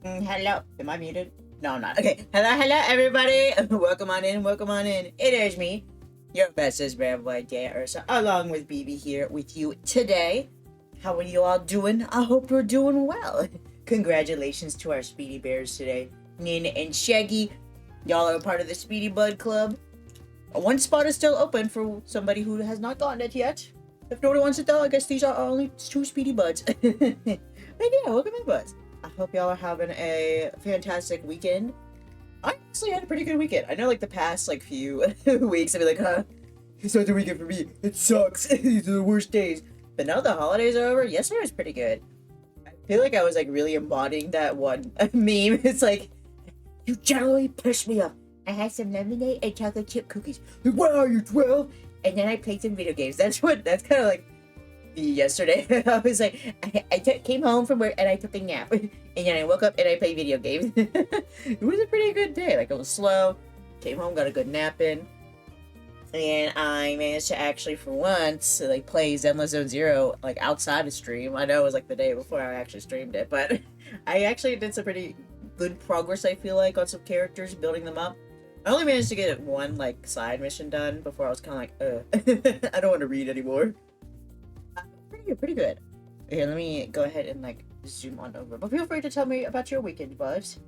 Hello. Am I muted? No, I'm not. Okay. Hello, everybody. Welcome on in. Welcome on in. It is me, your bestest brand boy, Dae Ursa, along with BB here with you today. How are you all doing? I hope you're doing well. Congratulations to our Speedy Bears today, Nina and Shaggy. Y'all are part of the Speedy Bud Club. One spot is still open for somebody who has not gotten it yet. If nobody wants it though, I guess these are only two Speedy Buds. But yeah, welcome in, Buds. I hope y'all are having a fantastic weekend. I actually had a pretty good weekend. I know like the past like few weeks I've been like, it's not the weekend for me. It sucks. These are the worst days. But now the holidays are over, yesterday was pretty good. I feel like I was like really embodying that one meme. It's like, you generally push me up. I had some lemonade and chocolate chip cookies. Like, wow, you're 12? And then I played some video games. That's kind of like me yesterday. I was like, came home from work and I took a nap. And then I woke up and I played video games. It was a pretty good day. Like, it was slow. Came home, got a good nap in. And I managed to actually, for once, like, play ZENLESS ZONE ZERO, like, outside of stream. I know it was, like, the day before I actually streamed it. But I actually did some pretty good progress, I feel like, on some characters, building them up. I only managed to get one, like, side mission done before I was kind of like, I don't want to read anymore. Pretty good. Here, let me go ahead and, like, zoom on over. But feel free to tell me about your weekend, Buzz.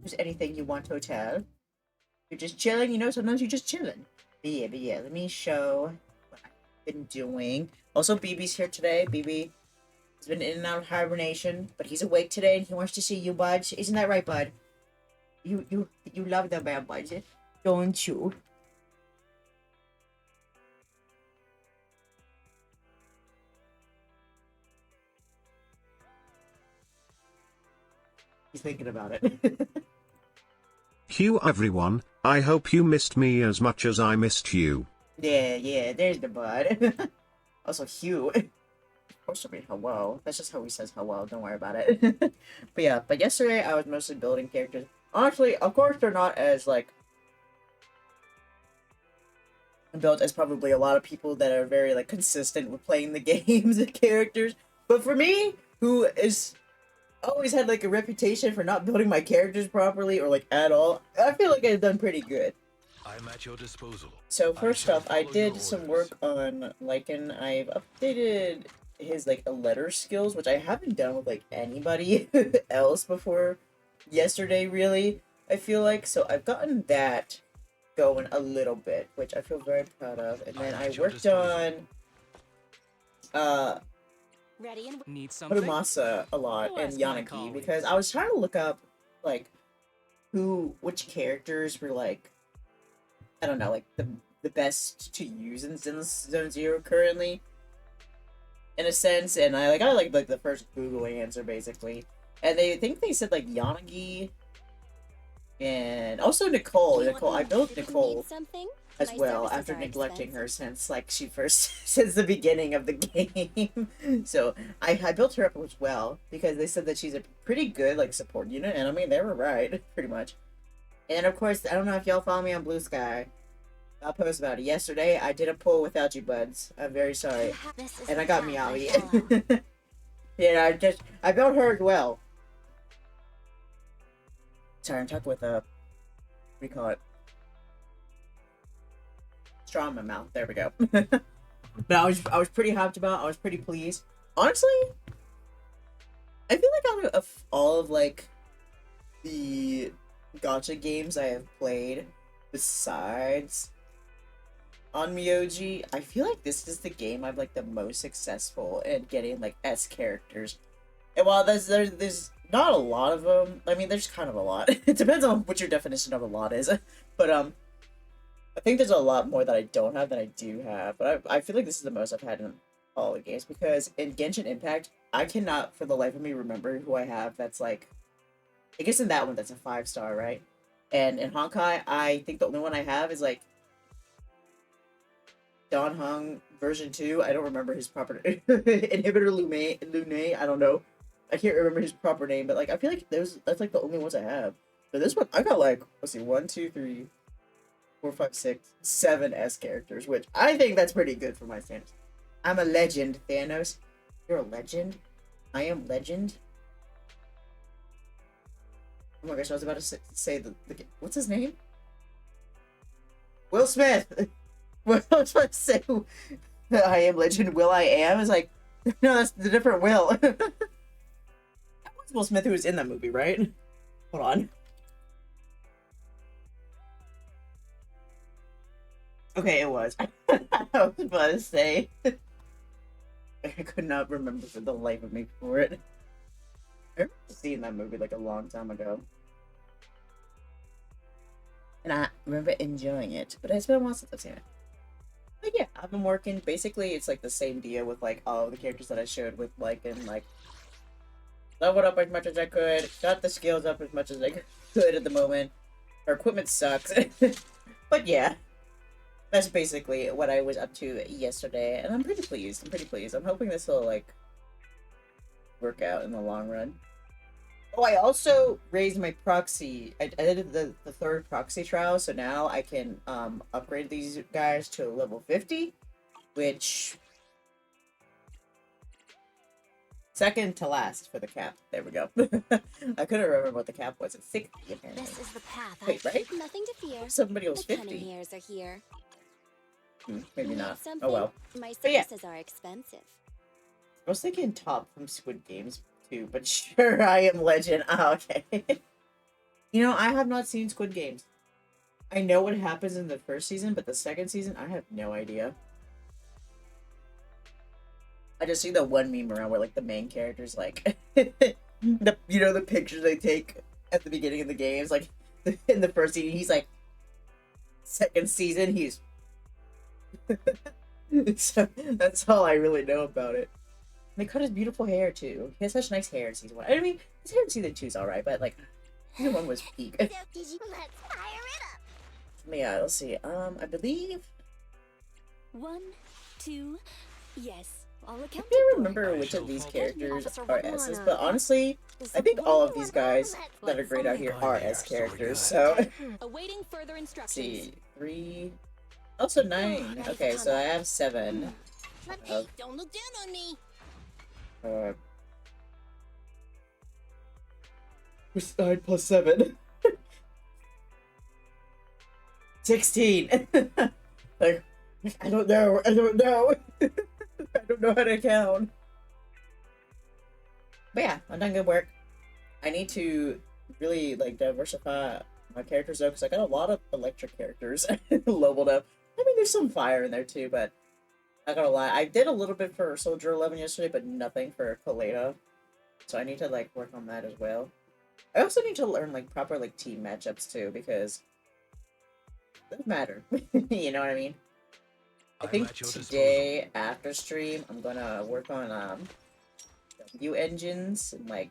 If there's anything you want to tell. You're just chilling, you know, sometimes you're just chilling. But yeah, let me show what I've been doing. Also, BB's here today. BB has been in and out of hibernation, but he's awake today and he wants to see you, Bud. Isn't that right, Bud? You love the man, Bud, don't you? He's thinking about it. Hello everyone, I hope you missed me as much as I missed you. Yeah, there's the Bud. Also, Hugh. Supposed to be hello. That's just how he says hello. Don't worry about it. But yeah, but yesterday I was mostly building characters. Honestly, of course, they're not as like built as probably a lot of people that are very like consistent with playing the games and characters. But for me, who is always had like a reputation for not building my characters properly or like at all, I feel like I've done pretty good. I'm at your disposal. So first off, I follow did your some orders. work on Lycan. I've updated his like a letter skills, which I haven't done with like anybody else before yesterday, really. I feel like so I've gotten that going a little bit, which I feel very proud of. And then I'm I at your worked disposal. on uh Ready and need something? Harumasa a lot and Bless my Yanagi colleagues. because I was trying to look up like which characters were like I don't know, like the best to use in Zone Zero currently, in a sense. And I got like the first Google answer basically, and they said like Yanagi and also Nicole. I built Nicole as well after neglecting her since like she first since the beginning of the game. So I built her up as well because they said that she's a pretty good like support unit, and I mean they were right pretty much. And of course, I don't know if y'all follow me on Blue Sky. I'll post about it. Yesterday, I did a poll without you, Buds. I'm very sorry. And I got Meowie. Yeah, I built her as well. Sorry, I'm talking with what do you call it? Straw in my mouth. There we go. But I was pretty hyped about. I was pretty pleased. Honestly, I feel like out of all of like the gacha games I have played, besides on Myoji, I feel like this is the game I'm like the most successful in getting like S characters. And while there's not a lot of them, I mean there's kind of a lot. It depends on what your definition of a lot is. But I think there's a lot more that I don't have than I do have. But I feel like this is the most I've had in all the games because in Genshin Impact, I cannot for the life of me remember who I have that's like I guess in that one that's a 5-star, right? And in Honkai, I think the only one I have is like Don Hung version 2. I don't remember his proper Inhibitor Lune, I don't know. I can't remember his proper name, but like I feel like that's like the only ones I have. But this one I got like let's see, 1, 2, 3, 4, 5, 6, 7 S characters, which I think that's pretty good for my standards. I'm a legend, Thanos. You're a legend. I am legend. Oh my gosh, I was about to say the what's his name? Will Smith. Well, I was about to say I Am Legend. Will I Am is like, no, that's the different Will. That was Will Smith who was in that movie, right? Hold on. Okay, it was. I was about to say. I could not remember for the life of me for it. I remember seeing that movie like a long time ago. And I remember enjoying it, but it's been a while since I've seen it. But yeah, I've been working. Basically, it's like the same deal with like all of the characters that I showed with like and like leveled up as much as I could, got the skills up as much as I could at the moment. Our equipment sucks, but yeah, that's basically what I was up to yesterday, and I'm pretty pleased. I'm pretty pleased. I'm hoping this will like work out in the long run. Oh, I also raised my proxy. I did the third proxy trial, so now I can upgrade these guys to level 50, which second to last for the cap. There we go. I couldn't remember what the cap was. It's 60 apparently. This is the path. Wait, right? Nothing to fear. Somebody was The cunning 50. hairs are here. Maybe Need not. something? Oh well. My But yeah. services are expensive. I was thinking top from Squid Games too, but sure, I Am Legend. Oh, okay. You know, I have not seen Squid Games. I know what happens in the first season, but the second season, I have no idea. I just see the one meme around where like the main characters like the pictures they take at the beginning of the games, like in the first season, he's like second season, he's so that's all I really know about it. They cut his beautiful hair too. He has such nice hair in season 1. I mean, his hair in season 2 is alright, but like season 1 was peak. Let's fire it up. Yeah, let's see. I believe 1, 2, yes. All I accounted can't for. remember which of these characters Officer are S's, but honestly, I think all of these guys that are great out here are S characters. So Awaiting further let's instructions. see, 3, also 9. Okay, so I have 7. Hey, don't look down on me. What's 9 plus 7? 16. Like, I don't know. I don't know. I don't know how to count. But yeah, I'm done good work. I need to really like diversify my characters though, because I got a lot of electric characters leveled up. I mean, there's some fire in there too, but not gonna lie, I did a little bit for Soldier 11 yesterday, but nothing for Kaleda. So I need to like work on that as well. I also need to learn like proper like team matchups too, because they matter. You know what I mean? I I'm think at your today after stream I'm gonna work on W engines and like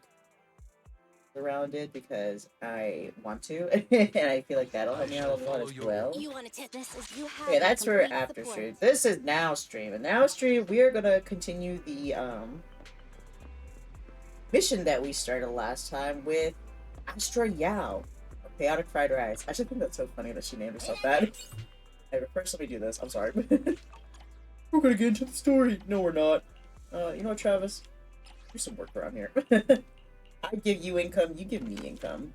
around it because I want to and I feel like that'll help me out a lot as well. You want to test this as you have Okay, that's for complete after support. stream. This is now stream, and now stream we are gonna continue the mission that we started last time with Astra Yao, or Chaotic Fried Rice. I actually think that's so funny that she named herself that. Hey, first let me do this. I'm sorry. We're gonna get into the story. No, we're not. You know what, Travis? Do some work around here. I give you income, you give me income.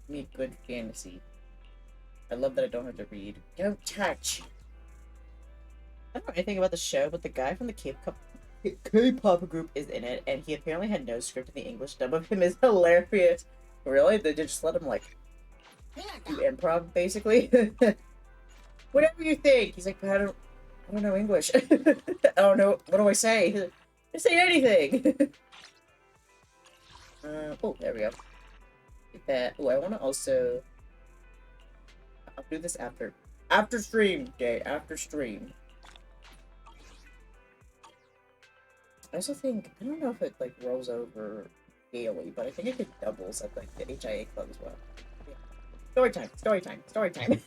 Give me a good fantasy. I love that I don't have to read. Don't touch. I don't know anything about the show, but the guy from the K-pop group is in it, and he apparently had no script, and the English dub of him is hilarious. Really? They just let him, like, do improv, basically? Whatever you think! He's like, I don't know English. I don't know, what do I say? He's like, just say anything! Oh, there we go. Get that. Oh, I want to also... I'll do this after. After stream, Dae. After stream. I also think, I don't know if it, like, rolls over daily, but I think it doubles at, like, the HIA club as well. Yeah. Story time, story time, story time.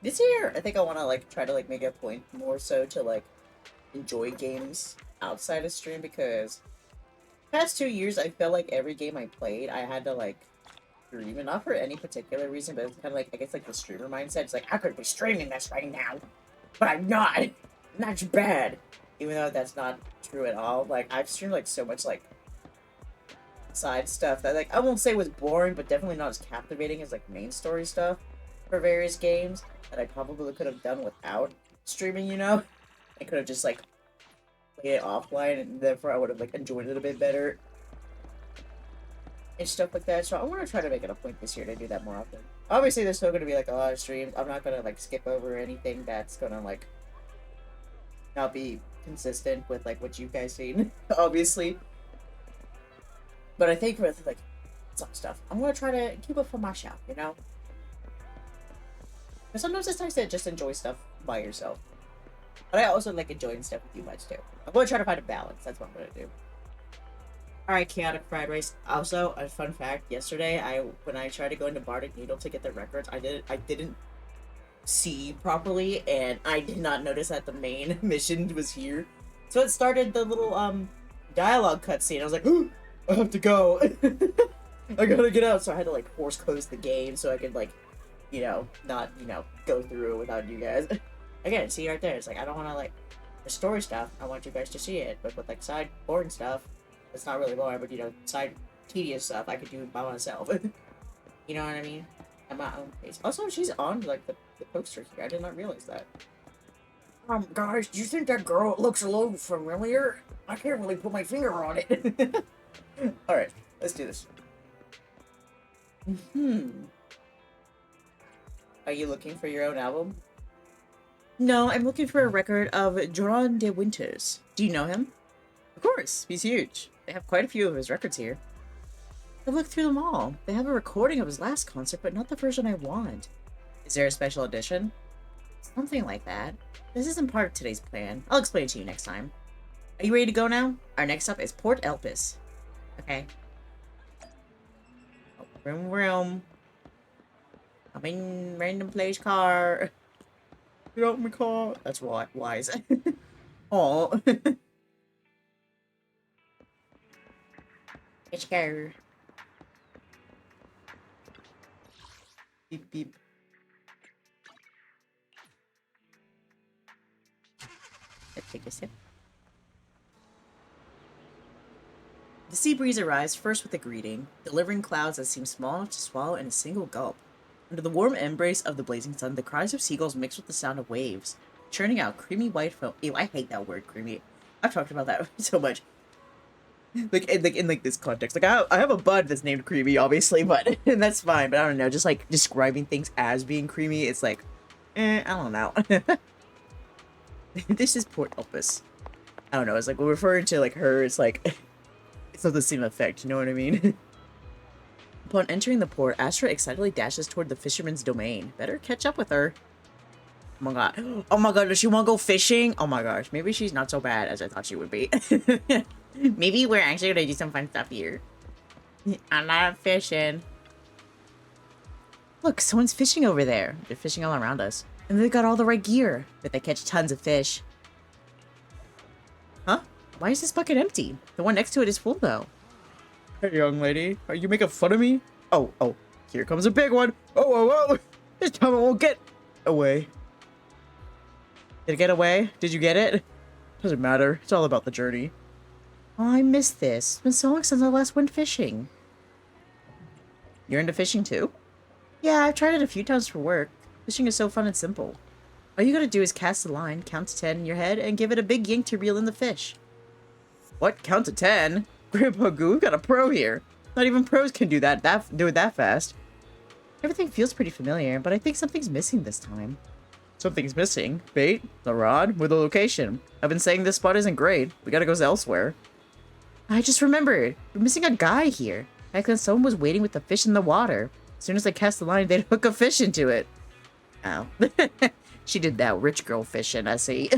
This year, I think I want to, like, try to, like, make it a point more so to, like, enjoy games outside of stream, because past 2 years, I felt like every game I played, I had to, like, stream, and not for any particular reason, but it's kind of like, I guess, like, the streamer mindset. It's like, I could be streaming this right now. but I'm not. I'm not bad. Even though that's not true at all. Like, I've streamed, like, so much, like, side stuff that, like, I won't say was boring, but definitely not as captivating as, like, main story stuff for various games that I probably could have done without streaming, you know? I could have just, like, played it offline, and therefore I would have, like, enjoyed it a bit better. And stuff like that, so I want to try to make it a point this year to do that more often. Obviously, there's still going to be, like, a lot of streams. I'm not going to, like, skip over anything that's going to, like, not be consistent with, like, what you guys seen, obviously. But I think with, like, some stuff, I'm going to try to keep it for myself, you know? But sometimes it's nice to just enjoy stuff by yourself. But I also like enjoying stuff with you much, too. I'm going to try to find a balance. That's what I'm going to do. Alright, chaotic fried rice. Also, a fun fact, yesterday, when I tried to go into Bardic Needle to get the records, I didn't see properly, and I did not notice that the main mission was here. So it started the little, dialogue cutscene. I was like, ooh, I have to go. I gotta get out. So I had to, like, force close the game so I could, like, you know, not, you know, go through without you guys. Again, see right there, it's like, I don't want to, like, the story stuff, I want you guys to see it, but with, like, side boring stuff, it's not really boring, but, you know, side tedious stuff, I could do by myself. You know what I mean? At my own pace. Also, she's on, like, the poster here. I did not realize that. Guys, do you think that girl looks a little familiar? I can't really put my finger on it. Alright, let's do this. Are you looking for your own album? No, I'm looking for a record of Joran de Winters. Do you know him? Of course, he's huge. They have quite a few of his records here. I've looked through them all. They have a recording of his last concert, but not the version I want. Is there a special edition? Something like that. This isn't part of today's plan. I'll explain it to you next time. Are you ready to go now? Our next stop is Port Elpis. Okay. Oh, vroom vroom. I'm in random place car. Get out of my car. That's wise. Oh. Let's go. Beep beep. Let's take a sip. The sea breeze arrives first with a greeting, delivering clouds that seem small enough to swallow in a single gulp. Under the warm embrace of the blazing sun, the cries of seagulls mix with the sound of waves, churning out creamy white foam. Ew, I hate that word, creamy. I've talked about that so much. Like in this context, like I have a bud that's named Creamy, obviously, but and that's fine. But I don't know, just like describing things as being creamy, it's like, I don't know. This is Port Elpis. I don't know. It's like we're referring to like her. It's like it's not the same effect. You know what I mean? Upon entering the port, Astra excitedly dashes toward the fisherman's domain. Better catch up with her. Oh my god. Oh my god, does she want to go fishing? Oh my gosh, maybe she's not so bad as I thought she would be. Maybe we're actually gonna do some fun stuff here. I'm not fishing. Look, someone's fishing over there. They're fishing all around us. And they got all the right gear. Bet they catch tons of fish. Huh? Why is this bucket empty? The one next to it is full, though. Hey, young lady. Are you making fun of me? Oh, here comes a big one. Oh. This time I won't get away. Did it get away? Did you get it? Doesn't matter. It's all about the journey. Oh, I missed this. It's been so long since I last went fishing. You're into fishing too? Yeah, I've tried it a few times for work. Fishing is so fun and simple. All you gotta do is cast a line, count to 10 in your head, and give it a big yank to reel in the fish. What? Count to 10? Grandpa Goo, we've got a pro here. Not even pros can do it that fast. Everything feels pretty familiar, but I think something's missing this time. Something's missing? Bait? The rod? With the location? I've been saying this spot isn't great. We gotta go elsewhere. I just remembered. We're missing a guy here. Back then someone was waiting with the fish in the water. As soon as I cast the line, they'd hook a fish into it. Oh. She did that rich girl fishing, I see.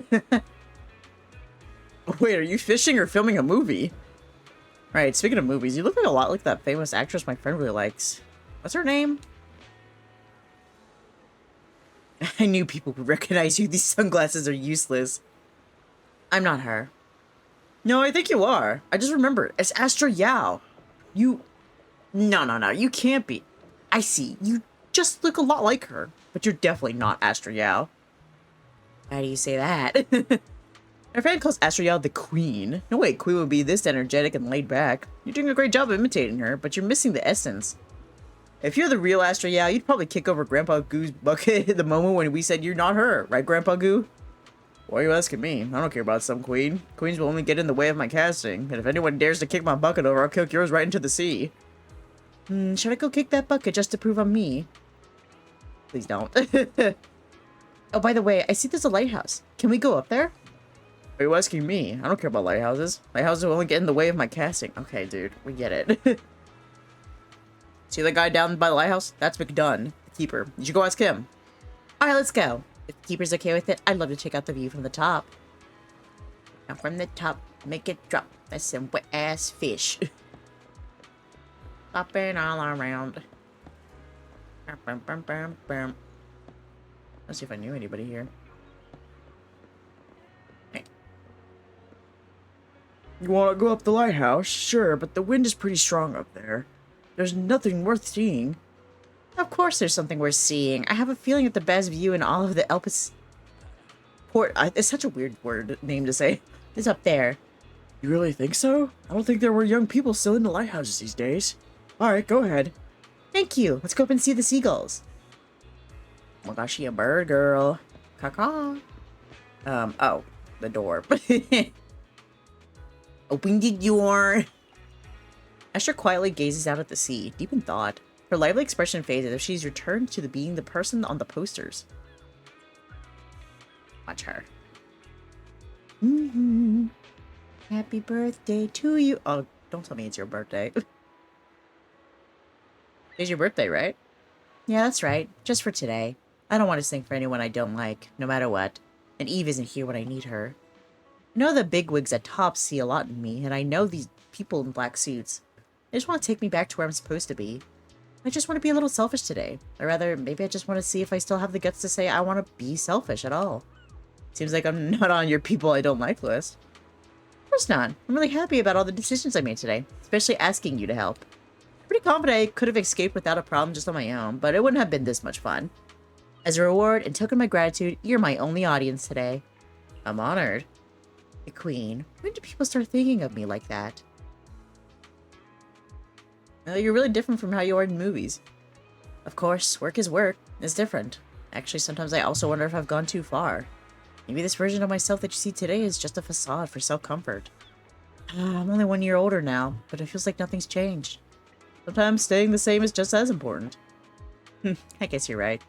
Wait, are you fishing or filming a movie? Right, speaking of movies, you look like a lot like that famous actress my friend really likes. What's her name? I knew people would recognize you. These sunglasses are useless. I'm not her. No, I think you are. I just remembered. It's Astra Yao. You... No. You can't be. I see. You just look a lot like her. But you're definitely not Astra Yao. How do you say that? My friend calls Astriel the queen. No way, queen would be this energetic and laid back. You're doing a great job of imitating her, but you're missing the essence. If you're the real Astriel, you'd probably kick over Grandpa Goo's bucket at the moment when we said you're not her, right, Grandpa Goo? Why are you asking me? I don't care about some queen. Queens will only get in the way of my casting, and if anyone dares to kick my bucket over, I'll kick yours right into the sea. Should I go kick that bucket just to prove I'm me? Please don't. Oh, by the way, I see there's a lighthouse. Can we go up there? Are you asking me? I don't care about lighthouses. Lighthouses will only get in the way of my casting. Okay, dude, we get it. See the guy down by the lighthouse? That's McDunn, the keeper. You should go ask him. Alright, let's go. If the keeper's okay with it, I'd love to check out the view from the top. Now from the top, make it drop. That's some wet-ass fish. Popping all around. Let's see if I knew anybody here. Hey. You want to go up the lighthouse? Sure, but the wind is pretty strong up there. There's nothing worth seeing. Of course there's something worth seeing. I have a feeling that the best view in all of the Elpis port... it's such a weird name to say. It's up there. You really think so? I don't think there were young people still in the lighthouses these days. Alright, go ahead. Thank you. Let's go up and see the seagulls. Oh my gosh, she a bird girl. Caw-caw. Oh. The door. Open the door. Esther quietly gazes out at the sea, deep in thought. Her lively expression fades as if she's returned to being the person on the posters. Watch her. Happy birthday to you. Oh, don't tell me it's your birthday. It's your birthday, right? Yeah, that's right. Just for today. I don't want to sing for anyone I don't like, no matter what. And Eve isn't here when I need her. I know the bigwigs at top see a lot in me, and I know these people in black suits. They just want to take me back to where I'm supposed to be. I just want to be a little selfish today. Or rather, maybe I just want to see if I still have the guts to say I want to be selfish at all. Seems like I'm not on your people I don't like list. Of course not. I'm really happy about all the decisions I made today, especially asking you to help. I'm pretty confident I could have escaped without a problem just on my own, but it wouldn't have been this much fun. As a reward and token of my gratitude, you're my only audience today. I'm honored. The Queen. When do people start thinking of me like that? Well, you're really different from how you are in movies. Of course, work is work. It's different. Actually, sometimes I also wonder if I've gone too far. Maybe this version of myself that you see today is just a facade for self-comfort. I'm only 1 year older now, but it feels like nothing's changed. Sometimes staying the same is just as important. I guess you're right.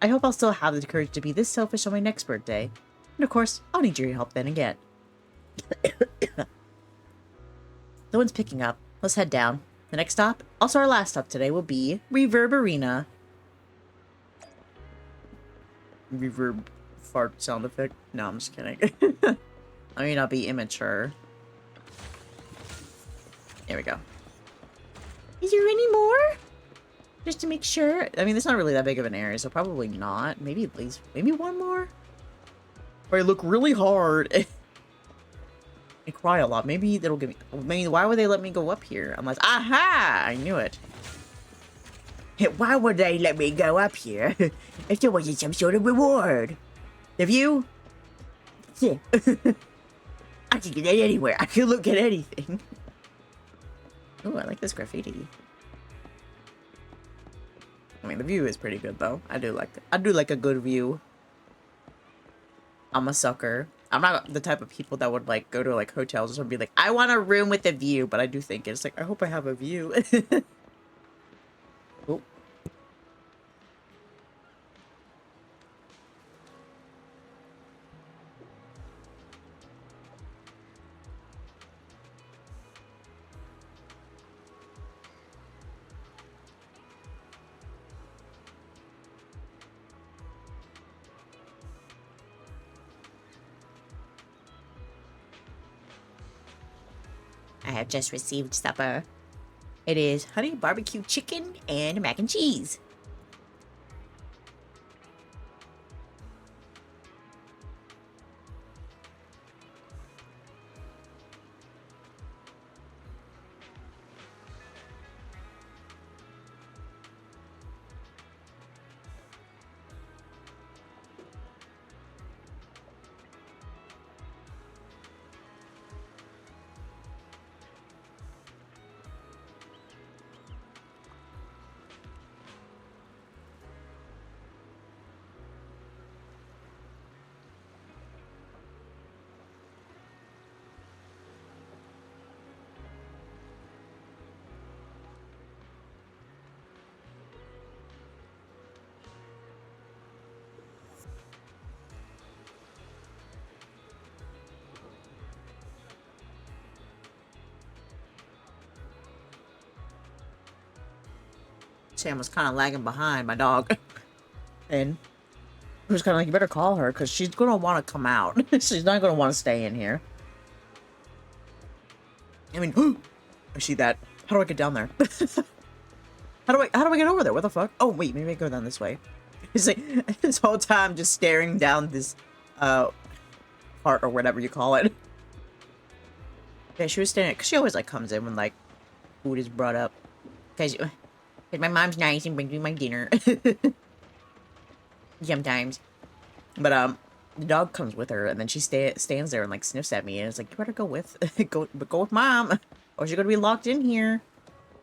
I hope I'll still have the courage to be this selfish on my next birthday. And of course, I'll need your help then again. The wind's picking up. Let's head down. The next stop, also our last stop today, will be Reverb Arena. Reverb fart sound effect? No, I'm just kidding. I may not be immature. There we go. Is there any more? Just to make sure. I mean, it's not really that big of an area, so probably not. Maybe at least, maybe one more? Or I look really hard. I cry a lot. Maybe that'll give me... I mean, why would they let me go up here? Unless... Aha! I knew it. Why would they let me go up here? If there wasn't some sort of reward. The view? Yeah. I can get anywhere. I can look at anything. Oh, I like this graffiti. I mean, the view is pretty good, though. I do like a good view. I'm a sucker. I'm not the type of people that would, like, go to, like, hotels and be like, I want a room with a view, but I do think it's like, I hope I have a view. Oh. I have just received supper. It is honey barbecue chicken and mac and cheese. Sam was kind of lagging behind my dog. And he was kind of like, you better call her because she's going to want to come out. She's not going to want to stay in here. I mean, I see that. How do I get down there? How do I get over there? What the fuck? Oh, wait, maybe I go down this way. He's like, this whole time just staring down this, part or whatever you call it. Yeah, she was staring, because she always, like, comes in when, like, food is brought up. Because my mom's nice and brings me my dinner. Sometimes. But, the dog comes with her, and then she stands there and, like, sniffs at me, and it's like, you better go with, go with mom, or she's gonna be locked in here.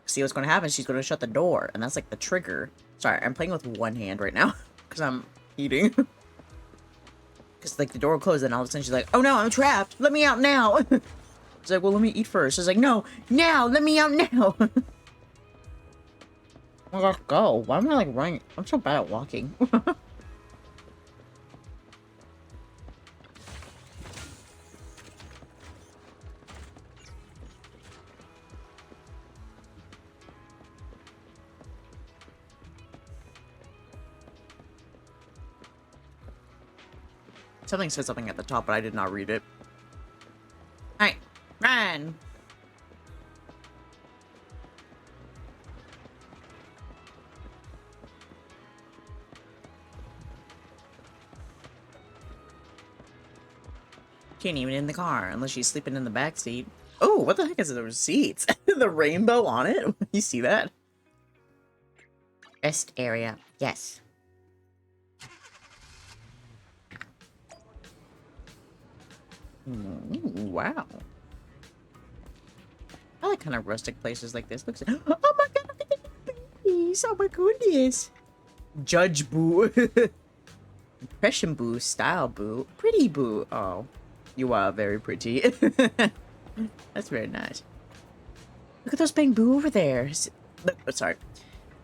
See what's gonna happen, she's gonna shut the door, and that's, like, the trigger. Sorry, I'm playing with one hand right now, because I'm eating. Because, like, the door will close, and all of a sudden she's like, oh no, I'm trapped, let me out now. It's like, well, let me eat first. She's like, no, now, let me out now. I gotta go. Why am I, like, running? I'm so bad at walking. Something said something at the top, but I did not read it. Alright, run! She ain't even in the car, unless she's sleeping in the back seat. Oh, what the heck is those seats? The rainbow on it? You see that? Rest area. Yes. Ooh, wow. I like kind of rustic places like this. Looks. Oh my god! Please! Oh my goodness! Judge Boo. Impression Boo. Style Boo. Pretty Boo. Oh. You are very pretty. That's very nice. Look at those bamboo over there. Look, oh, sorry.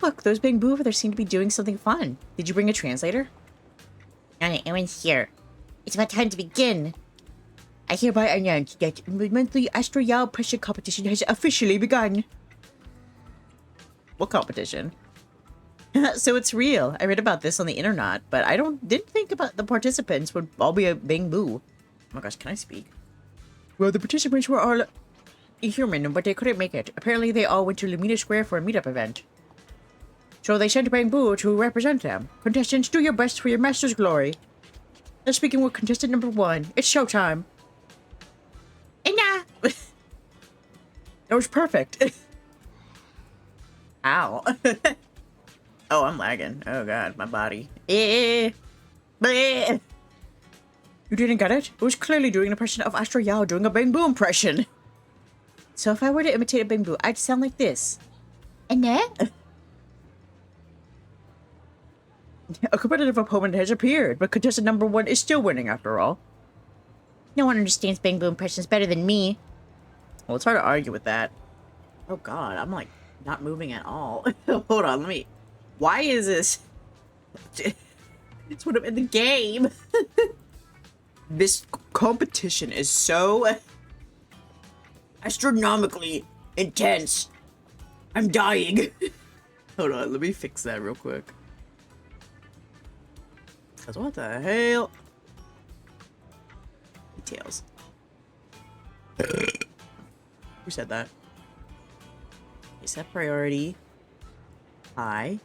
Look, those bamboo over there seem to be doing something fun. Did you bring a translator? Everyone's here. It's about time to begin. I hereby announce that the monthly Astro Yao pressure competition has officially begun. What competition? So it's real. I read about this on the internet, but I didn't think about the participants would all be a bamboo. Oh my gosh, can I speak? Well, the participants were all human, but they couldn't make it. Apparently, they all went to Lumina Square for a meetup event. So they sent Bamboo to represent them. Contestants, do your best for your master's glory. Let's begin with contestant number 1. It's showtime. Nah. That was perfect. Ow. Oh, I'm lagging. Oh god, my body. Bleh. You didn't get it? It was clearly doing an impression of Astro Yao doing a bamboo impression. So if I were to imitate a bamboo, I'd sound like this. A competitive opponent has appeared, but contestant number 1 is still winning after all. No one understands bamboo impressions better than me. Well, it's hard to argue with that. Oh god, I'm like not moving at all. Hold on, let me... Why is this... It's what I'm in the game. This competition is so astronomically intense. I'm dying. Hold on, let me fix that real quick. Cause what the hell? Details. Who said that? Set priority. High.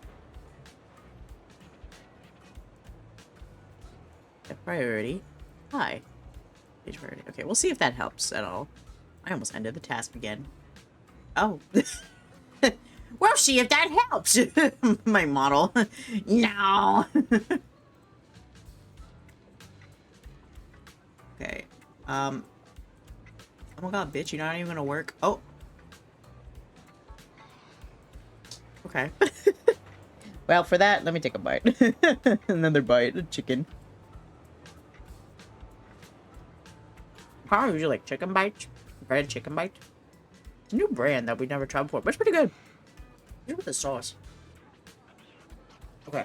Set priority. Hi. Page priority. Okay, we'll see if that helps at all. I almost ended the task again. Oh. We'll see if that helps. My model. No. Okay. Oh my god, bitch, you're not even gonna work. Oh. Okay. Well, for that, let me take a bite. Another bite of chicken. How would you like chicken bites? Bread chicken bite? It's a new brand that we never tried before, but it's pretty good. Here's with the sauce. Okay.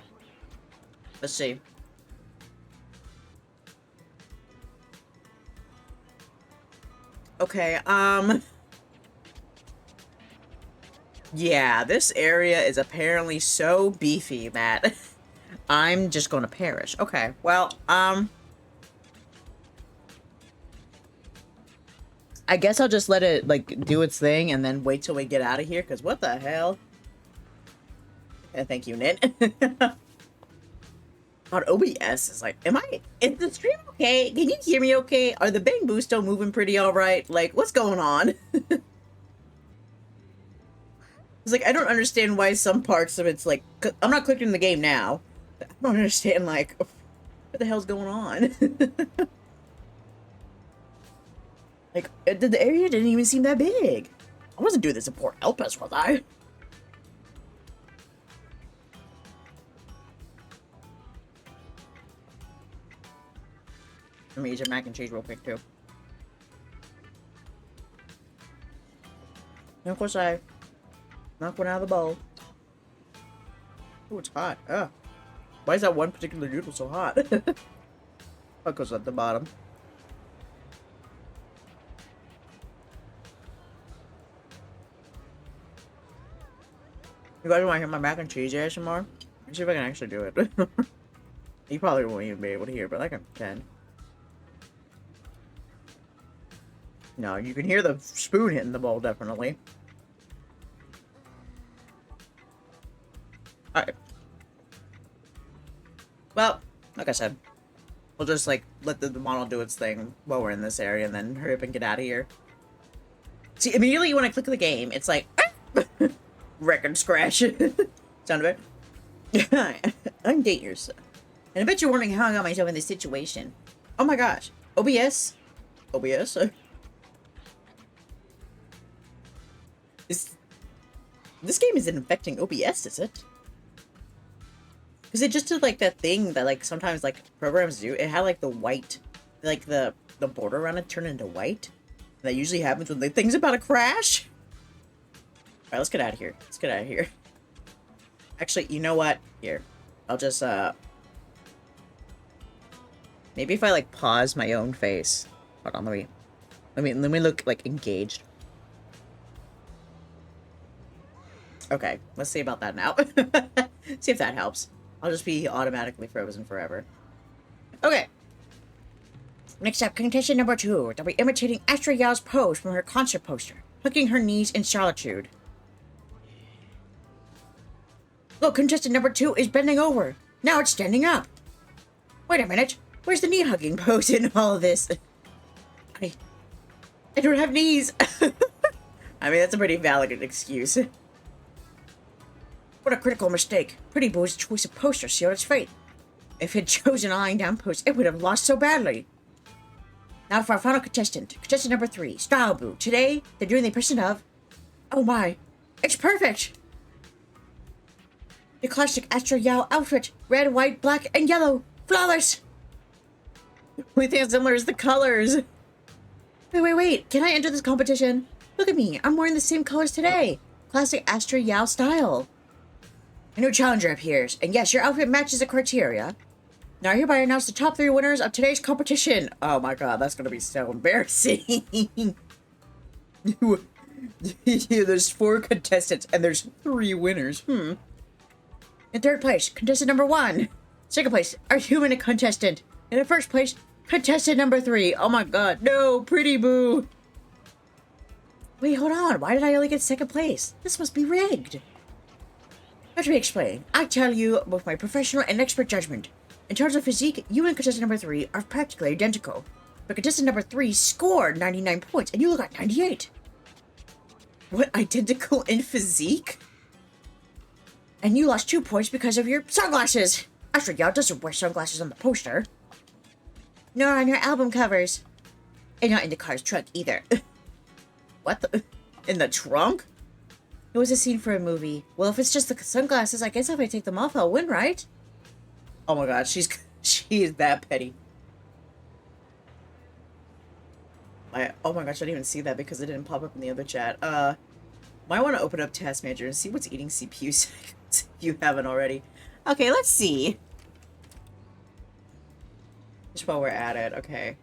Let's see. Okay, Yeah, this area is apparently so beefy that I'm just gonna perish. Okay, well, I guess I'll just let it, like, do its thing and then wait till we get out of here, because what the hell? Thank you, Nit. On OBS is like, is the stream okay? Can you hear me okay? Are the bang boos still moving pretty alright? Like, what's going on? It's like, I don't understand why some parts of it's like, I'm not clicking the game now. I don't understand, like, what the hell's going on? Like, the area didn't even seem that big. I wasn't doing this to poor help us, was I? Let me eat some mac and cheese real quick, too. And of course, I knocked one out of the bowl. Oh, it's hot. Oh. Why is that one particular noodle so hot? What goes at the bottom? You guys want to hear my mac and cheese ASMR? Let's see if I can actually do it. You probably won't even be able to hear, but I can pretend. No, you can hear the spoon hitting the bowl, definitely. Alright. Well, like I said, we'll just, like, let the model do its thing while we're in this area, and then hurry up and get out of here. See, immediately when I click the game, it's like, wreck and scratch. Sound of it? Hi, I'm Dae Ursa. And I bet you're wondering how I got myself in this situation. Oh my gosh. OBS? OBS? This game isn't affecting OBS, is it? Because it just did, like, that thing that, like, sometimes, like, programs do. It had, like, the white, like, the border around it turned into white. That usually happens when the thing's about to crash. Alright, let's get out of here. Let's get out of here. Actually, you know what? Here. I'll just, maybe if I, like, pause my own face. Hold on, let me look, like, engaged. Okay, let's see about that now. See if that helps. I'll just be automatically frozen forever. Okay. Next up, contestant number 2. They'll be imitating Astra Yao's pose from her concert poster, hooking her knees in solitude. Look, contestant number 2 is bending over. Now it's standing up. Wait a minute. Where's the knee-hugging pose in all of this? I don't have knees. I mean, that's a pretty valid excuse. What a critical mistake. Pretty Boo's choice of poster sealed its fate. If it chosen a lying down pose, it would have lost so badly. Now for our final contestant. Contestant number 3, Style Boo. Today, they're doing the impression of... Oh my. It's perfect! The classic Astra Yao outfit. Red, white, black, and yellow. Flawless! The only thing similar is the colors. Wait. Can I enter this competition? Look at me. I'm wearing the same colors today. Classic Astra Yao style. A new challenger appears, and yes, your outfit matches the criteria. Now I hereby announce the top 3 winners of today's competition. Oh my god, that's gonna be so embarrassing. There's 4 contestants, and there's 3 winners. In 3rd place, contestant number 1. 2nd place, our human contestant. And in 1st place, contestant number 3. Oh my god, no, Pretty Boo. Wait, hold on. Why did I only get 2nd place? This must be rigged. Let me explain. I tell you with my professional and expert judgment. In terms of physique, you and contestant number 3 are practically identical. But contestant number 3 scored 99 points, and you got 98. What, identical in physique? And you lost 2 points because of your sunglasses. Astra Yao doesn't wear sunglasses on the poster. Nor on your album covers. And not in the car's trunk either. What the? In the trunk? It was a scene for a movie. Well, if it's just the sunglasses, I guess if I take them off, I'll win, right? Oh my god, she is that petty. Oh my gosh, I didn't even see that because it didn't pop up in the other chat. Might want to open up Task Manager and see what's eating CPU seconds if you haven't already. Okay, let's see. Just while we're at it, okay.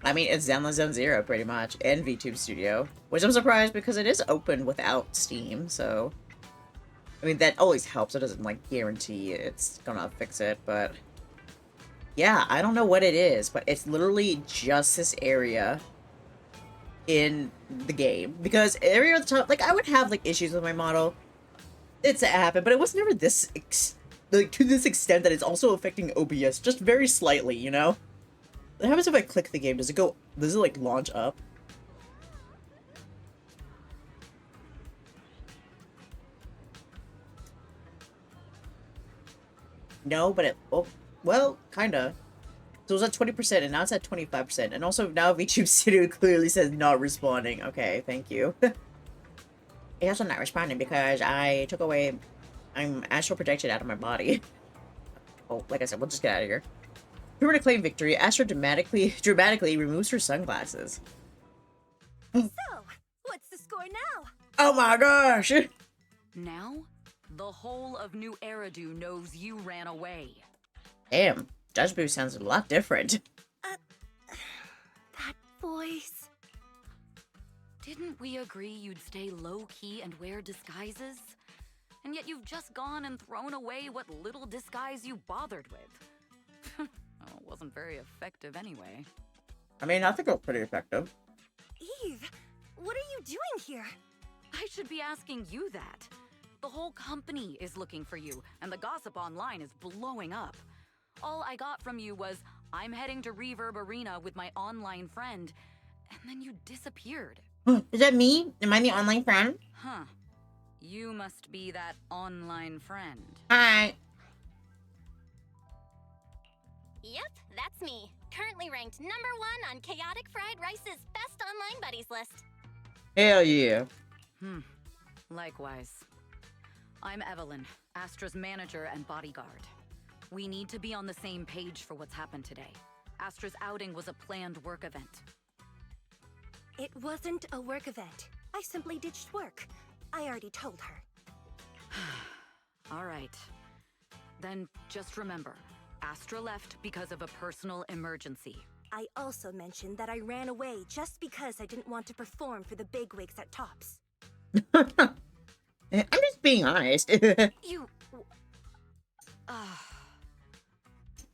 I mean, it's ZENLESS Zone Zero pretty much, and VTube Studio, which I'm surprised because it is open without Steam, so... I mean, that always helps. It doesn't, like, guarantee it's gonna fix it, but... Yeah, I don't know what it is, but it's literally just this area in the game. Because area at the top, like, I would have, like, issues with my model. It's happened, but it was never this, like, to this extent that it's also affecting OBS just very slightly, you know? What happens if I click the game? Does it, like, launch up? No, but it, oh, well, kinda. So it was at 20%, and now it's at 25%. And also, now VTube Studio clearly says not responding. Okay, thank you. It's also not responding because I took away... I'm astral projected out of my body. Oh, like I said, we'll just get out of here. If we were to claim victory, Astra dramatically removes her sunglasses. So, what's the score now? Oh my gosh! Now, the whole of New Eridu knows you ran away. Damn, Judge Boo sounds a lot different. That voice. Didn't we agree you'd stay low-key and wear disguises? And yet you've just gone and thrown away what little disguise you bothered with. Well, it wasn't very effective anyway. I mean, I think it was pretty effective. Eve, what are you doing here? I should be asking you that. The whole company is looking for you, and the gossip online is blowing up. All I got from you was, I'm heading to Reverb Arena with my online friend, and then you disappeared. Is that me? Am I the online friend? Huh. You must be that online friend. Hi. Yep, that's me. Currently ranked #1 on Chaotic Fried Rice's best online buddies list. Hell yeah. Likewise. I'm Evelyn, Astra's manager and bodyguard. We need to be on the same page for what's happened today. Astra's outing was a planned work event. It wasn't a work event. I simply ditched work. I already told her. All right. Then just remember, Astra left because of a personal emergency. I also mentioned that I ran away just because I didn't want to perform for the bigwigs at Tops. I'm just being honest. You...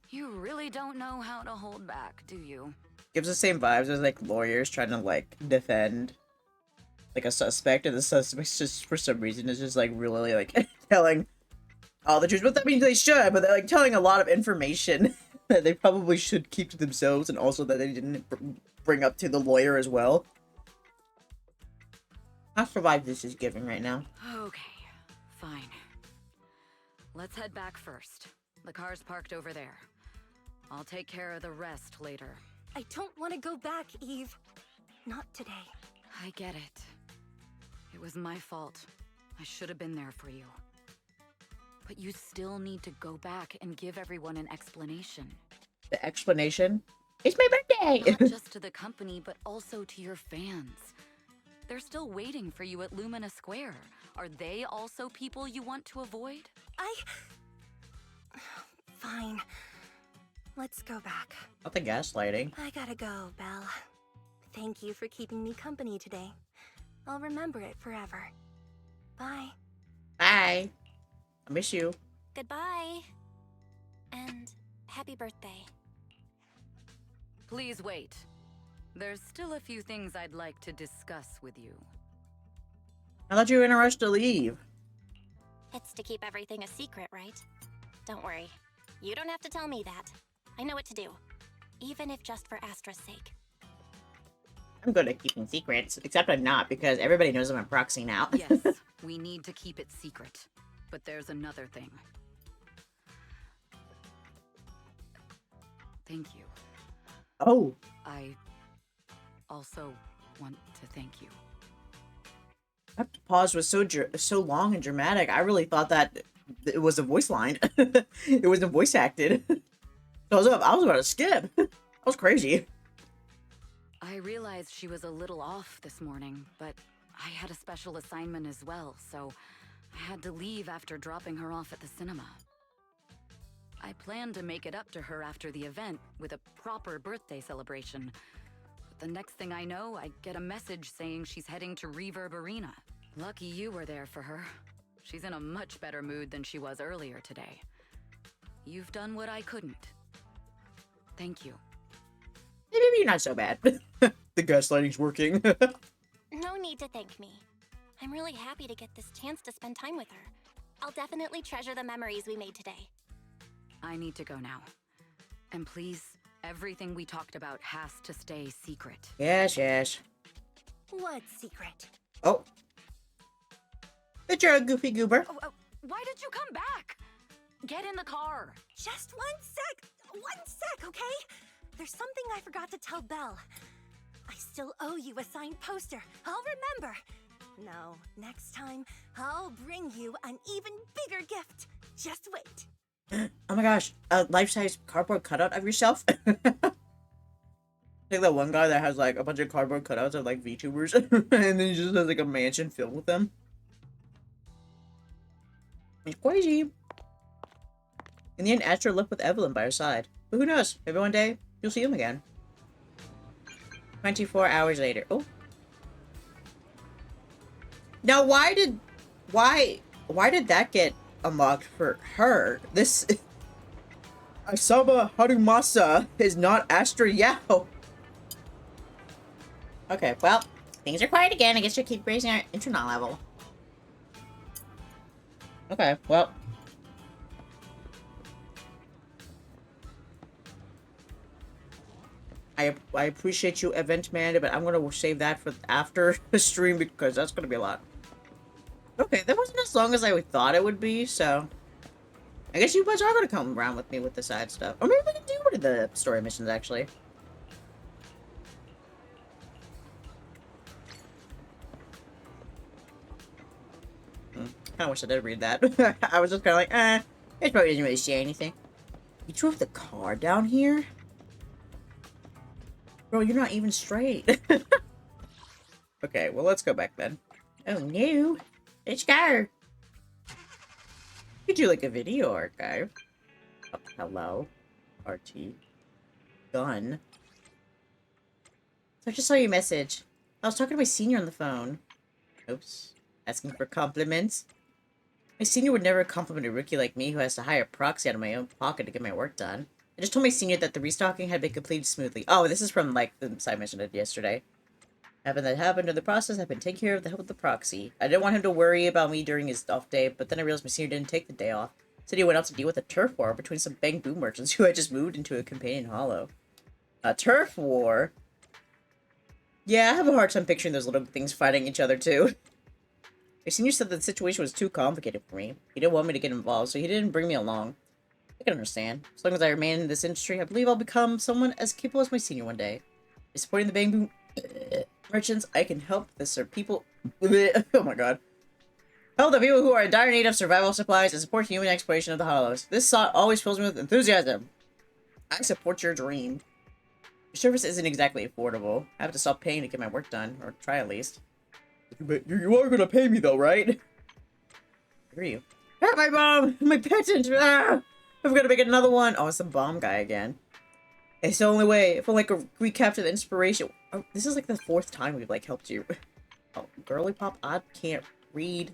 You really don't know how to hold back, do you? Gives the same vibes as, like, lawyers trying to, like, defend, like, a suspect, and the suspect just, for some reason, is just, like, really, like, telling all the truth. But that means they should, but they're, like, telling a lot of information that they probably should keep to themselves, and also that they didn't bring up to the lawyer as well. How much vibe this is giving right now? Okay, fine. Let's head back first. The car's parked over there. I'll take care of the rest later. I don't want to go back, Eve. Not today. I get it. It was my fault. I should have been there for you. But you still need to go back and give everyone an explanation. The explanation? It's my birthday! Not just to the company, but also to your fans. They're still waiting for you at Lumina Square. Are they also people you want to avoid? Fine. Let's go back. Not the gaslighting. I gotta go, Belle. Thank you for keeping me company today. I'll remember it forever. Bye. Bye. I miss you. Goodbye. And happy birthday. Please wait. There's still a few things I'd like to discuss with you. I thought you were in a rush to leave. It's to keep everything a secret, right? Don't worry. You don't have to tell me that. I know what to do. Even if just for Astra's sake. I'm good at keeping secrets, except I'm not, because everybody knows I'm a proxy now. Yes, we need to keep it secret. But there's another thing. Thank you. Oh. I also want to thank you. That pause was so long and dramatic. I really thought that it was a voice line. It wasn't voice acted. I was about to skip. That was crazy. I realized she was a little off this morning, but I had a special assignment as well, so I had to leave after dropping her off at the cinema. I planned to make it up to her after the event with a proper birthday celebration, The next thing I know, I get a message saying she's heading to Reverb Arena. Lucky you were there for her. She's in a much better mood than she was earlier today. You've done what I couldn't. Thank you. Maybe you're not so bad. The gaslighting's working. No need to thank me. I'm really happy to get this chance to spend time with her. I'll definitely treasure the memories we made today. I need to go now. And please, everything we talked about has to stay secret. Yes, yes. What secret? Oh. But you're a goofy goober. Oh, why did you come back? Get in the car. Just 1 sec. 1 sec, okay? There's something I forgot to tell Belle. I still owe you a signed poster. I'll remember. No, next time, I'll bring you an even bigger gift. Just wait. Oh my gosh, a life-size cardboard cutout of yourself? Like that one guy that has like a bunch of cardboard cutouts of like VTubers, and then he just has like a mansion filled with them. It's crazy. In the end, Astra left with Evelyn by her side. But who knows? Maybe one day, you'll see him again. 24 hours later. Oh. Now, why did that get unlocked for her? This Asaba Harumasa is not Astra Yao. Okay, well, things are quiet again. I guess you'll keep raising our internet level. Okay, well. I appreciate you, Event Man, but I'm gonna save that for after the stream because that's gonna be a lot. Okay, that wasn't as long as I thought it would be, so I guess you guys are gonna come around with me with the side stuff. Or maybe we can do one of the story missions, actually. Kinda wish I did read that. I was just kinda like, it probably doesn't really say anything. You drove the car down here? Bro, you're not even straight. Okay, well, let's go back then. Oh no. Let's go. You do like a video archive. Oh, hello. RT. Gun. So I just saw your message. I was talking to my senior on the phone. Oops. Asking for compliments. My senior would never compliment a rookie like me who has to hire a proxy out of my own pocket to get my work done. I just told my senior that the restocking had been completed smoothly. Oh, this is from, like, the side mission I did yesterday. Happened that happened in the process. I've been taking care of the help with the proxy. I didn't want him to worry about me during his off day, but then I realized my senior didn't take the day off. Said he went out to deal with a turf war between some Bang Boom merchants who had just moved into a companion hollow. A turf war? Yeah, I have a hard time picturing those little things fighting each other, too. My senior said that the situation was too complicated for me. He didn't want me to get involved, so he didn't bring me along. I can understand. As long as I remain in this industry, I believe I'll become someone as capable as my senior one day. By supporting the Bang Boom merchants, I can help the people. Oh my god. Help the people who are in dire need of survival supplies and support human exploration of the hollows. This thought always fills me with enthusiasm. I support your dream. Your service isn't exactly affordable. I have to stop paying to get my work done, or try at least. But you are gonna pay me though, right? I hear you. Ah, my bomb! My patent! Ah! I've got to make another one! Oh, it's the bomb guy again. It's the only way. If I like recapture the inspiration. Oh, this is like the 4th time we've like helped you. Oh, girly pop, I can't read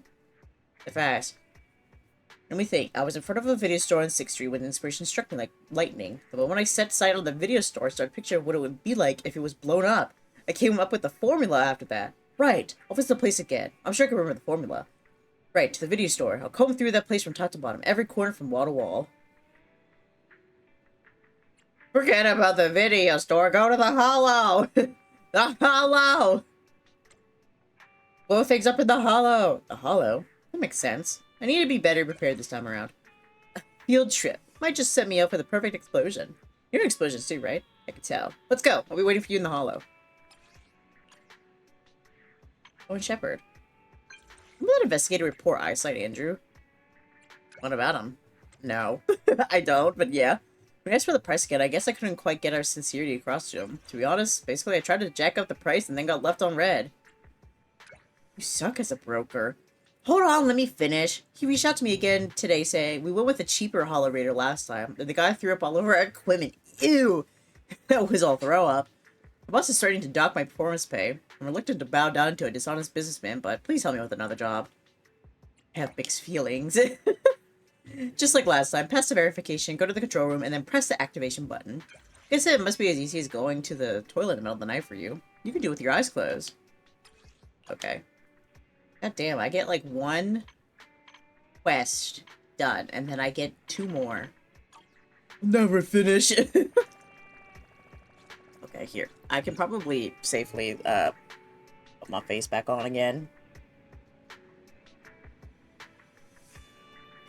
fast. Let me think. I was in front of a video store on 6th Street when inspiration struck me like lightning. But when I set sight on the video store, I started picturing what it would be like if it was blown up. I came up with the formula after that. Right. I'll visit the place again. I'm sure I can remember the formula. Right, to the video store. I'll comb through that place from top to bottom. Every corner from wall to wall. Forget about the video store. Go to the hollow. The hollow. Blow things up in the hollow. The hollow? That makes sense. I need to be better prepared this time around. A field trip. Might just set me up for the perfect explosion. You're in explosions too, right? I can tell. Let's go. I'll be waiting for you in the hollow. Owen Shepard. Remember that investigator with poor eyesight, Andrew? What about him? No. I don't, but yeah. When I asked for the price again, I guess I couldn't quite get our sincerity across to him. To be honest, basically I tried to jack up the price and then got left on red. You suck as a broker. Hold on, let me finish. He reached out to me again today saying, we went with a cheaper Hollow Raider last time, and the guy threw up all over our equipment. Ew! That was all throw up. My boss is starting to dock my performance pay. I'm reluctant to bow down to a dishonest businessman, but please help me with another job. I have mixed feelings. Just like last time, pass the verification, go to the control room, and then press the activation button. I guess it must be as easy as going to the toilet in the middle of the night for you. You can do it with your eyes closed. Okay. God damn, I get like one quest done, and then I get 2 more. Never finish. Okay, here. I can probably safely put my face back on again.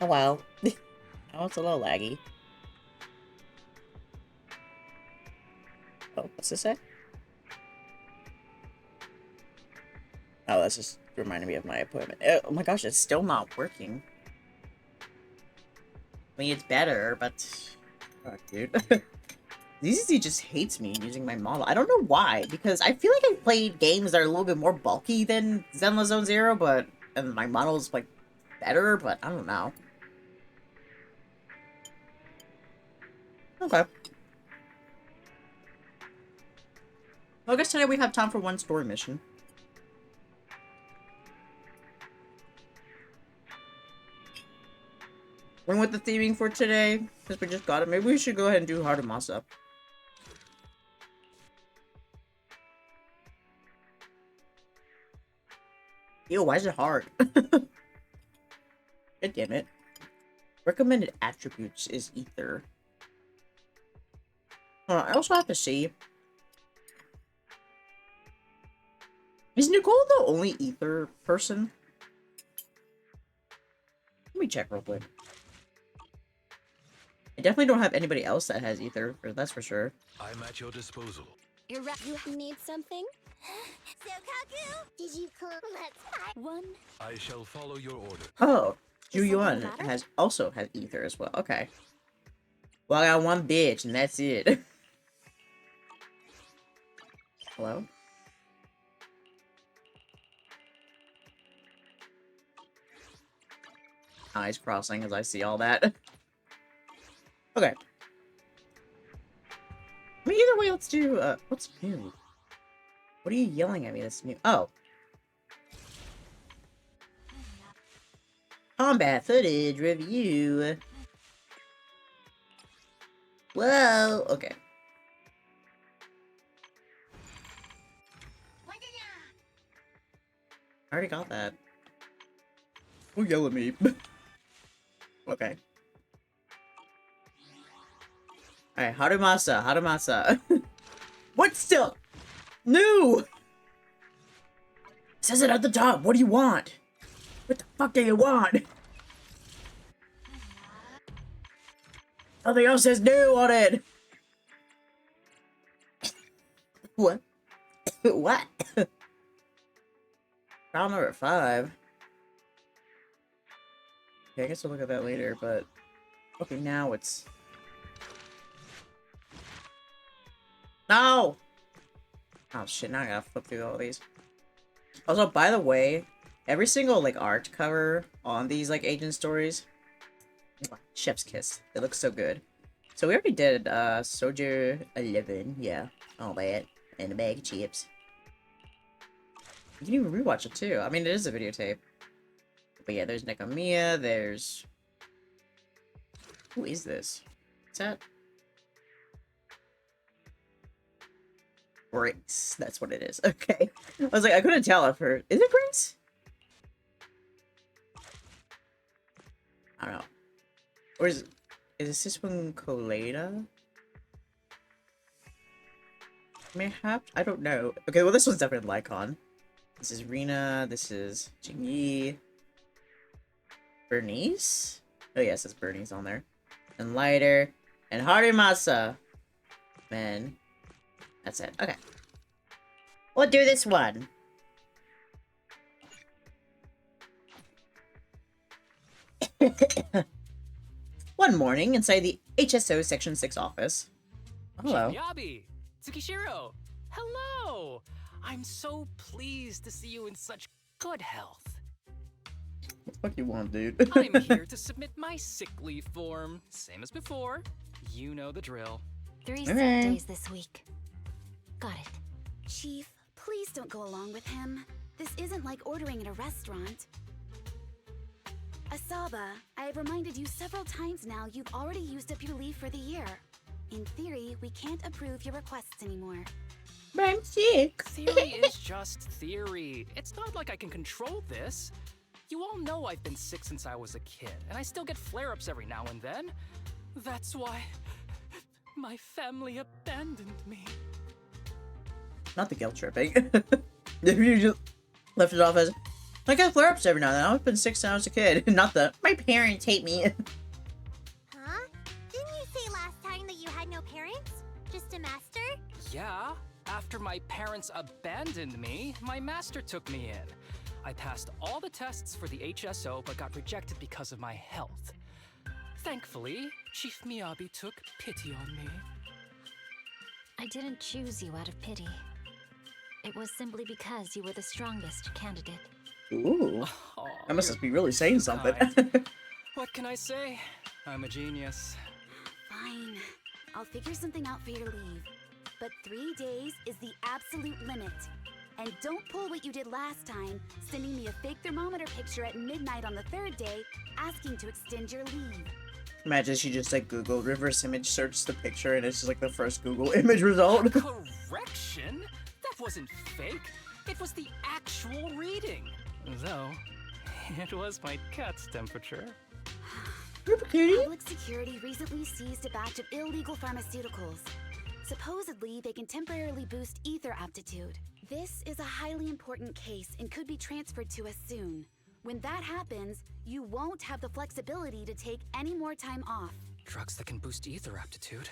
Oh wow. Oh, it's a little laggy. Oh, what's this say? Oh, that's just reminding me of my appointment. Oh my gosh, it's still not working. I mean, it's better, but... Fuck, dude. ZZZ just hates me using my model. I don't know why, because I feel like I've played games that are a little bit more bulky than ZENLESS ZONE ZERO, but... And my model's, like, better, but I don't know. Okay. Well, I guess today we have time for one story mission. Went with the theming for today, because we just got it. Maybe we should go ahead and do Haramasa. Ew, why is it hard? God damn it. Recommended attributes is ether. I also have to see. Is Nicole the only ether person? Let me check real quick. I definitely don't have anybody else that has ether, that's for sure. I'm at your disposal. You're right. You need something? Sukaku! Did you call? Let's fight. One. I shall follow your order. Oh, Ju Is Yuan something the matter? also has ether as well. Okay. Well, I got one bitch, and that's it. Hello? Eyes crossing as I see all that. Okay. I mean, either way, let's do, what's new? What are you yelling at me that's new? Oh. Combat footage review. Whoa, okay. I already got that. Don't yell at me. Okay. Alright, Haramasa, Haramasa. What still? No! It says it at the top. What do you want? What the fuck do you want? Nothing else says no on it. What? What? Round number 5. Okay, I guess we'll look at that later, but... Okay, now it's... No! Oh shit, now I gotta flip through all these. Also, by the way, every single, like, art cover on these, like, agent stories... Chef's kiss. It looks so good. So we already did, Soldier 11, yeah. All that. And a bag of chips. You can even rewatch it, too. I mean, it is a videotape. But yeah, there's Nekomiya, there's... Who is this? Is that... Grace. That's what it is. Okay. I was like, I couldn't tell if her... Is it Grace? I don't know. Or is this one Colada? Mayhap? I don't know. Okay, well this one's definitely Lycon. This is Rena, this is Jingyi. Bernice? Oh yes, it's Bernice on there. And Lighter. And Harimasa. Man. That's it. Okay. We'll do this one. One morning inside the HSO Section 6 office. Hello. Yabi! Tsukishiro! Hello! I'm so pleased to see you in such good health. What the fuck you want, dude? I'm here to submit my sick leave form. Same as before. You know the drill. 3 Okay. sick days this week. Got it. Chief, please don't go along with him. This isn't like ordering at a restaurant. Asaba, I have reminded you several times now you've already used up your leave for the year. In theory, we can't approve your requests anymore. But I'm sick. Theory is just theory. It's not like I can control this. You all know I've been sick since I was a kid, and I still get flare-ups every now and then. That's why my family abandoned me. Not the guilt tripping. If you just left it off as, I get flare-ups every now and then. I've been sick since I was a kid. Not the, my parents hate me. Huh? Didn't you say last time that you had no parents? Just a master? Yeah, after my parents abandoned me, my master took me in. I passed all the tests for the HSO but got rejected because of my health. Thankfully, Chief Miyabi took pity on me. I didn't choose you out of pity. It was simply because you were the strongest candidate. Ooh. Aw, That must you're just be really saying something. kind. What can I say? I'm a genius. Fine. I'll figure something out for your leave. But 3 days is the absolute limit. And don't pull what you did last time, sending me a fake thermometer picture at midnight on the 3rd day, asking to extend your leave. Imagine she just like Google reverse image searched the picture and it's just like the first Google image result. Correction? That wasn't fake. It was the actual reading. Though, it was my cat's temperature. Public security recently seized a batch of illegal pharmaceuticals. Supposedly, they can temporarily boost ether aptitude. This is a highly important case and could be transferred to us soon. When that happens, you won't have the flexibility to take any more time off. Drugs that can boost ether aptitude.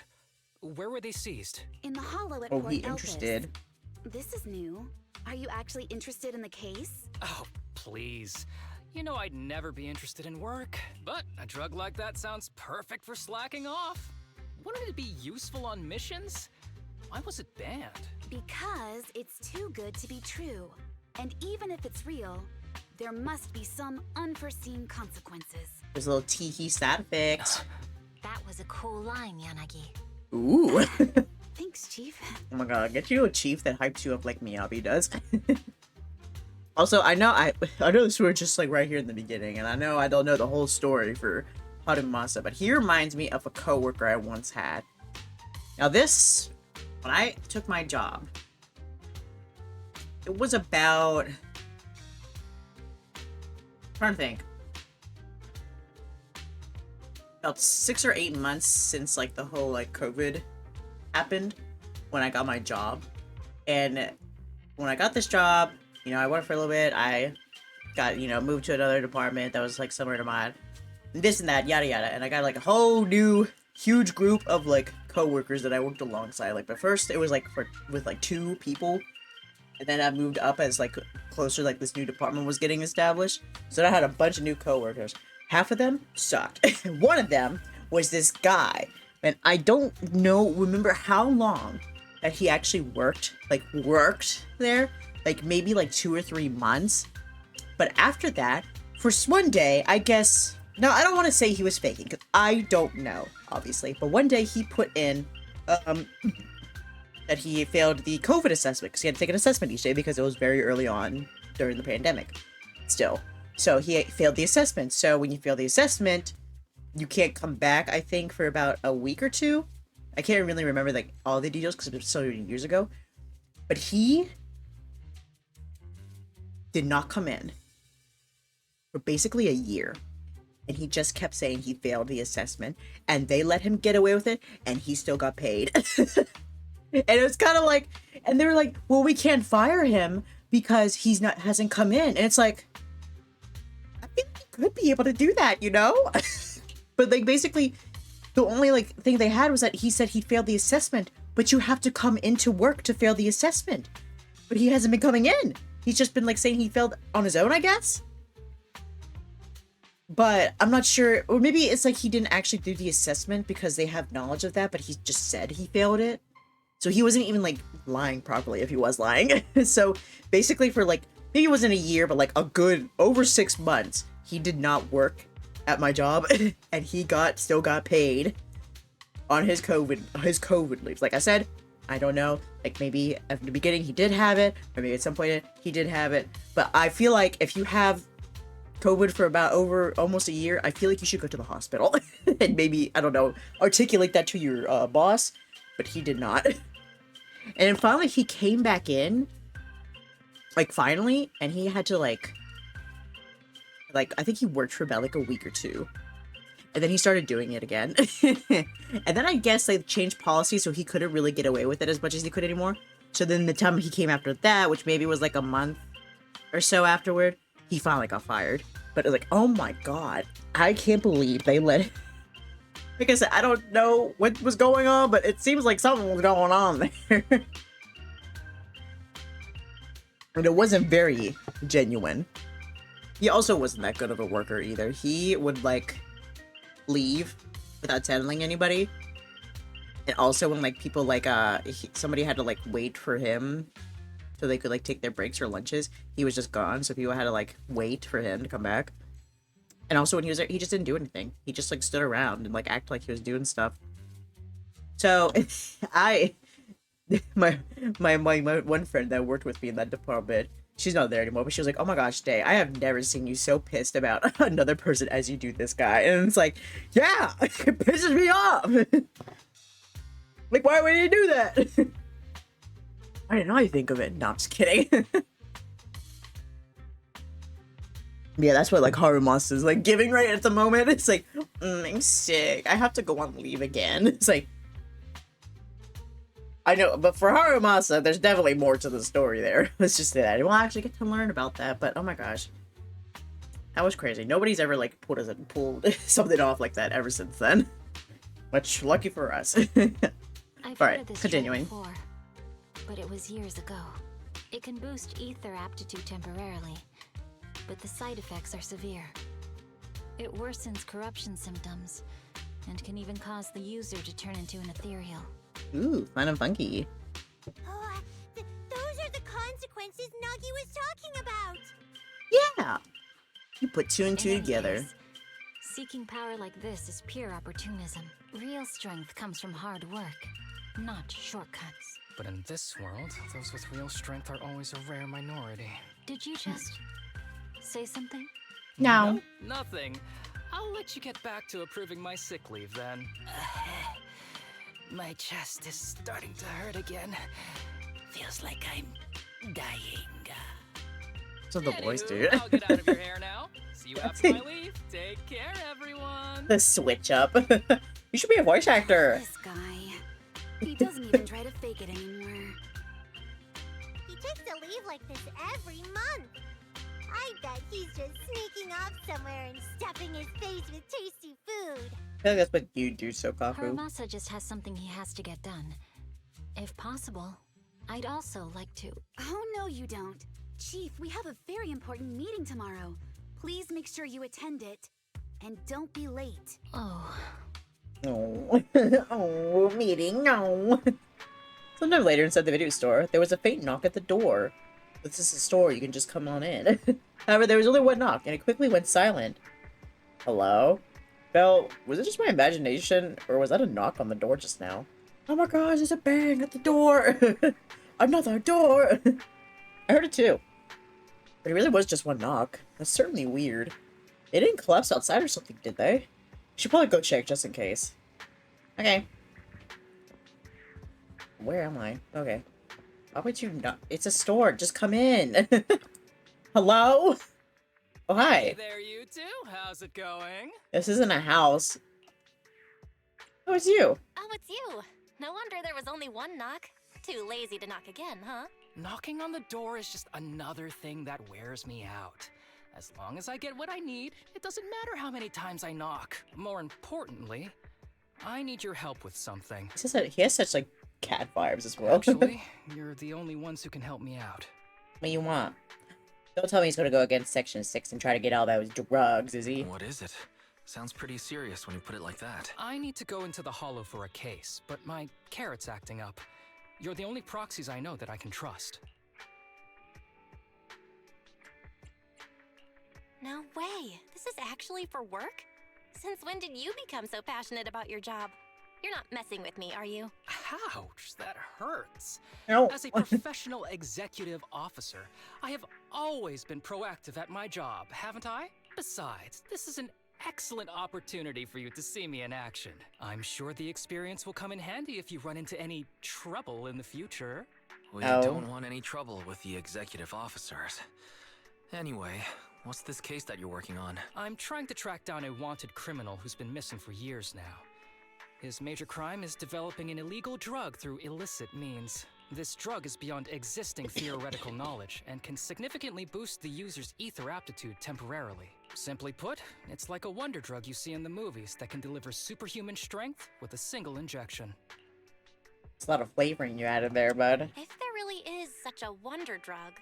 Where were they seized? In the hollow at Oh, Port he Elpis. interested. This is new. Are you actually interested in the case? Oh, please. You know I'd never be interested in work, but a drug like that sounds perfect for slacking off. Wouldn't it be useful on missions? Why was it banned? Because it's too good to be true. And even if it's real, there must be some unforeseen consequences. There's a little teehee side effects. That was a cool line, Yanagi. Ooh. Thanks, Chief. Oh my god, get you a chief that hypes you up like Miyabi does. Also, I know this were just like right here in the beginning, and I know I don't know the whole story for Harumasa, but he reminds me of a coworker I once had. Now this, when I took my job, it was about, I'm trying to think, about 6 or 8 months since like the whole like COVID happened when I got my job. And when I got this job, you know, I worked for a little bit, I got, you know, moved to another department that was like similar to mine, this and that, yada yada, and I got like a whole new huge group of like co-workers that I worked alongside. Like, but first it was like with like 2 people, and then I moved up as like closer, like this new department was getting established, so I had a bunch of new co-workers. Half of them sucked. One of them was this guy, and I don't remember how long that he actually worked there, like maybe like 2 or 3 months. But after that, for one day, I guess, no, I don't want to say he was faking, because I don't know, obviously, but one day he put in that he failed the COVID assessment, because he had to take an assessment each day because it was very early on during the pandemic still. So he failed the assessment. So when you fail the assessment, you can't come back, I think, for about a week or 2. I can't really remember like all the details because it was so many years ago. But he did not come in for basically a year. And he just kept saying he failed the assessment. And they let him get away with it. And he still got paid. And it was kind of like, and they were like, well, we can't fire him because hasn't come in. And it's like, I think he could be able to do that, you know? But like basically the only like thing they had was that he said he failed the assessment, but you have to come into work to fail the assessment. But he hasn't been coming in. He's just been like saying he failed on his own, I guess. But I'm not sure, or maybe it's like he didn't actually do the assessment because they have knowledge of that, but he just said he failed it. So he wasn't even like lying properly if he was lying. So basically for like, maybe it wasn't a year, but like a good over 6 months, he did not work at my job, and he still got paid on his COVID leaves. Like I said, I don't know. Like maybe at the beginning he did have it, or maybe at some point he did have it. But I feel like if you have COVID for about almost a year, I feel like you should go to the hospital and maybe, I don't know, articulate that to your boss. But he did not. And then finally he came back in, like finally, and he had to like I think he worked for about like a week or two. And then he started doing it again. And then I guess they changed policy so he couldn't really get away with it as much as he could anymore. So then the time he came after that, which maybe was like a month or so afterward, he finally got fired. But it was like, oh my god, I can't believe they let him. Like I said, I don't know what was going on, but it seems like something was going on there. And it wasn't very genuine. He also wasn't that good of a worker either. He would like leave without telling anybody. And also when like people like somebody had to like wait for him so they could like take their breaks or lunches, he was just gone, so people had to like wait for him to come back. And also when he was there, he just didn't do anything. He just like stood around and like acted like he was doing stuff. So my one friend that worked with me in that department, she's not there anymore, but she was like, oh my gosh, Dae, I have never seen you so pissed about another person as you do this guy. And it's like, yeah, it pisses me off. Like, why would you do that? I didn't know how you think of it. No, I'm just kidding. Yeah, that's what like Haru Monster's like giving right at the moment. It's like, I'm sick. I have to go on leave again. It's like, I know, but for Haru Masa, there's definitely more to the story there. Let's just say that. We'll actually get to learn about that, but oh my gosh. That was crazy. Nobody's ever like pulled something off like that ever since then. Much lucky for us. Alright, continuing. Before, but it was years ago. It can boost ether aptitude temporarily, but the side effects are severe. It worsens corruption symptoms, and can even cause the user to turn into an ethereal. Ooh, fun and funky. Oh, those are the consequences Nagi was talking about! Yeah! You put two and two together. Seeking power like this is pure opportunism. Real strength comes from hard work, not shortcuts. But in this world, those with real strength are always a rare minority. Did you just say something? No. Nope, nothing. I'll let you get back to approving my sick leave then. My chest is starting to hurt again. Feels like I'm dying. What's up, the voice, dude? I'll get out of your hair now. See you after my leave. Take care, everyone. The switch up. You should be a voice actor. This guy. He doesn't even try to fake it anymore. He takes a leave like this every month. I bet he's just sneaking off somewhere and stuffing his face with tasty food. I feel like that's what you do, Sokaku. Haramasa just has something he has to get done. If possible, I'd also like to... Oh, no, you don't. Chief, we have a very important meeting tomorrow. Please make sure you attend it. And don't be late. Oh. Oh, oh, meeting, no. Sometime later inside the video store, there was a faint knock at the door. This is a store, you can just come on in. However, there was only one knock, and it quickly went silent. Hello? Belle, was it just my imagination, or was that a knock on the door just now? Oh my gosh, there's a bang at the door! Another door! I heard it too. But it really was just one knock. That's certainly weird. They didn't collapse outside or something, did they? Should probably go check just in case. Okay. Where am I? Okay. Why would you not? It's a store. Just come in. Hello? Oh, hi. Hey there, you two. How's it going? This isn't a house. Oh, it's you. Oh, it's you. No wonder there was only one knock. Too lazy to knock again, huh? Knocking on the door is just another thing that wears me out. As long as I get what I need, it doesn't matter how many times I knock. More importantly, I need your help with something. He has such, like, cat vibes as well. Actually, you're the only ones who can help me out. What do you want? Don't tell me he's gonna go against Section 6 and try to get all those drugs, is he? What is it? Sounds pretty serious when you put it like that. I need to go into the Hollow for a case, but my carrot's acting up. You're the only proxies I know that I can trust. No way. This is actually for work? Since when did you become so passionate about your job? You're not messing with me, are you? Ouch, that hurts. No. As a professional executive officer, I have always been proactive at my job, haven't I? Besides, this is an excellent opportunity for you to see me in action. I'm sure the experience will come in handy if you run into any trouble in the future. We don't want any trouble with the executive officers. Anyway, what's this case that you're working on? I'm trying to track down a wanted criminal who's been missing for years now. His major crime is developing an illegal drug through illicit means. This drug is beyond existing theoretical knowledge and can significantly boost the user's ether aptitude temporarily. Simply put, it's like a wonder drug you see in the movies that can deliver superhuman strength with a single injection. It's a lot of flavoring you added there, bud. If there really is such a wonder drug,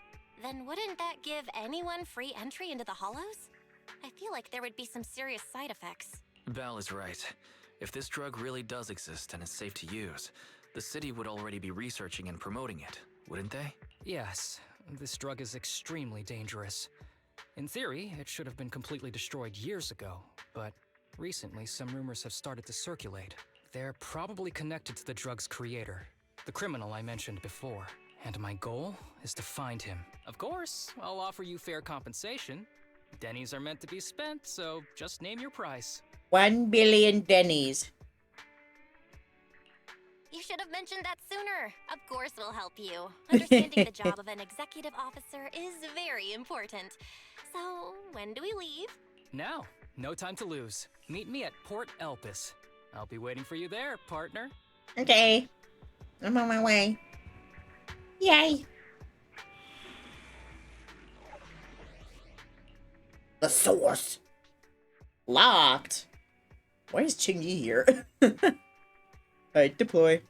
then wouldn't that give anyone free entry into the Hollows? I feel like there would be some serious side effects. Belle is right. If this drug really does exist and is safe to use, the city would already be researching and promoting it, wouldn't they? Yes, this drug is extremely dangerous. In theory, it should have been completely destroyed years ago, but recently some rumors have started to circulate. They're probably connected to the drug's creator, the criminal I mentioned before, and my goal is to find him. Of course, I'll offer you fair compensation. Dennies are meant to be spent, so just name your price. 1 billion Denny's. You should have mentioned that sooner. Of course we'll help you. Understanding the job of an executive officer is very important. So, when do we leave? Now, no time to lose. Meet me at Port Elpis. I'll be waiting for you there, partner. Okay. I'm on my way. Yay. The source. Locked. Why is Ching-Yi here? Alright, deploy.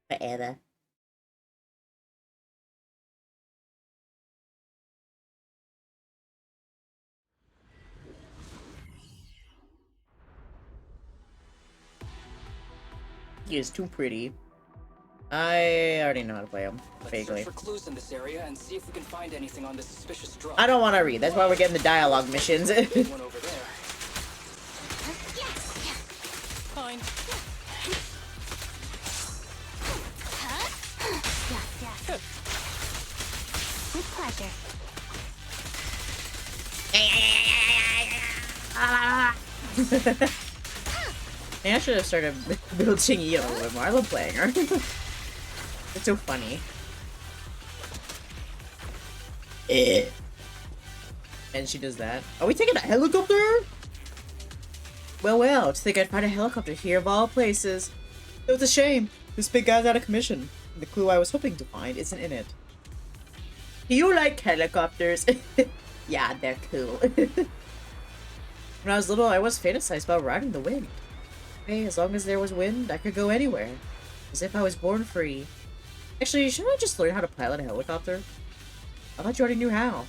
Forever. He is too pretty. I already know how to play him. Vaguely. Let's search for clues in this area and see if we can find anything on this suspicious drug. I don't want to read. That's why we're getting the dialogue missions. One over there. Fine. With pleasure. Maybe I should have started building Yi a little bit more. I love playing her. It's so funny. And she does that. Are we taking a helicopter? Well, to think I'd find a helicopter here of all places. It was a shame. This big guy's out of commission. The clue I was hoping to find isn't in it. Do you like helicopters? Yeah, they're cool. When I was little, I was fantasized about riding the wind. Hey, as long as there was wind, I could go anywhere. As if I was born free. Actually, shouldn't I just learn how to pilot a helicopter? I thought you already knew how.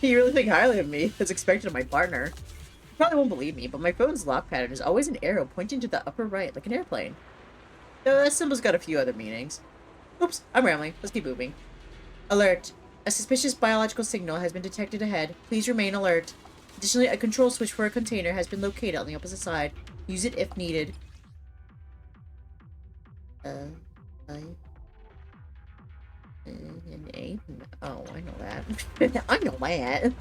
You really think highly of me, as expected of my partner. You probably won't believe me, but my phone's lock pattern is always an arrow pointing to the upper right, like an airplane. Though that symbol's got a few other meanings. Oops, I'm rambling. Let's keep moving. Alert. A suspicious biological signal has been detected ahead. Please remain alert. Additionally, a control switch for a container has been located on the opposite side. Use it if needed. An A? Oh, I know that. I know that.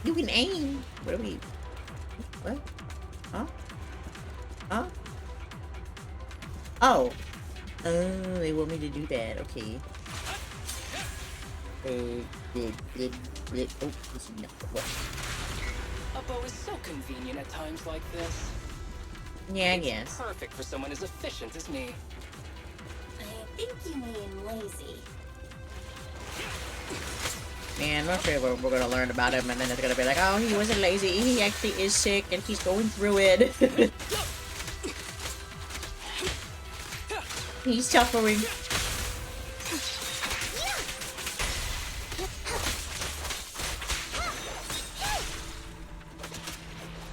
You can aim. What do we... What? Huh? Huh? Oh. Oh, they want me to do that. Okay. Oh, this is not what. A bow is so convenient at times like this. Yeah, I It's guess. perfect for someone as efficient as me. I think you mean lazy. Man, I'm not sure we're gonna learn about him, and then it's gonna be like, oh, he wasn't lazy, he actually is sick, and he's going through it. He's suffering.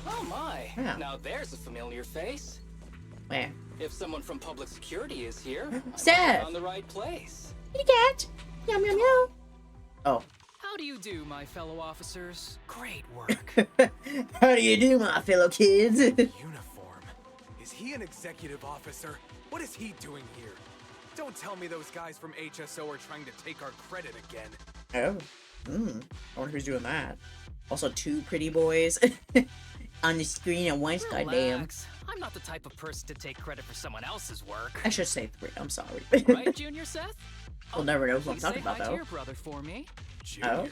Oh my! Yeah. Now there's a familiar face. Where? If someone from public security is here, Seth! I'm on the right place. Kitty cat! Meow meow meow! Oh. How do you do, my fellow officers? Great work. How do you do, my fellow kids? Uniform. Is he an executive officer? What is he doing here? Don't tell me those guys from HSO are trying to take our credit again. Oh. I wonder who's doing that. Also, two pretty boys on the screen at once, goddamn. Relax. I'm not the type of person to take credit for someone else's work. I should say 3, I'm sorry. Right, Junior Seth? We'll never know who I'm Please talking say about, hi to though. your brother for me. Junior.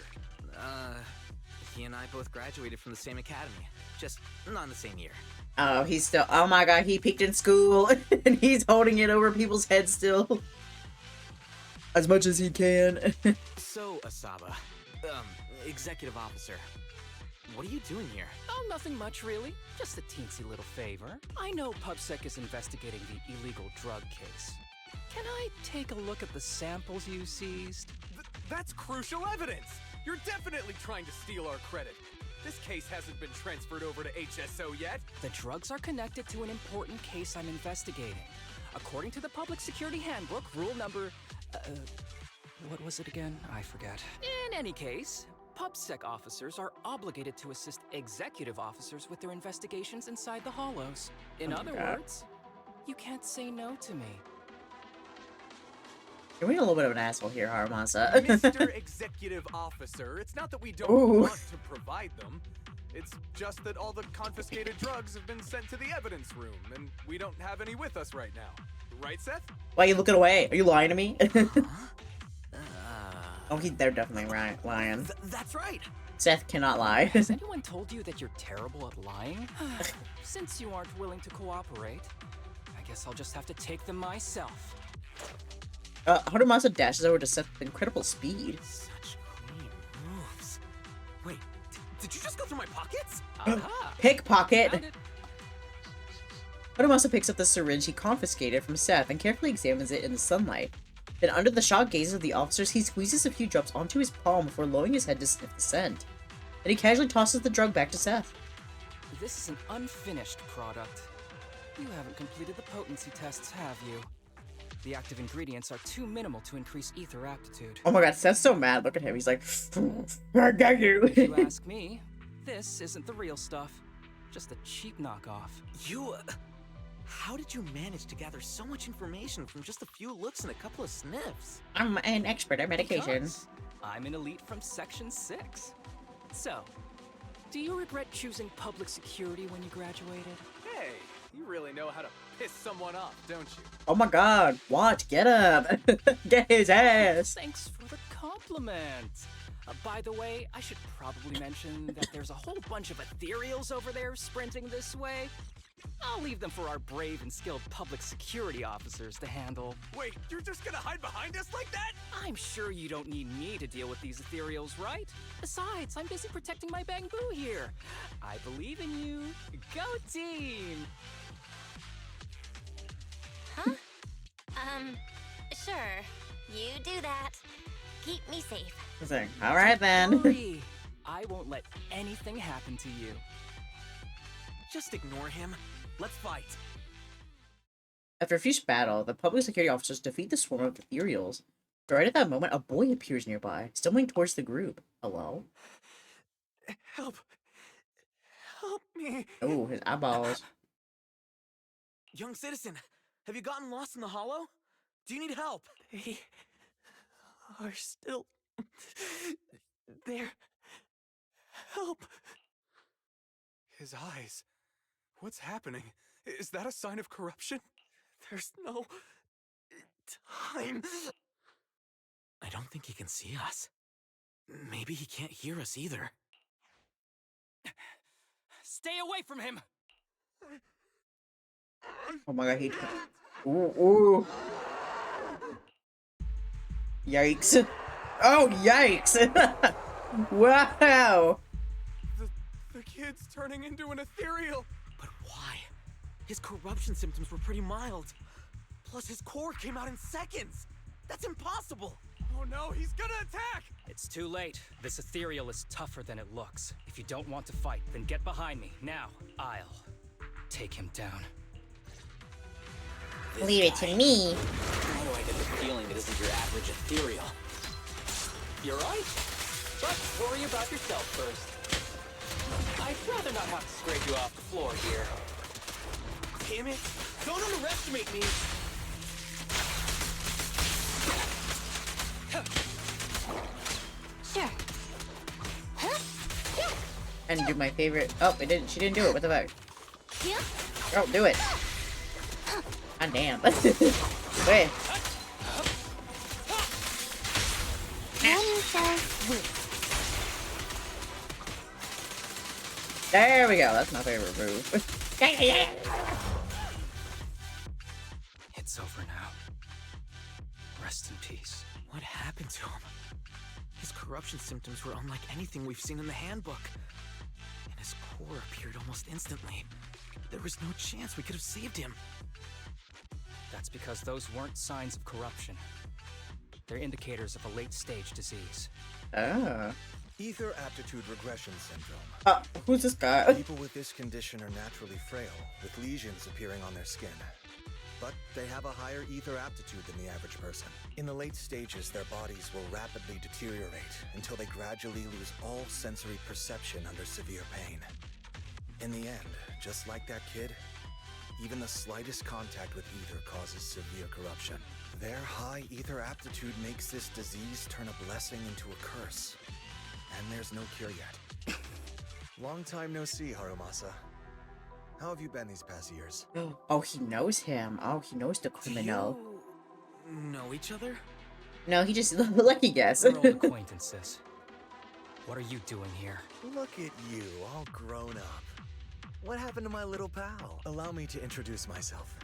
He and I both graduated from the same academy, just not in the same year. Oh, he's still. Oh my god, he peaked in school and he's holding it over people's heads still. As much as he can. So, Asaba, executive officer, what are you doing here? Oh, nothing much really. Just a teensy little favor. I know PubSec is investigating the illegal drug case. Can I take a look at the samples you seized? That's crucial evidence! You're definitely trying to steal our credit. This case hasn't been transferred over to HSO yet. The drugs are connected to an important case I'm investigating. According to the Public Security Handbook, rule number... what was it again? I forget. In any case, PubSec officers are obligated to assist executive officers with their investigations inside the Hollows. In other words, you can't say no to me. You're being a little bit of an asshole here, Haramasa. Mr. Executive Officer, it's not that we don't want to provide them. It's just that all the confiscated drugs have been sent to the evidence room, and we don't have any with us right now. Right, Seth? Why are you looking away? Are you lying to me? Oh, they're definitely lying. That's right. Seth cannot lie. Has anyone told you that you're terrible at lying? Since you aren't willing to cooperate, I guess I'll just have to take them myself. Haramasa dashes over to Seth with incredible speed. Such clean moves. Wait, did you just go through my pockets? Pickpocket! Haramasa picks up the syringe he confiscated from Seth and carefully examines it in the sunlight. Then, under the shocked gazes of the officers, he squeezes a few drops onto his palm before lowering his head to sniff the scent. Then he casually tosses the drug back to Seth. This is an unfinished product. You haven't completed the potency tests, have you? The active ingredients are too minimal to increase ether aptitude. Oh my god, Seth's so mad. Look at him. He's like, I got you. If you ask me, this isn't the real stuff. Just a cheap knockoff. You... how did you manage to gather so much information from just a few looks and a couple of sniffs? I'm an expert at medication. Because I'm an elite from Section 6. So, do you regret choosing public security when you graduated? Hey, you really know how to piss someone off, don't you? Oh my god, watch, get him! Get his ass! Thanks for the compliment. By the way, I should probably mention that there's a whole bunch of ethereals over there sprinting this way. I'll leave them for our brave and skilled public security officers to handle. Wait, you're just gonna hide behind us like that? I'm sure you don't need me to deal with these ethereals, right? Besides, I'm busy protecting my bamboo here. I believe in you. Go team! Huh? Sure. You do that. Keep me safe. Alright then. Worry. I won't let anything happen to you. Just ignore him. Let's fight. After a fierce battle, the public security officers defeat the swarm of ethereals. But right at that moment, a boy appears nearby, stumbling towards the group. Hello? Help. Help me. Oh, his eyeballs. Young citizen, have you gotten lost in the hollow? Do you need help? They are still there. Help. His eyes. What's happening? Is that a sign of corruption? There's no time. I don't think he can see us. Maybe he can't hear us either. Stay away from him! Oh my god, he... Ooh, ooh. Yikes. Oh, yikes! Wow! The kid's turning into an ethereal. But why? His corruption symptoms were pretty mild. Plus his core came out in seconds. That's impossible. Oh no, he's gonna attack! It's too late. This ethereal is tougher than it looks. If you don't want to fight, then get behind me. Now, I'll take him down. Leave it to me. Why do I get the feeling it isn't your average ethereal? You're right. But worry about yourself first. I'd rather not have to scrape you off the floor here. Damn it! Don't underestimate me! Sure. And do my favorite. Oh, it didn't. She didn't do it. What the fuck? Girl, do it. God damn. Wait. There we go. That's my favorite move. It's over now. Rest in peace. What happened to him? His corruption symptoms were unlike anything we've seen in the handbook. And his core appeared almost instantly. There was no chance we could have saved him. That's because those weren't signs of corruption. They're indicators of a late-stage disease. Ah. Ether aptitude regression syndrome. Who's this guy? People with this condition are naturally frail, with lesions appearing on their skin. But they have a higher ether aptitude than the average person. In the late stages, their bodies will rapidly deteriorate until they gradually lose all sensory perception under severe pain. In the end, just like that kid, even the slightest contact with ether causes severe corruption. Their high ether aptitude makes this disease turn a blessing into a curse. And there's no cure yet. Long time no see, Harumasa. How have you been these past years? Oh, he knows him. Oh, he knows the criminal. Do you know each other? No, he just lucky guess. We're old acquaintances. What are you doing here? Look at you, all grown up. What happened to my little pal? Allow me to introduce myself.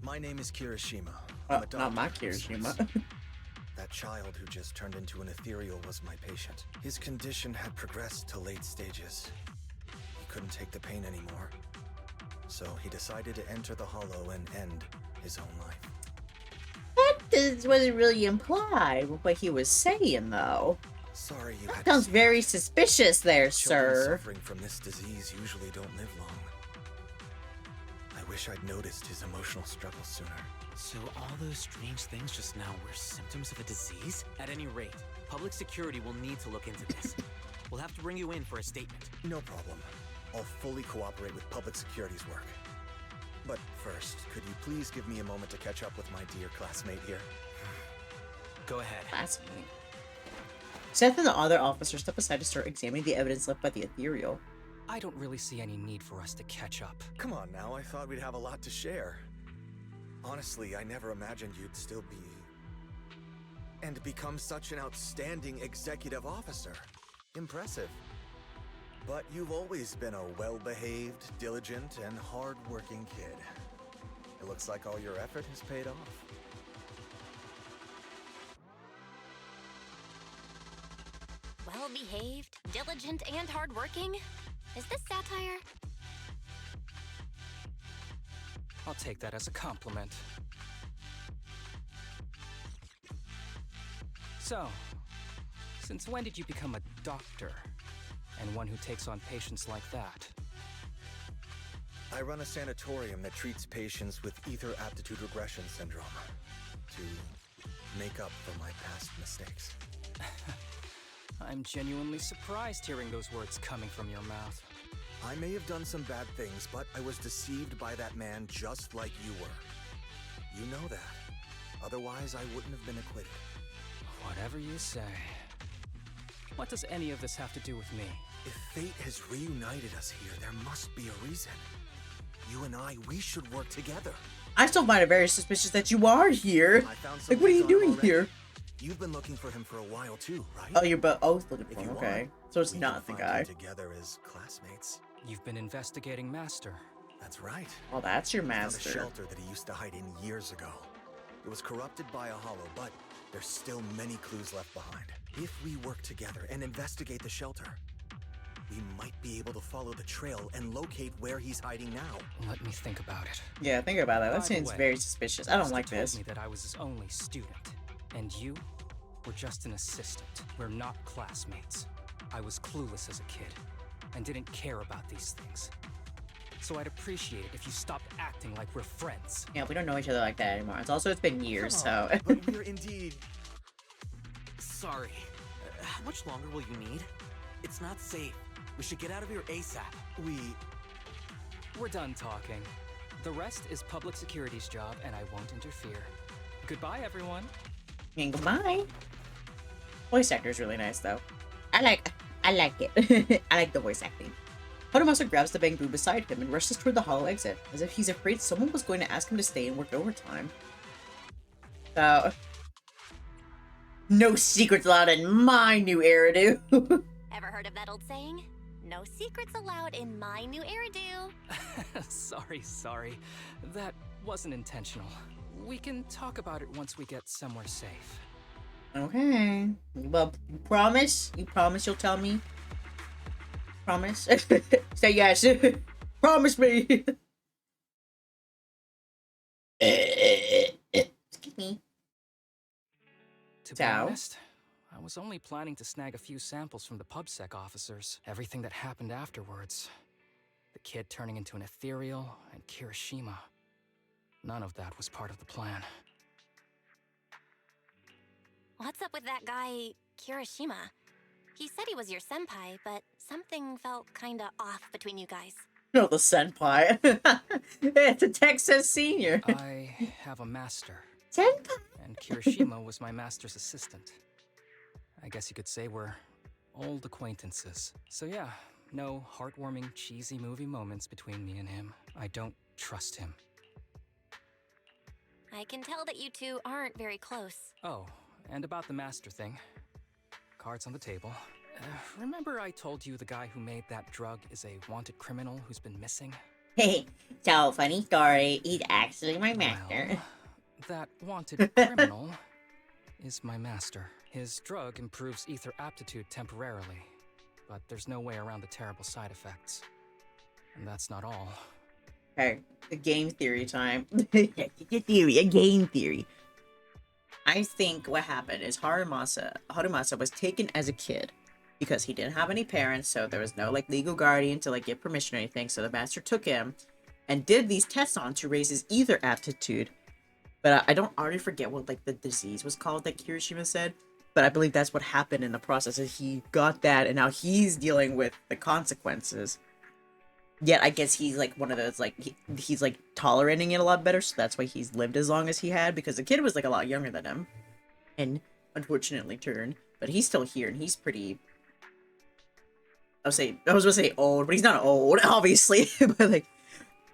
My name is Kirishima. Not my Kirishima. That child who just turned into an ethereal was my patient. His condition had progressed to late stages. He couldn't take the pain anymore. So he decided to enter the Hollow and end his own life. That wasn't really implied with what he was saying, though. Sorry you That had sounds to very suspicious there, Children sir. suffering from this disease usually don't live long. I wish I'd noticed his emotional struggles sooner. So all those strange things just now were symptoms of a disease? At any rate, public security will need to look into this. We'll have to bring you in for a statement. No problem. I'll fully cooperate with public security's work. But first, could you please give me a moment to catch up with my dear classmate here? Go ahead. Classmate. Seth and the other officers step aside to start examining the evidence left by the ethereal. I don't really see any need for us to catch up. Come on now, I thought we'd have a lot to share. Honestly, I never imagined you'd still be... and become such an outstanding executive officer. Impressive. But you've always been a well-behaved, diligent, and hard-working kid. It looks like all your effort has paid off. Well-behaved, diligent, and hardworking? Is this satire? I'll take that as a compliment. So, since when did you become a doctor? And one who takes on patients like that? I run a sanatorium that treats patients with ether aptitude regression syndrome to make up for my past mistakes. I'm genuinely surprised hearing those words coming from your mouth. I may have done some bad things, but I was deceived by that man just like you were. You know that. Otherwise, I wouldn't have been acquitted. Whatever you say. What does any of this have to do with me? If fate has reunited us here, there must be a reason. You and I, we should work together. I still find it very suspicious that you are here. I found Like, what are you some leads on him doing already. here? You've been looking for him for a while too, right? Oh, you're both looking If for you him. Okay. want, So it's we not the can find guy. you together as classmates. You've been investigating Master. That's right. Oh, that's your I found master. a shelter that he used to hide in years ago. It was corrupted by a hollow, but there's still many clues left behind. If we work together and investigate the shelter, we might be able to follow the trail and locate where he's hiding now. Let me think about it. Yeah, think about that. That By the seems way, very suspicious. I don't Master like told this. me that I was his only student, and you were just an assistant. We're not classmates. I was clueless as a kid, and didn't care about these things. So I'd appreciate it if you stopped acting like we're friends. Yeah, we don't know each other like that anymore. It's been years, so. But we're indeed... Sorry. How much longer will you need? It's not safe. We should get out of here ASAP. We're done talking. The rest is public security's job, and I won't interfere. Goodbye, everyone. And goodbye. Voice actor is really nice, though. I like it. I like the voice acting. Hodamasa grabs the bamboo beside him and rushes toward the hollow exit, as if he's afraid someone was going to ask him to stay and work overtime. So, no secrets allowed in my new Eridu. Ever heard of that old saying? No secrets allowed in my new Eridu. Sorry. That wasn't intentional. We can talk about it once we get somewhere safe. Okay. Well, promise? You promise you'll tell me? Promise? Say yes. Promise me. Excuse me. To be honest, I was only planning to snag a few samples from the PubSec officers. Everything that happened afterwards. The kid turning into an ethereal and Kirishima. None of that was part of the plan. What's up with that guy, Kirishima? He said he was your senpai, but something felt kinda off between you guys. No, the senpai. It's a Texas senior. I have a master. Senpai? And Kirishima was my master's assistant. I guess you could say we're old acquaintances. So yeah, no heartwarming, cheesy movie moments between me and him. I don't trust him. I can tell that you two aren't very close. Oh, and about the master thing. Cards on the table. Remember I told you the guy who made that drug is a wanted criminal who's been missing? Hey, so funny story. He's actually my master. Well, that wanted criminal is my master. His drug improves ether aptitude temporarily, but there's no way around the terrible side effects. And that's not all. Okay, a game theory time. A game theory. I think what happened is Harumasa was taken as a kid because he didn't have any parents, so there was no like legal guardian to like get permission or anything. So the master took him and did these tests on to raise his ether aptitude. But I don't already forget what like the disease was called that Kirishima said. But I believe that's what happened in the process. Is he got that and now he's dealing with the consequences. Yet I guess he's like one of those like he's like tolerating it a lot better, so that's why he's lived as long as he had, because the kid was like a lot younger than him and unfortunately turned, but he's still here and he's pretty, I was gonna say old, but he's not old obviously, but like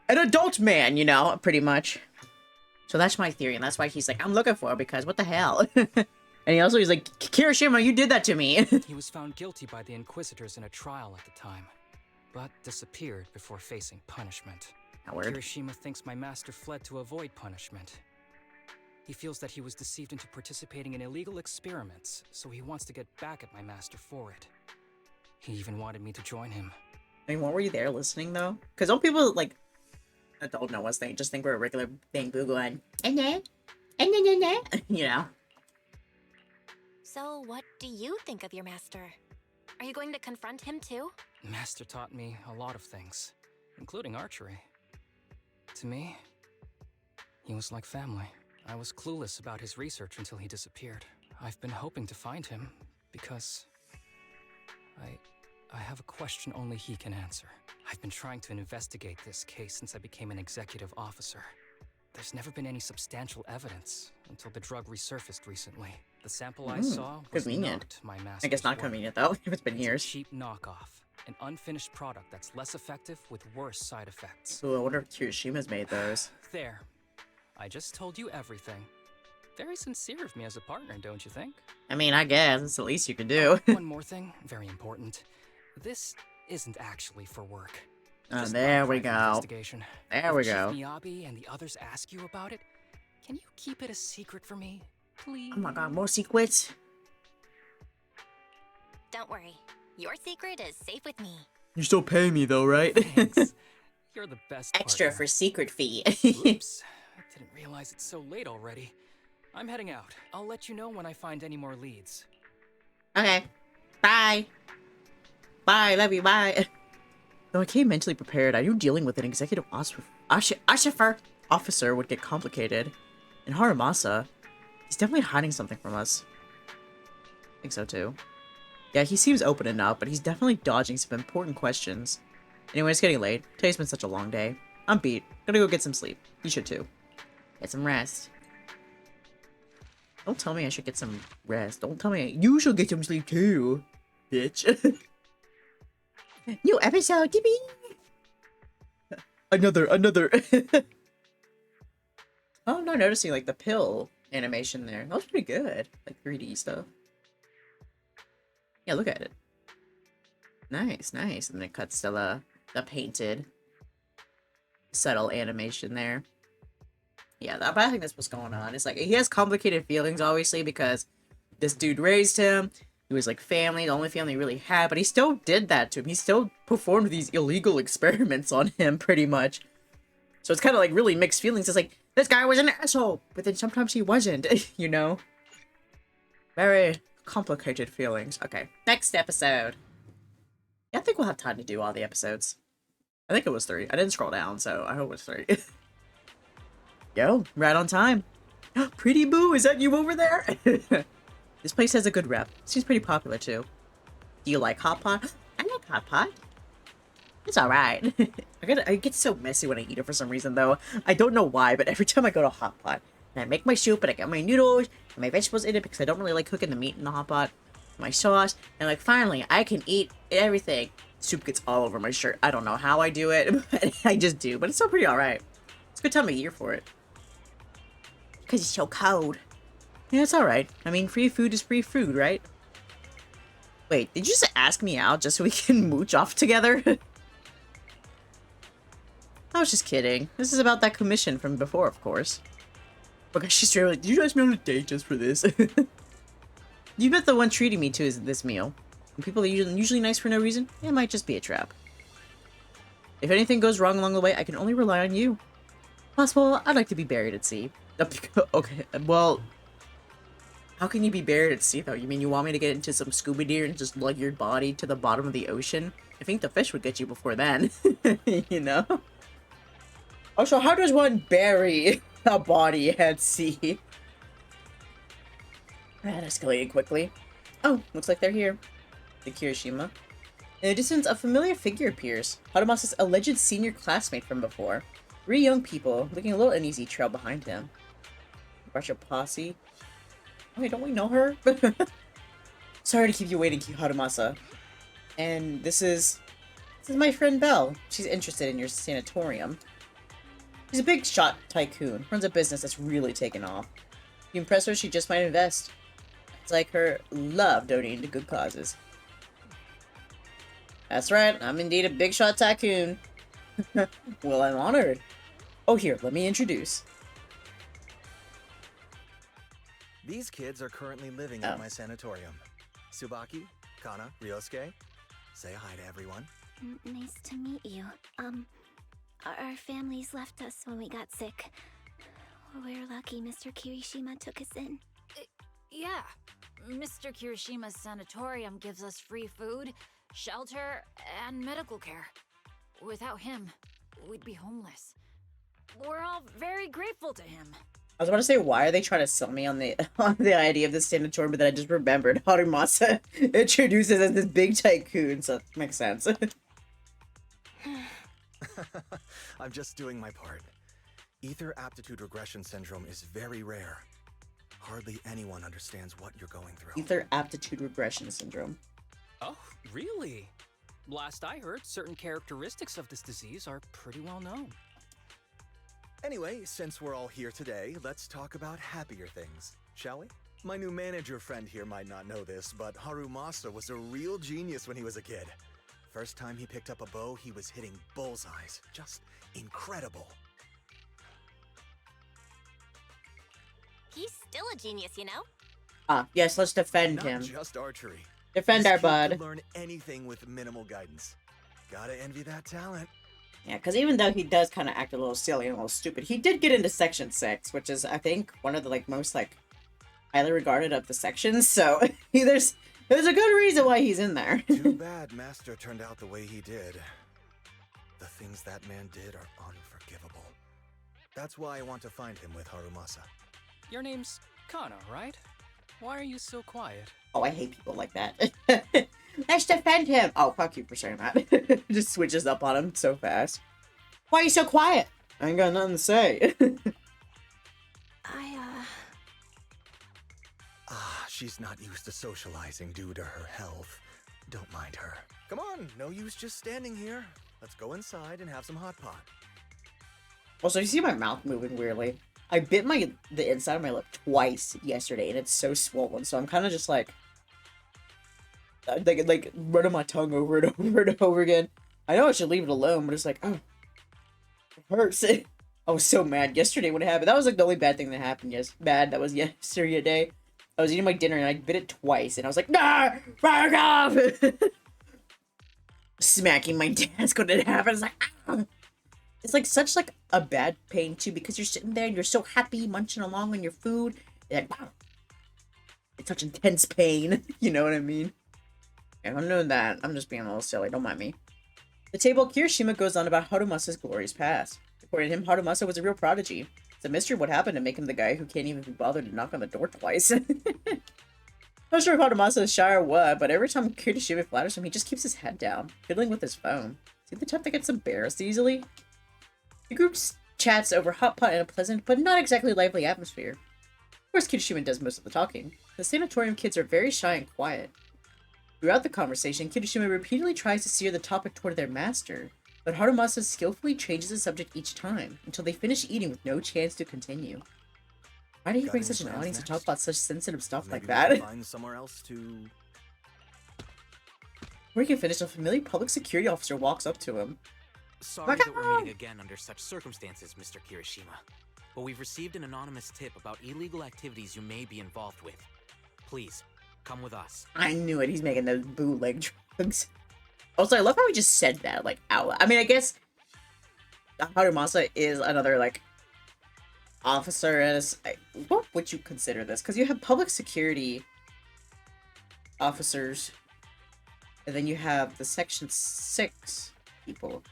an adult man, you know, pretty much. So that's my theory, and that's why he's like, I'm looking for it, because what the hell. And he also he's like, Kirishima, you did that to me. He was found guilty by the Inquisitors in a trial at the time, but disappeared before facing punishment. Kirishima thinks my master fled to avoid punishment. He feels that he was deceived into participating in illegal experiments, so he wants to get back at my master for it. He even wanted me to join him. I mean, what were you there listening, though? Because don't people, like, don't know us, they just think we're a regular thing, Boo going, you know? So what do you think of your master? Are you going to confront him too? Master taught me a lot of things, including archery. To me, he was like family. I was clueless about his research until he disappeared. I've been hoping to find him because I have a question only he can answer. I've been trying to investigate this case since I became an executive officer. There's never been any substantial evidence until the drug resurfaced recently. The sample I saw was not my master's I guess not work. convenient though, if it's been years. A cheap knockoff, an unfinished product that's less effective with worse side effects. So I wonder if Kirishima's made those. There. I just told you everything. Very sincere of me as a partner, don't you think? I mean, I guess it's the least you can do. One more thing, very important. This isn't actually for work. Oh, there we go. There we go. If Chief Miyabi and the others ask you about it, can you keep it a secret for me, please? Oh my god, more secrets? Don't worry. Your secret is safe with me. You're still paying me though, right? Thanks. You're the best Extra partner. for secret fee. Oops. I didn't realize it's so late already. I'm heading out. I'll let you know when I find any more leads. Okay. Bye. Bye, love you, bye. Though I came mentally prepared, I knew dealing with an executive officer would get complicated. And Harumasa, he's definitely hiding something from us. I think so too. Yeah, he seems open enough, but he's definitely dodging some important questions. Anyway, it's getting late. Today's been such a long day. I'm beat. Gotta go get some sleep. You should too. Get some rest. Don't tell me I should get some rest. Don't tell me you should get some sleep too, bitch. New episode, yippee! Another. Oh, I'm not noticing like the pill animation there. That was pretty good. Like 3D stuff. Yeah, look at it. Nice. And then it cuts to the painted subtle animation there. Yeah, but I think that's what's going on. It's like he has complicated feelings, obviously, because this dude raised him. He was like family, the only family he really had, but he still did that to him. He still performed these illegal experiments on him, pretty much. So it's kind of like really mixed feelings. It's like, this guy was an asshole, but then sometimes he wasn't, you know? Very complicated feelings. Okay, next episode. Yeah, I think we'll have time to do all the episodes. I think it was 3. I didn't scroll down, so I hope it was 3. Yo, right on time. Pretty Boo, is that you over there? This place has a good rep. Seems pretty popular, too. Do you like Hot Pot? I like Hot Pot. It's alright. I get so messy when I eat it for some reason, though. I don't know why, but every time I go to Hot Pot, and I make my soup, and I get my noodles, and my vegetables in it, because I don't really like cooking the meat in the Hot Pot, my sauce, and like, finally, I can eat everything. Soup gets all over my shirt. I don't know how I do it, but I just do. But it's still pretty alright. It's a good time of year for it. Because it's so cold. Yeah, it's alright. I mean, free food is free food, right? Wait, did you just ask me out just so we can mooch off together? I was just kidding. This is about that commission from before, of course. Because she's straight like, did you ask me on a date just for this? You bet the one treating me to is this meal. And people are usually nice for no reason, it might just be a trap. If anything goes wrong along the way, I can only rely on you. Possible, I'd like to be buried at sea. Okay, well... How can you be buried at sea, though? You mean you want me to get into some scuba gear and just lug your body to the bottom of the ocean? I think the fish would get you before then. You know? Also, how does one bury a body at sea? That escalated quickly. Oh, looks like they're here. The Kirishima. In the distance, a familiar figure appears. Harumasa's alleged senior classmate from before. 3 young people, looking a little uneasy, trail behind him. Brush a posse. Wait, don't we know her? Sorry to keep you waiting, Harumasa. And this is my friend Belle. She's interested in your sanatorium. She's a big shot tycoon. Runs a business that's really taken off. If you impress her, she just might invest. It's like her love donating to good causes. That's right, I'm indeed a big shot tycoon. Well, I'm honored. Oh, here, let me introduce. These kids are currently living at my sanatorium. Tsubaki, Kana, Ryosuke. Say hi to everyone. Nice to meet you. Our families left us when we got sick. We're lucky Mr. Kirishima took us in. Yeah. Mr. Kirishima's sanatorium gives us free food, shelter, and medical care. Without him, we'd be homeless. We're all very grateful to him. I was about to say, why are they trying to sell me on the idea of the sanatorium, but then I just remembered Harumasa introduces as this big tycoon, so it makes sense. I'm just doing my part. Ether aptitude regression syndrome is very rare. Hardly anyone understands what you're going through. Ether aptitude regression syndrome. Oh, really? Last I heard, certain characteristics of this disease are pretty well known. Anyway, since we're all here today, let's talk about happier things, shall we? My new manager friend here might not know this, but Harumasa was a real genius when he was a kid. First time he picked up a bow, he was hitting bullseyes. Just incredible. He's still a genius, you know? Ah, yes, let's defend him. Not just archery. Defend This our kid bud. could learn anything with minimal guidance. Gotta envy that talent. Yeah, because even though he does kind of act a little silly and a little stupid, he did get into Section 6, which is, I think, one of the, most, highly regarded of the sections, so there's a good reason why he's in there. Too bad Master turned out the way he did. The things that man did are unforgivable. That's why I want to find him with Harumasa. Your name's Kana, right? Why are you so quiet? Oh, I hate people like that. Let's defend him! Oh, fuck you for saying that. Just switches up on him so fast. Why are you so quiet? I ain't got nothing to say. She's not used to socializing due to her health. Don't mind her. Come on, no use just standing here. Let's go inside and have some hot pot. Also, you see my mouth moving weirdly. I bit the inside of my lip twice yesterday, and it's so swollen. So I'm kind of just like running my tongue over and over and over again. I know I should leave it alone, but it's like, oh, it hurts. I was so mad yesterday when it happened. That was like the only bad thing that happened. That was yesterday. I was eating my dinner and I bit it twice, and I was like, nah, fuck off! Smacking my desk when it happened. It's like, ah! It's like such like a bad pain too, because you're sitting there and you're so happy munching along on your food. And like, wow. It's such intense pain. You know what I mean? Yeah, I'm doing that. I'm just being a little silly. Don't mind me. The table Kirishima goes on about Harumasa's glorious past. According to him, Harumasa was a real prodigy. It's a mystery what happened to make him the guy who can't even be bothered to knock on the door twice. Not sure if Harumasa is shy or what, but every time Kirishima flatters him, he just keeps his head down, fiddling with his phone. Is he the type that gets embarrassed easily? The group chats over hot pot in a pleasant, but not exactly lively atmosphere. Of course, Kirishima does most of the talking. The sanatorium kids are very shy and quiet. Throughout the conversation, Kirishima repeatedly tries to steer the topic toward their master, but Harumasa skillfully changes the subject each time, until they finish eating with no chance to continue. Why did he bring such an audience to talk about such sensitive stuff like that? Find somewhere else to... Before he can finish, a familiar public security officer walks up to him. Sorry that we're meeting again under such circumstances, Mr. Kirishima. But we've received an anonymous tip about illegal activities you may be involved with. Please, come with us. I knew it. He's making those bootleg drugs. Also, I love how he just said that, like, out. I mean, I guess Harumasa is another, like, officer. And what would you consider this? Because you have public security officers, and then you have the Section 6 people.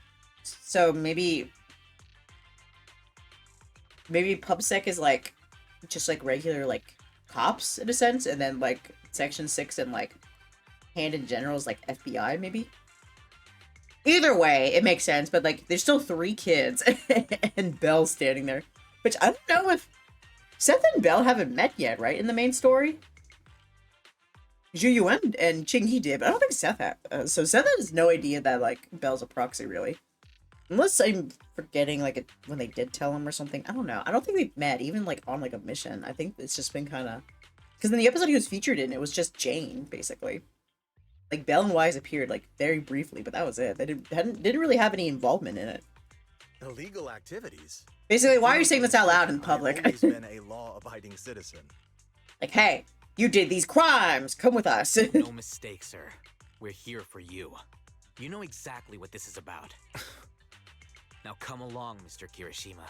So maybe PubSec is, like, just, like, regular, like, cops, in a sense, and then, like, Section 6 and, like, Hand in general is, like, FBI, maybe? Either way, it makes sense, but, like, there's still 3 kids, and Belle's standing there. Which, I don't know if... Seth and Belle haven't met yet, right, in the main story? Zhu Yuan and Qingyi did, but I don't think Seth has. So Seth has no idea that, like, Belle's a proxy, really. Unless I'm forgetting, like, when they did tell him or something. I don't know. I don't think they've met, even, like, on, like, a mission. I think it's just been kind of... Because in the episode he was featured in, it was just Jane, basically. Like, Belle and Wise appeared, like, very briefly, but that was it. They didn't really have any involvement in it. Illegal activities? Basically, why are you saying this out loud in public? I've always been a law-abiding citizen. Like, hey, you did these crimes! Come with us! No mistake, sir. We're here for you. You know exactly what this is about. Now come along, Mr. Kirishima.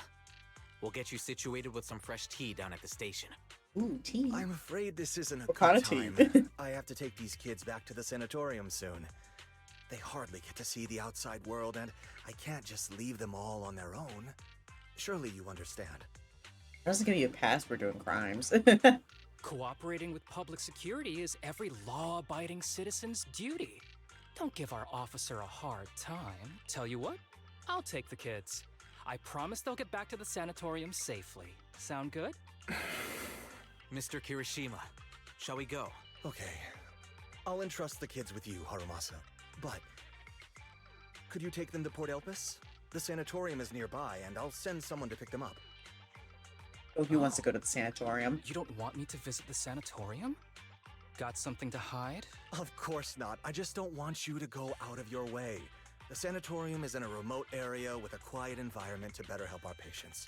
We'll get you situated with some fresh tea down at the station. Ooh, tea. I'm afraid this isn't a What good kind of time. tea? I have to take these kids back to the sanatorium soon. They hardly get to see the outside world, and I can't just leave them all on their own. Surely you understand. That doesn't give you a pass for doing crimes. Cooperating with public security is every law-abiding citizen's duty. Don't give our officer a hard time. Tell you what, I'll take the kids. I promise they'll get back to the sanatorium safely. Sound good? Mr. Kirishima, shall we go? Okay. I'll entrust the kids with you, Harumasa. But could you take them to Port Elpis? The sanatorium is nearby, and I'll send someone to pick them up. Oh, he wants to go to the sanatorium. You don't want me to visit the sanatorium? Got something to hide? Of course not. I just don't want you to go out of your way. The sanatorium is in a remote area with a quiet environment to better help our patients.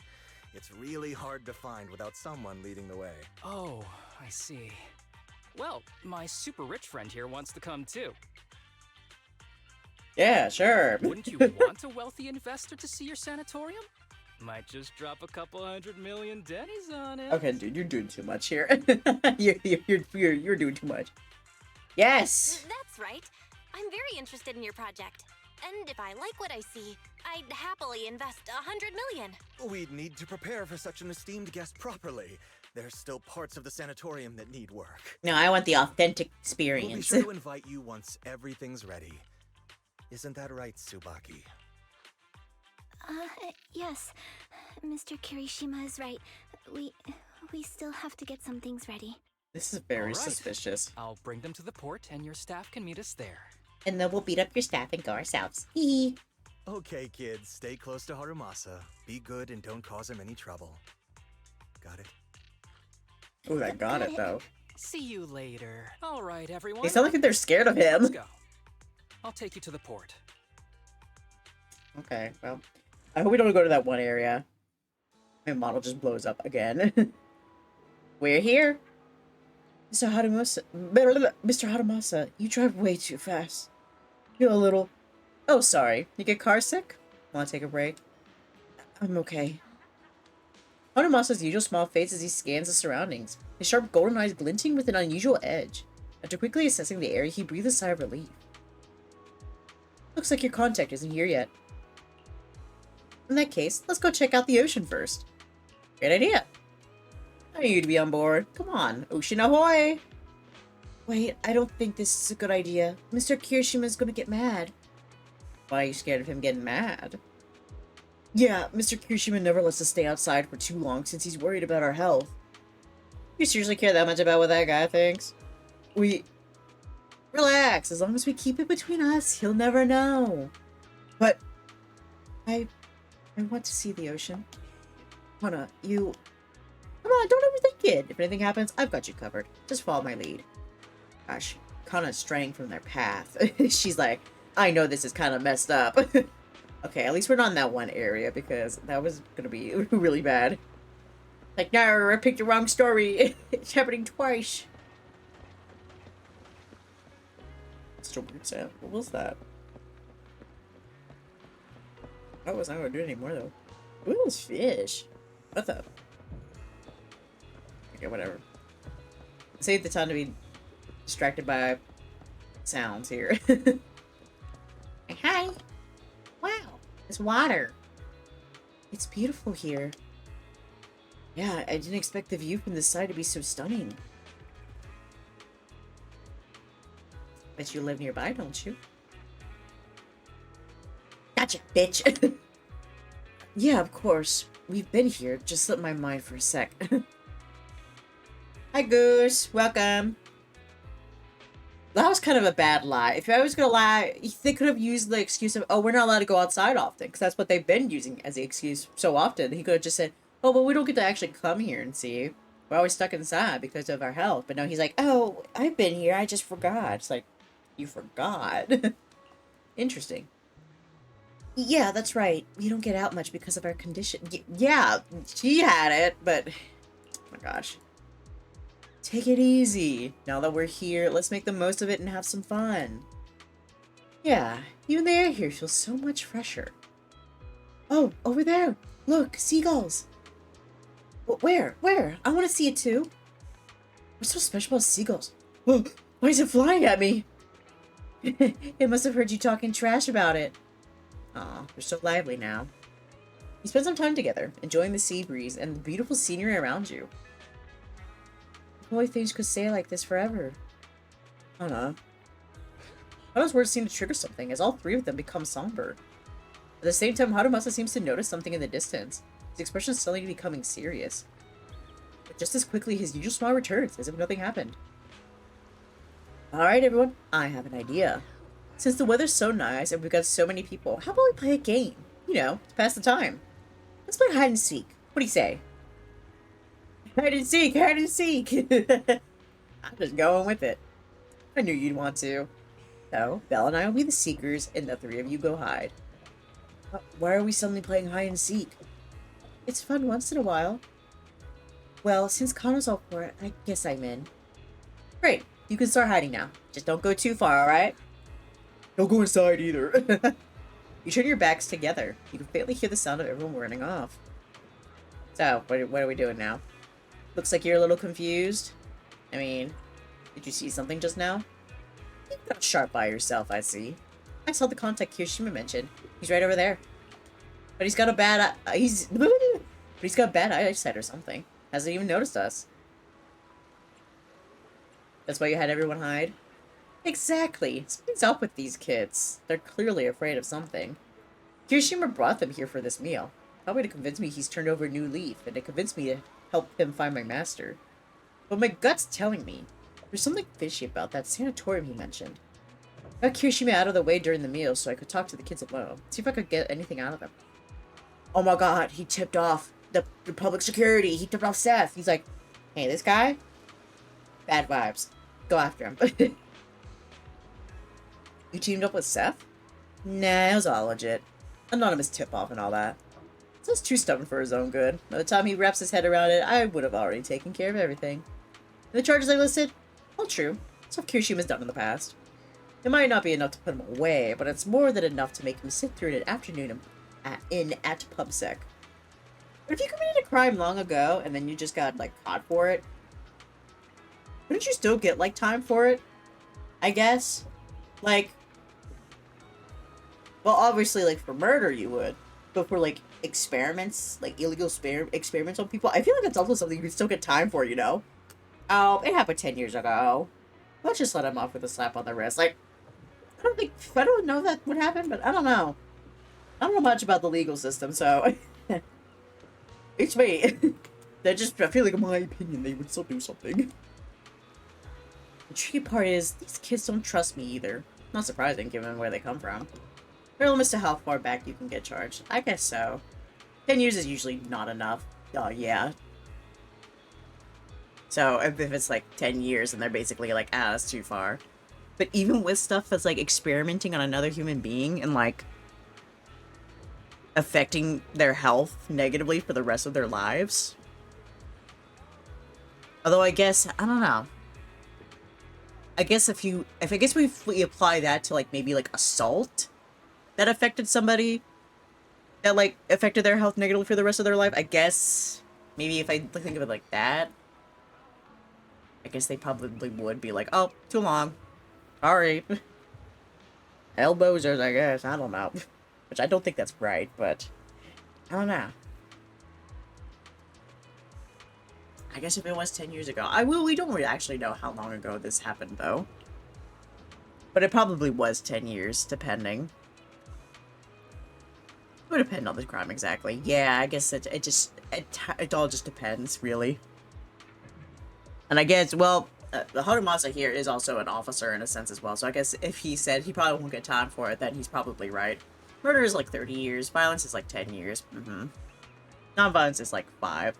It's really hard to find without someone leading the way. Oh, I see. Well, my super rich friend here wants to come too. Yeah, sure. Wouldn't you want a wealthy investor to see your sanatorium? Might just drop a couple $100 million dennies on it. Okay, dude, you're doing too much here. you're doing too much. Yes! That's right. I'm very interested in your project. And if I like what I see, I'd happily invest $100 million. We'd need to prepare for such an esteemed guest properly. There's still parts of the sanatorium that need work. No, I want the authentic We'll be experience. sure to invite you once everything's ready. Isn't that right, Tsubaki? Yes. Mr. Kirishima is right. We still have to get some things ready. This is very All right. suspicious. I'll bring them to the port, and your staff can meet us there. And then we'll beat up your staff and go ourselves. Hee. Okay, kids, stay close to Harumasa. Be good and don't cause him any trouble. Got it? Oh, I got it though. See you later. All right, everyone. They sound like they're scared of him. Let's go. I'll take you to the port. Okay, well, I hope we don't go to that one area. My model just blows up again. We're here. Mr. Haramasa, you drive way too fast. You're a little... Oh, sorry. You get car sick? Want to take a break? I'm okay. Haramasa's usual smile fades as he scans the surroundings, his sharp golden eyes glinting with an unusual edge. After quickly assessing the area, he breathes a sigh of relief. Looks like your contact isn't here yet. In that case, let's go check out the ocean first. Great idea. I knew you'd be on board. Come on, ocean ahoy! Wait, I don't think this is a good idea. Mr. Kirishima's gonna get mad. Why are you scared of him getting mad? Yeah, Mr. Kirishima never lets us stay outside for too long since he's worried about our health. You seriously care that much about what that guy thinks? Relax, as long as we keep it between us, he'll never know. But... I want to see the ocean. Hana, you... Come on, don't overthink it. If anything happens, I've got you covered. Just follow my lead. Gosh, Kana's straying from their path. She's like, I know this is kind of messed up. Okay, at least we're not in that one area, because that was gonna be really bad. Like, no, I picked the wrong story. It's happening twice. That's a weird sound. What was that? I was not gonna do it anymore, though. Ooh, those fish. What the? Okay, whatever. Save the time to be distracted by sounds here. Hi. Wow, it's water. It's beautiful here. Yeah, I didn't expect the view from this side to be so stunning. Bet you live nearby, don't you? Gotcha, bitch. Yeah, of course. We've been here. Just slipped my mind for a sec. Hi, Goose. Welcome. That was kind of a bad lie. If I was gonna lie, they could have used the excuse of, oh, we're not allowed to go outside often, because that's what they've been using as the excuse so often. He could have just said, oh, but we don't get to actually come here and see. We're always stuck inside because of our health. But no, he's like, oh, I've been here. I just forgot. It's like, you forgot? Interesting. Yeah, that's right. We don't get out much because of our condition. Yeah, she had it, but... Oh my gosh. Take it easy. Now that we're here, let's make the most of it and have some fun. Yeah, even the air here feels so much fresher. Oh, over there. Look, seagulls. Where? Where? I want to see it too. What's so special about seagulls? Oh, why is it flying at me? It must have heard you talking trash about it. Aw, they're so lively now. You spend some time together, enjoying the sea breeze and the beautiful scenery around you. Boy, things could stay like this forever. I don't know. Hana's words seem to trigger something, as all three of them become somber. At the same time, Harumasa seems to notice something in the distance. His expression is suddenly becoming serious. But just as quickly, his usual smile returns, as if nothing happened. Alright, everyone, I have an idea. Since the weather's so nice and we've got so many people, how about we play a game? You know, to pass the time. Let's play hide and seek. What do you say? Hide and seek! Hide and seek! I'm just going with it. I knew you'd want to. So, Belle and I will be the seekers, and the three of you go hide. Why are we suddenly playing hide and seek? It's fun once in a while. Well, since Kano's all for it, I guess I'm in. Great. You can start hiding now. Just don't go too far, alright? Don't go inside either. You turn your backs together. You can faintly hear the sound of everyone running off. So, what are we doing now? Looks like you're a little confused. I mean, did you see something just now? You got sharp by yourself, I see. I saw the contact Kirishima mentioned. He's right over there. But he's got a bad he's got bad eyesight or something. Hasn't even noticed us. That's why you had everyone hide? Exactly. Something's up with these kids. They're clearly afraid of something. Kirishima brought them here for this meal. Probably to convince me he's turned over a new leaf, and to convince me to help him find my master. But my gut's telling me there's something fishy about that sanatorium he mentioned. I got Kirishima out of the way during the meal so I could talk to the kids alone. See if I could get anything out of them. Oh my god, he tipped off the public security. He tipped off Seth. He's like, hey, this guy? Bad vibes. Go after him. You teamed up with Seth? Nah, it was all legit. Anonymous tip-off and all that. Seth's too stubborn for his own good. By the time he wraps his head around it, I would have already taken care of everything. And the charges I listed? All true. Stuff Kirishima's done in the past. It might not be enough to put him away, but it's more than enough to make him sit through an afternoon at PubSec. But if you committed a crime long ago, and then you just got, like, caught for it, wouldn't you still get, like, time for it? I guess? Like, well, obviously, like, for murder you would. But for, like, experiments, like, illegal experiments on people, I feel like that's also something you could still get time for, you know? Oh, it happened 10 years ago. Let's just let him off with a slap on the wrist. Like, I don't know that would happen, but I don't know. I don't know much about the legal system, so... It's me. I feel like, in my opinion, they would still do something. The tricky part is, these kids don't trust me either. Not surprising, given where they come from. There are limits to how far back you can get charged. I guess so. 10 years is usually not enough. Oh, yeah. So, if it's like 10 years and they're basically like, ah, that's too far. But even with stuff that's like experimenting on another human being and like affecting their health negatively for the rest of their lives. Although I guess, I don't know. I guess if we apply that to like maybe like assault that affected somebody that like affected their health negatively for the rest of their life, I guess maybe if I think of it like that, I guess they probably would be like, oh, too long. Sorry. Elbows, I guess. I don't know. Which I don't think that's right, but I don't know. I guess if it was 10 years ago. We don't really actually know how long ago this happened, though. But it probably was 10 years, depending. It would depend on the crime, exactly. Yeah, I guess it all just depends, really. And I guess, well, the Harumasa here is also an officer in a sense as well, so I guess if he said he probably won't get time for it, then he's probably right. Murder is like 30 years, violence is like 10 years. Non-violence is like 5.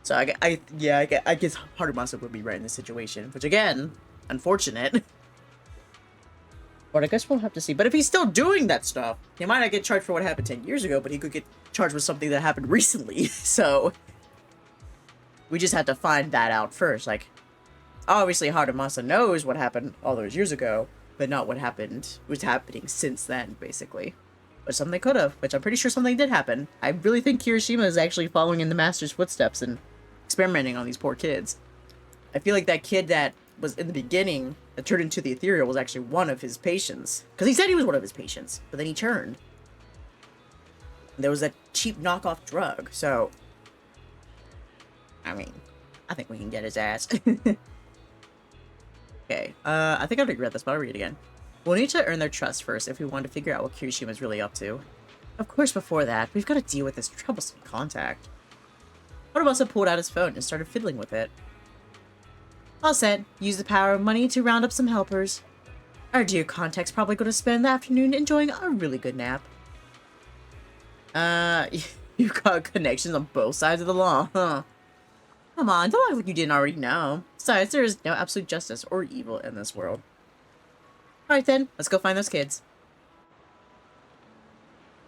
So I guess Harumasa would be right in this situation, which again, unfortunate. But I guess we'll have to see. But if he's still doing that stuff, he might not get charged for what happened 10 years ago, but he could get charged with something that happened recently. So we just had to find that out first. Like, obviously Harumasa knows what happened all those years ago, but not what was happening since then, basically. But something could have, which I'm pretty sure something did happen. I really think Kirishima is actually following in the master's footsteps and experimenting on these poor kids. I feel like that kid that was in the beginning that turned into the ethereal was actually one of his patients. Because he said he was one of his patients, but then he turned. And there was that cheap knockoff drug, so... I mean, I think we can get his ass. Okay, I think I already read this, but I'll read it again. We'll need to earn their trust first if we want to figure out what Kirishima's really up to. Of course, before that, we've got to deal with this troublesome contact. Harumasa pulled out his phone and started fiddling with it. All set. Use the power of money to round up some helpers. Our dear contact's probably going to spend the afternoon enjoying a really good nap. You've got connections on both sides of the law, huh? Come on, don't act like you didn't already know. Besides, there is no absolute justice or evil in this world. Alright then, let's go find those kids.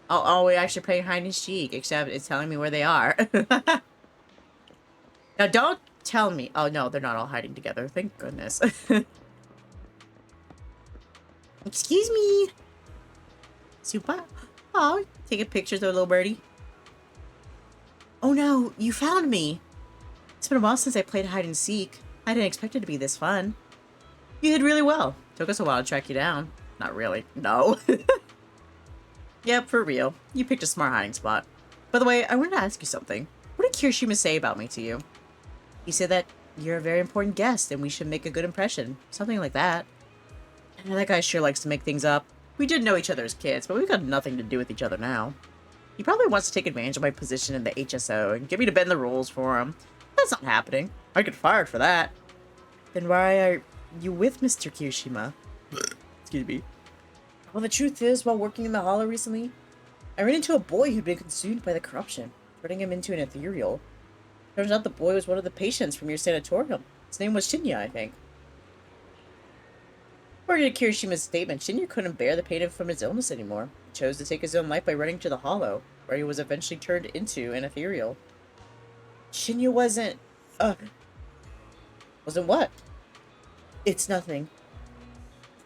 Oh, we're actually playing hide and seek, except it's telling me where they are. Now don't tell me. Oh no, they're not all hiding together, thank goodness. Excuse me. Super. Oh, taking pictures of a little birdie. Oh no, you found me. It's been a while since I played hide and seek. I didn't expect it to be this fun. You did really well. Took us a while to track you down. Not really. No. Yep, for real. You picked a smart hiding spot. By the way, I wanted to ask you something. What did Kirishima say about me to you? He said that you're a very important guest and we should make a good impression. Something like that. And that guy sure likes to make things up. We did know each other as kids, but we've got nothing to do with each other now. He probably wants to take advantage of my position in the HSO and get me to bend the rules for him. That's not happening. I get fired for that. Then why are you with Mr. Kirishima? Excuse me. Well, the truth is, while working in the Hollow recently, I ran into a boy who'd been consumed by the corruption, turning him into an ethereal. Turns out the boy was one of the patients from your sanatorium. His name was Shinya, I think. According to Kirishima's statement, Shinya couldn't bear the pain from his illness anymore. He chose to take his own life by running to the Hollow, where he was eventually turned into an ethereal. Shinya wasn't... Wasn't what? It's nothing.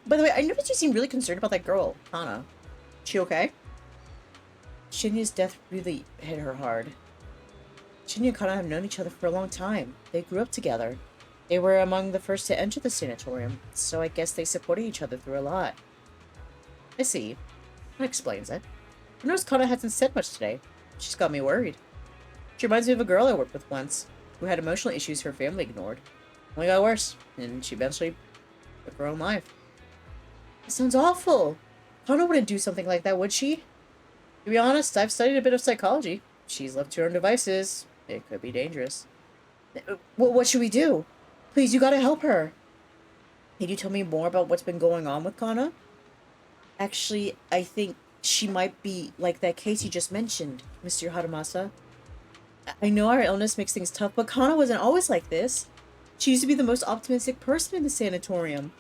By the way, I noticed you seem really concerned about that girl, Hana. She okay? Shinya's death really hit her hard. Shinya and Kana have known each other for a long time. They grew up together. They were among the first to enter the sanatorium, so I guess they supported each other through a lot. I see. That explains it. I noticed Kana hasn't said much today. She's got me worried. She reminds me of a girl I worked with once, who had emotional issues her family ignored. Only got worse, and she eventually took her own life. That sounds awful. Kana wouldn't do something like that, would she? To be honest, I've studied a bit of psychology. She's left to her own devices. It could be dangerous. What should we do? Please, you gotta help her. Can you tell me more about what's been going on with Kana? Actually, I think she might be like that case you just mentioned, Mr. Haramasa. I know our illness makes things tough, but Kana wasn't always like this. She used to be the most optimistic person in the sanatorium.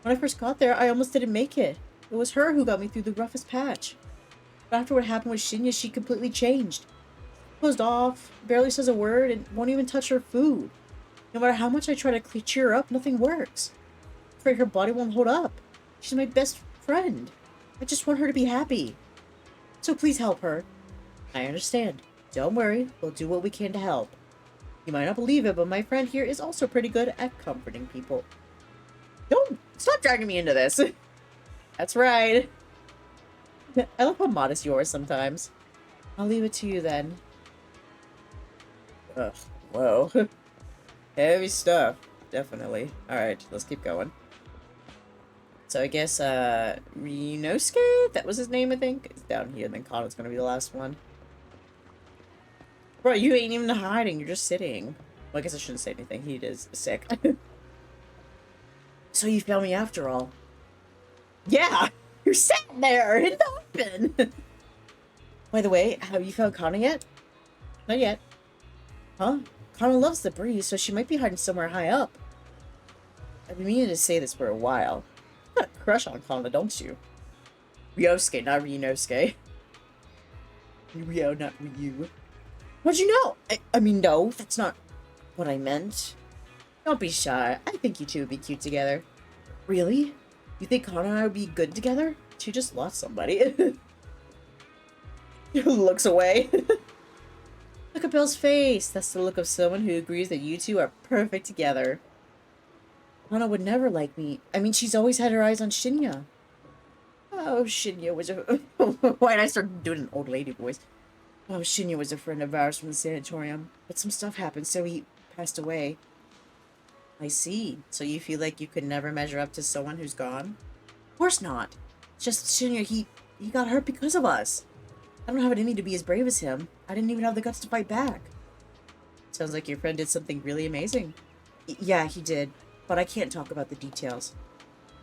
When I first got there, I almost didn't make it. It was her who got me through the roughest patch. But after what happened with Shinya, she completely changed. Closed off, barely says a word, and won't even touch her food. No matter how much I try to cheer her up, nothing works. I'm afraid her body won't hold up. She's my best friend. I just want her to be happy. So please help her. I understand. Don't worry, we'll do what we can to help. You might not believe it, but my friend here is also pretty good at comforting people. Don't stop dragging me into this. That's right. I love how modest you are sometimes. I'll leave it to you then. Ugh, whoa. Heavy stuff. Definitely. Alright, let's keep going. So I guess, Ryunosuke? That was his name, I think? It's down here, and then Kana's gonna be the last one. Bro, you ain't even hiding, you're just sitting. Well, I guess I shouldn't say anything. He is sick. So you found me after all. Yeah! You're sitting there in the open! By the way, have you found Kana yet? Not yet. Huh? Kana loves the breeze, so she might be hiding somewhere high up. I've been meaning to say this for a while. You got a crush on Kana, don't you? Ryosuke, not Ryunosuke. Ryo, not Ryu. How'd you know? I mean, no, that's not what I meant. Don't be shy. I think you two would be cute together. Really? You think Kana and I would be good together? She just lost somebody. Looks away. Look at Bill's face. That's the look of someone who agrees that you two are perfect together. Kana would never like me. I mean, she's always had her eyes on Shinya. Oh, Shinya was a... Why did I start doing an old lady voice? Oh, Shinya was a friend of ours from the sanatorium. But some stuff happened, so he passed away. I see. So you feel like you could never measure up to someone who's gone? Of course not. It's just Shinya, he got hurt because of us. I don't have it in me to be as brave as him. I didn't even have the guts to fight back. Sounds like your friend did something really amazing. Yeah, he did. But I can't talk about the details.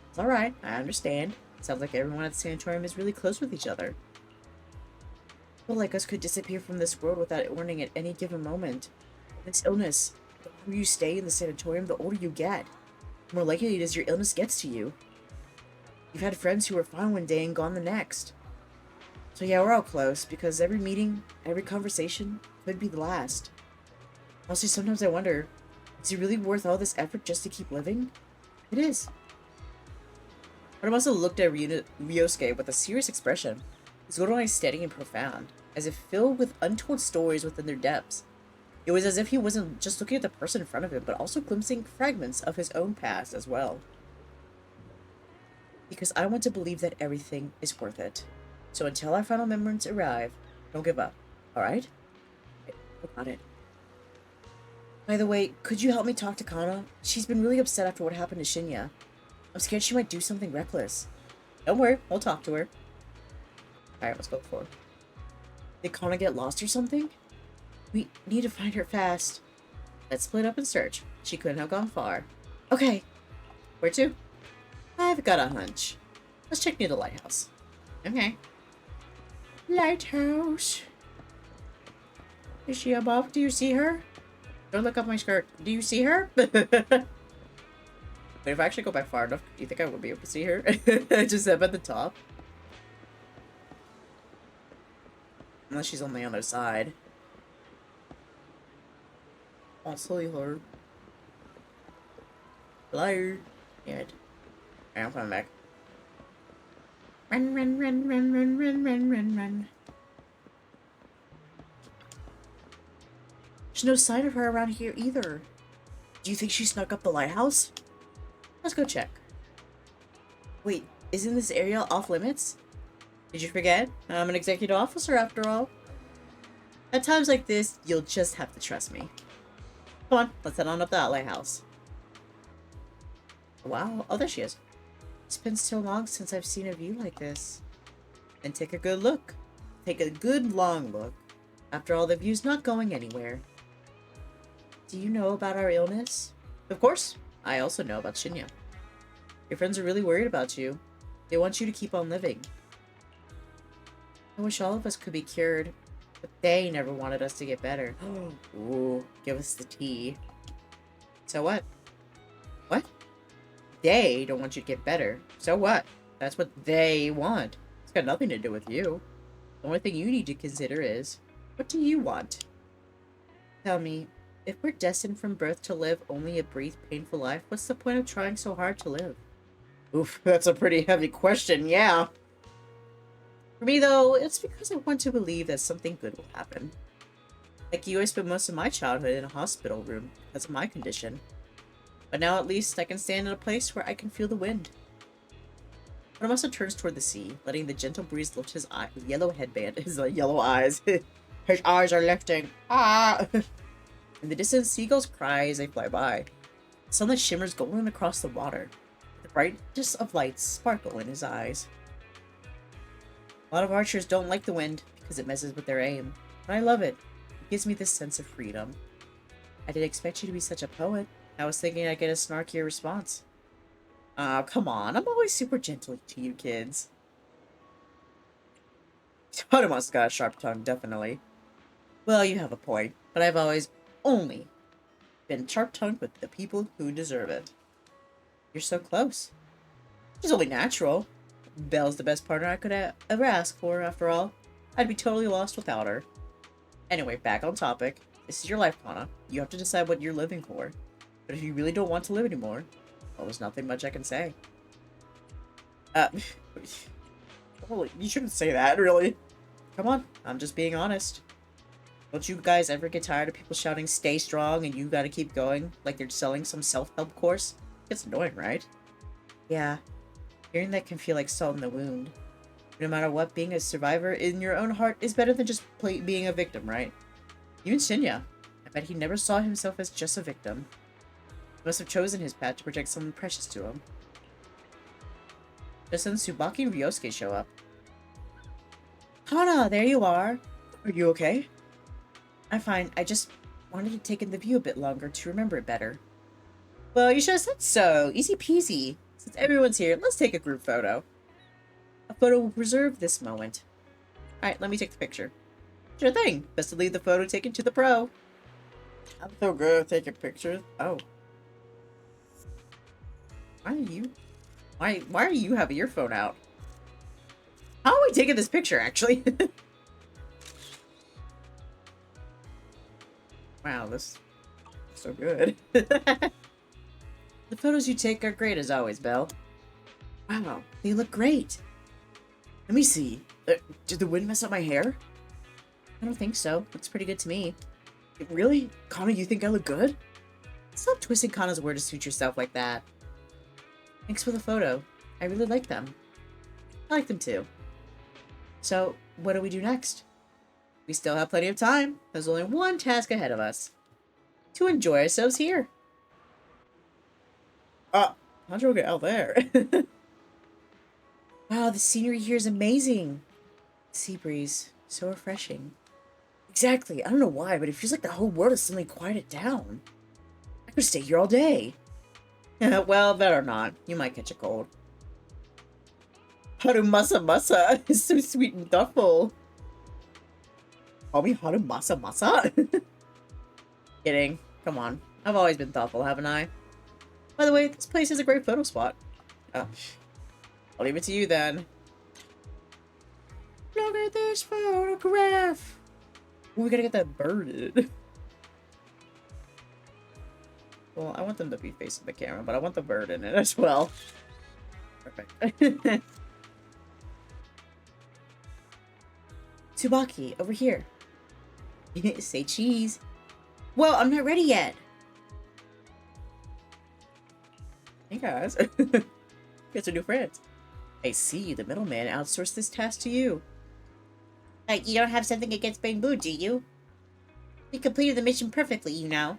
It's alright, I understand. Sounds like everyone at the sanatorium is really close with each other. People like us could disappear from this world without warning at any given moment. This illness, the longer you stay in the sanatorium, the older you get. The more likely it is your illness gets to you. You've had friends who were fine one day and gone the next. So yeah, we're all close, because every meeting, every conversation could be the last. Honestly, sometimes I wonder, is it really worth all this effort just to keep living? It is. But I also looked at Ryosuke with a serious expression. His golden eyes steady and profound, as if filled with untold stories within their depths. It was as if he wasn't just looking at the person in front of him, but also glimpsing fragments of his own past as well. Because I want to believe that everything is worth it. So until our final moments arrive, don't give up, alright? I got it. By the way, could you help me talk to Kana? She's been really upset after what happened to Shinya. I'm scared she might do something reckless. Don't worry, we'll talk to her. Alright, let's go for it. Did Kana get lost or something? We need to find her fast. Let's split up and search. She couldn't have gone far. Okay. Where to? I've got a hunch. Let's check near the lighthouse. Okay. Lighthouse. Is she above? Do you see her? Don't look up my skirt. Do you see her? But if I actually go back far enough, do you think I would be able to see her? Just up at the top. Unless she's on the other side. I'll see her. Hello. Damn it. Alright, I'm coming back. Run, run, run, run, run, run, run, run, run. There's no sign of her around here either. Do you think she snuck up the lighthouse? Let's go check. Wait, isn't this area off limits? Did you forget? I'm an executive officer after all. At times like this, you'll just have to trust me. Come on, let's head on up that lighthouse. Wow, oh there she is. It's been so long since I've seen a view like this. And take a good look. Take a good long look. After all, the view's not going anywhere. Do you know about our illness? Of course. I also know about Shinya. Your friends are really worried about you. They want you to keep on living. I wish all of us could be cured, but they never wanted us to get better. Ooh, give us the tea. So what? What? They don't want you to get better. So what? That's what they want. It's got nothing to do with you. The only thing you need to consider is, what do you want? Tell me, if we're destined from birth to live only a brief, painful life, what's the point of trying so hard to live? Oof, that's a pretty heavy question, yeah. For me, though, it's because I want to believe that something good will happen. Like you, I spent most of my childhood in a hospital room because of my condition. But now at least I can stand in a place where I can feel the wind. Uramosa turns toward the sea, letting the gentle breeze lift his yellow headband, his yellow eyes. His eyes are lifting. Ah! In the distance, seagulls cry as they fly by. The sunlight shimmers golden across the water. The brightness of lights sparkle in his eyes. A lot of archers don't like the wind because it messes with their aim, but I love it. It gives me this sense of freedom. I didn't expect you to be such a poet. I was thinking I'd get a snarkier response. Oh, come on. I'm always super gentle to you kids. Totemon's got a sharp tongue, definitely. Well, you have a point, but I've always only been sharp-tongued with the people who deserve it. You're so close. It's only natural. Belle's the best partner I could ever ask for, after all. I'd be totally lost without her. Anyway, back on topic. This is your life, Kana. You have to decide what you're living for. But if you really don't want to live anymore, well, there's nothing much I can say. Holy, you shouldn't say that, really. Come on, I'm just being honest. Don't you guys ever get tired of people shouting, stay strong, and you gotta keep going, like they're selling some self-help course? It's annoying, right? Yeah. Hearing that can feel like salt in the wound. No matter what, being a survivor in your own heart is better than just being a victim, right? Even Shinya. I bet he never saw himself as just a victim. He must have chosen his path to protect someone precious to him. Just then Tsubaki and Ryosuke show up. Kana, there you are. Are you okay? I'm fine. I just wanted to take in the view a bit longer to remember it better. Well, you should have said so. Easy peasy. Since everyone's here, let's take a group photo. A photo will preserve this moment. Alright, let me take the picture. Sure thing. Best to leave the photo taken to the pro. I'm so good at taking pictures. Oh. Why are you having your phone out? How are we taking this picture, actually? Wow, this is so good. The photos you take are great as always, Belle. Wow, they look great. Let me see. Did the wind mess up my hair? I don't think so. Looks pretty good to me. Really? Kana, you think I look good? Stop twisting Kana's word to suit yourself like that. Thanks for the photo. I really like them. I like them too. So, what do we do next? We still have plenty of time. There's only one task ahead of us. To enjoy ourselves here. How'd you get out there? Wow, the scenery here is amazing. Sea breeze, so refreshing. Exactly. I don't know why, but it feels like the whole world has suddenly quieted down. I could stay here all day. Well, better not. You might catch a cold. Haru Masa Masa is so sweet and thoughtful. Call me Haru Masa Masa? Kidding. Come on. I've always been thoughtful, haven't I? By the way, this place is a great photo spot. Oh, I'll leave it to you then. Look at this photograph. Ooh, we gotta get that bird in. Well, I want them to be facing the camera, but I want the bird in it as well. Perfect. Tsubaki, over here. Say cheese. Well, I'm not ready yet. Hey guys. Guess we're new friends. I see, the middleman outsourced this task to you. You don't have something against Bamboo, do you? You completed the mission perfectly, you know.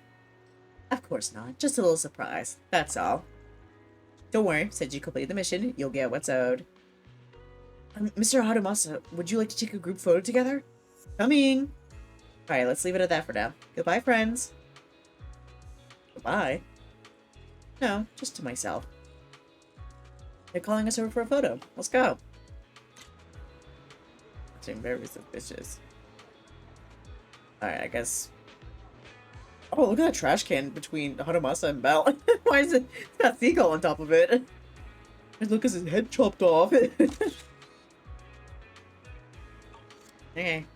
Of course not. Just a little surprise. That's all. Don't worry. Since you completed the mission, you'll get what's owed. Mr. Harumasa, would you like to take a group photo together? Coming! Alright, let's leave it at that for now. Goodbye, friends. Goodbye? No, just to myself. They're calling us over for a photo. Let's go. Seem very suspicious. Alright, I guess. Oh, look at that trash can between Harumasa and Belle. Why is it? It's got seagull on top of it. And look at his head chopped off. Okay.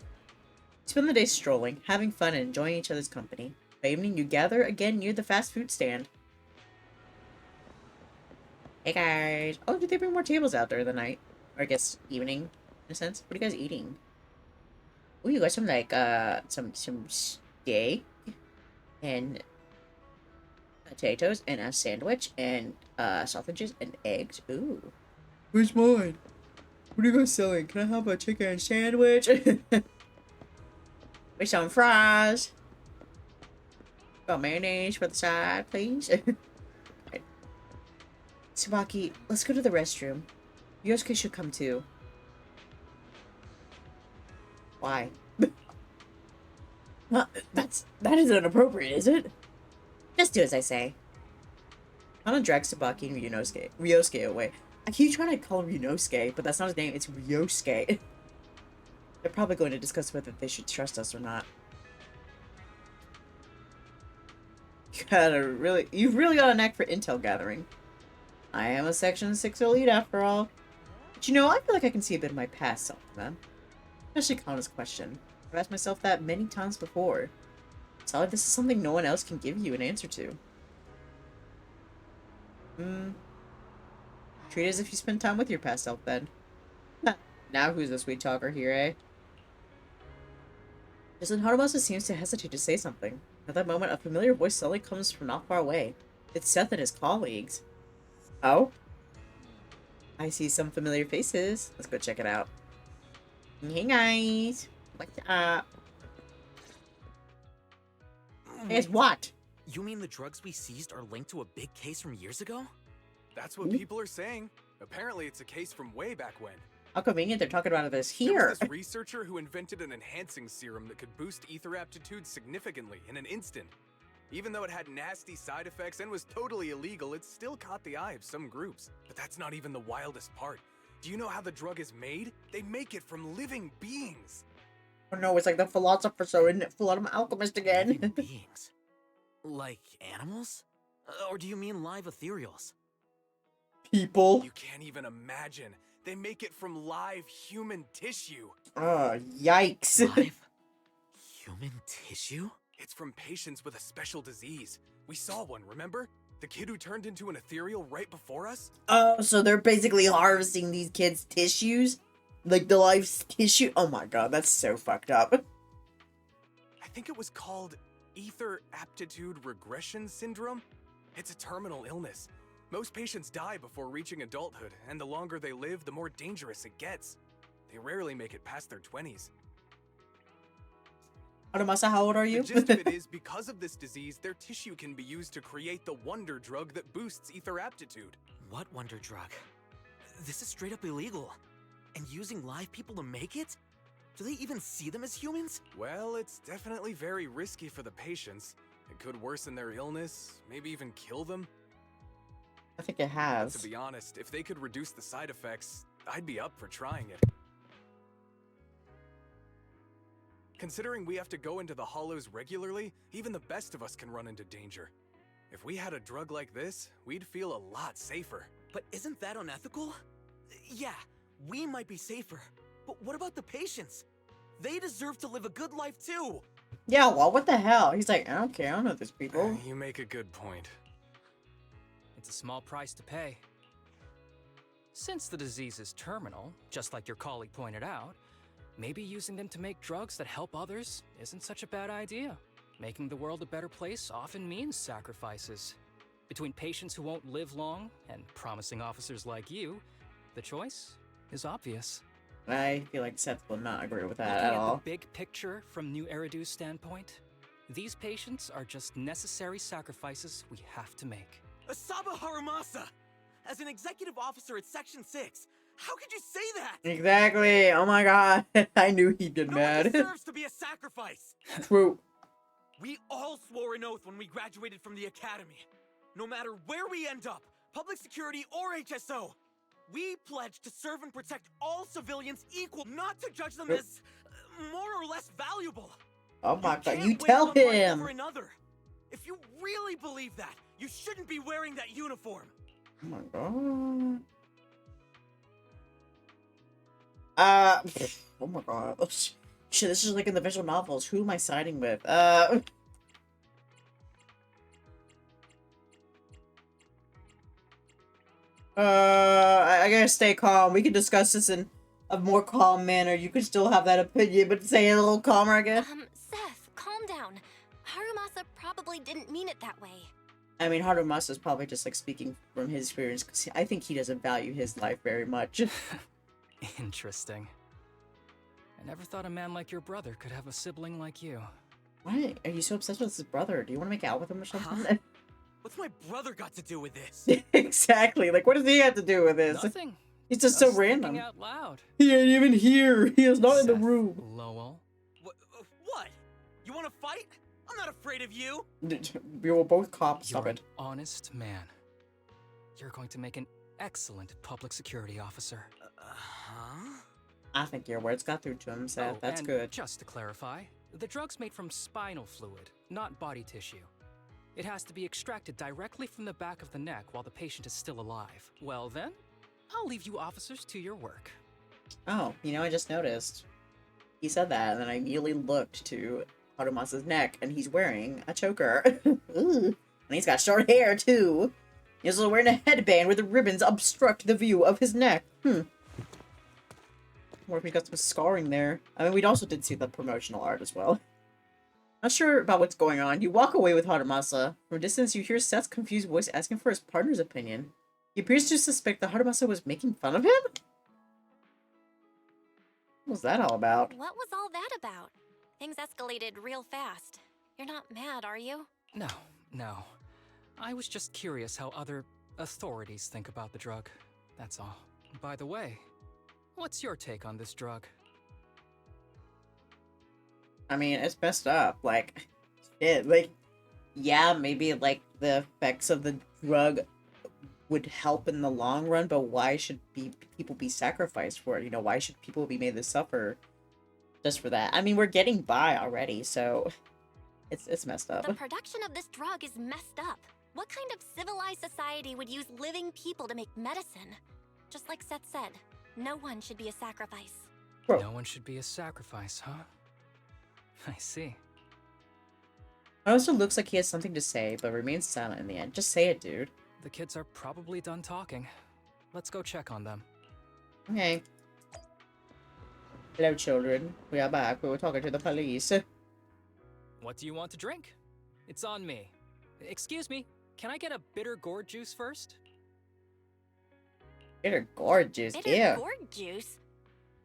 Spend the day strolling, having fun, and enjoying each other's company. By evening, you gather again near the fast food stand. Hey guys. Oh, did they bring more tables out during the night? Or I guess evening, in a sense. What are you guys eating? Oh, you got some like some steak and potatoes and a sandwich and sausages and eggs. Ooh. Where's mine? What are you guys selling? Can I have a chicken sandwich? With some fries. Got mayonnaise for the side, please. Right. Tsubaki, let's go to the restroom. Yosuke should come too. Why? That isn't inappropriate, is it? Just do as I say. Hana drags Tsubaki and Ryosuke away. I keep trying to call him Ryunosuke, but that's not his name, it's Ryosuke. They're probably going to discuss whether they should trust us or not. You've really got a knack for intel gathering. I am a Section 6 elite after all. But you know, I feel like I can see a bit of my past self in them. Especially Kana's question. I've asked myself that many times before. It's like this is something no one else can give you an answer to. Treat it as if you spend time with your past self, then. Now who's the sweet talker here, eh? Just then Harumasa seems to hesitate to say something. At that moment, a familiar voice suddenly comes from not far away. It's Seth and his colleagues. Oh? I see some familiar faces. Let's go check it out. Hey guys! What's up? Hey guys, what? You mean the drugs we seized are linked to a big case from years ago? That's what people are saying. Apparently it's a case from way back when. How convenient they're talking about this here. There was this researcher who invented an enhancing serum that could boost ether aptitude significantly in an instant. Even though it had nasty side effects and was totally illegal, it still caught the eye of some groups. But that's not even the wildest part. Do you know how the drug is made? They make it from living beings. Oh no, it's like the Philosopher's Stone, isn't it? Full on alchemist again. Living beings? Like animals? Or do you mean live ethereals? People. You can't even imagine. They make it from live human tissue. Yikes. Live human tissue? It's from patients with a special disease. We saw one, remember? The kid who turned into an ethereal right before us? Oh, so they're basically harvesting these kids' tissues? Like the live tissue? Oh my god, that's so fucked up. I think it was called ether aptitude regression syndrome. It's a terminal illness. Most patients die before reaching adulthood, and the longer they live, the more dangerous it gets. They rarely make it past their 20s. Harumasa, how old are you? The gist of it is, because of this disease, their tissue can be used to create the wonder drug that boosts ether aptitude. What wonder drug? This is straight up illegal. And using live people to make it? Do they even see them as humans? Well, it's definitely very risky for the patients. It could worsen their illness, maybe even kill them. I think it has. To be honest, if they could reduce the side effects, I'd be up for trying it. Considering we have to go into the hollows regularly, even the best of us can run into danger. If we had a drug like this, we'd feel a lot safer. But isn't that unethical? Yeah, we might be safer, but what about the patients? They deserve to live a good life too! Yeah, well, what the hell? He's like, I don't care, I don't know these people. You make a good point. It's a small price to pay. Since the disease is terminal, just like your colleague pointed out, maybe using them to make drugs that help others isn't such a bad idea. Making the world a better place often means sacrifices. Between patients who won't live long and promising officers like you, the choice is obvious. I feel like Seth will not agree with that Looking at at all. the big picture from New Eridu's standpoint, these patients are just necessary sacrifices we have to make. Asaba Harumasa! As an executive officer at Section 6, how could you say that? Exactly. Oh my god. I knew he'd get No mad. one deserves to be a sacrifice! True. We all swore an oath when we graduated from the academy. No matter where we end up, public security or HSO, we pledge to serve and protect all civilians equal, not to judge them as more or less valuable. Oh my god. Can't You win tell one fight him. over another. If you really believe that, you shouldn't be wearing that uniform. Oh my god. Oh my god. Oh, shit, this is like in the visual novels. Who am I siding with? I gotta stay calm. We can discuss this in a more calm manner. You could still have that opinion, but say it a little calmer, I guess. Seth, calm down. Harumasa probably didn't mean it that way. I mean, Harumasa is probably just like speaking from his experience, because I think he doesn't value his life very much. Interesting. I never thought a man like your brother could have a sibling like you. Why are you so obsessed with his brother? Do you want to make out with him or something? What's my brother got to do with this? Exactly. Like, what does he have to do with this? Nothing. He's just so Thinking random. out loud. He ain't even here. He is not in the Seth room. Lowell. What? You want to fight? I'm not afraid of you. We were both cops. Stop You're it. an honest man. You're going to make an excellent public security officer. I think your words got through to him, Seth. That's and good. Just to clarify, the drug's made from spinal fluid, not body tissue. It has to be extracted directly from the back of the neck while the patient is still alive. Well then, I'll leave you officers to your work. Oh, you know, I just noticed. He said that, and then I immediately looked to Harumasa's neck, and he's wearing a choker. Ooh. And he's got short hair, too. He's also wearing a headband where the ribbons obstruct the view of his neck. Or if we got some scarring there. I mean, we also did see the promotional art as well. Not sure about what's going on. You walk away with Harumasa. From a distance, you hear Seth's confused voice asking for his partner's opinion. He appears to suspect that Harumasa was making fun of him? What was that all about? What was all that about? Things escalated real fast. You're not mad, are you? No. I was just curious how other authorities think about the drug. That's all. By the way, what's your take on this drug? I mean, it's messed up. Like, shit. Like, yeah, maybe, like, the effects of the drug would help in the long run, but why should people be sacrificed for it? You know, why should people be made to suffer just for that? I mean, we're getting by already, so it's messed up. The production of this drug is messed up. What kind of civilized society would use living people to make medicine? Just like Seth said, no one should be a sacrifice. Bro. No one should be a sacrifice, huh? I see. It also looks like he has something to say, but remains silent in the end. Just say it, dude. The kids are probably done talking. Let's go check on them. Okay. Hello, children. We are back. We were talking to the police. What do you want to drink? It's on me. Excuse me, can I get a bitter gourd juice first? Bitter gourd juice, Bitter gourd juice?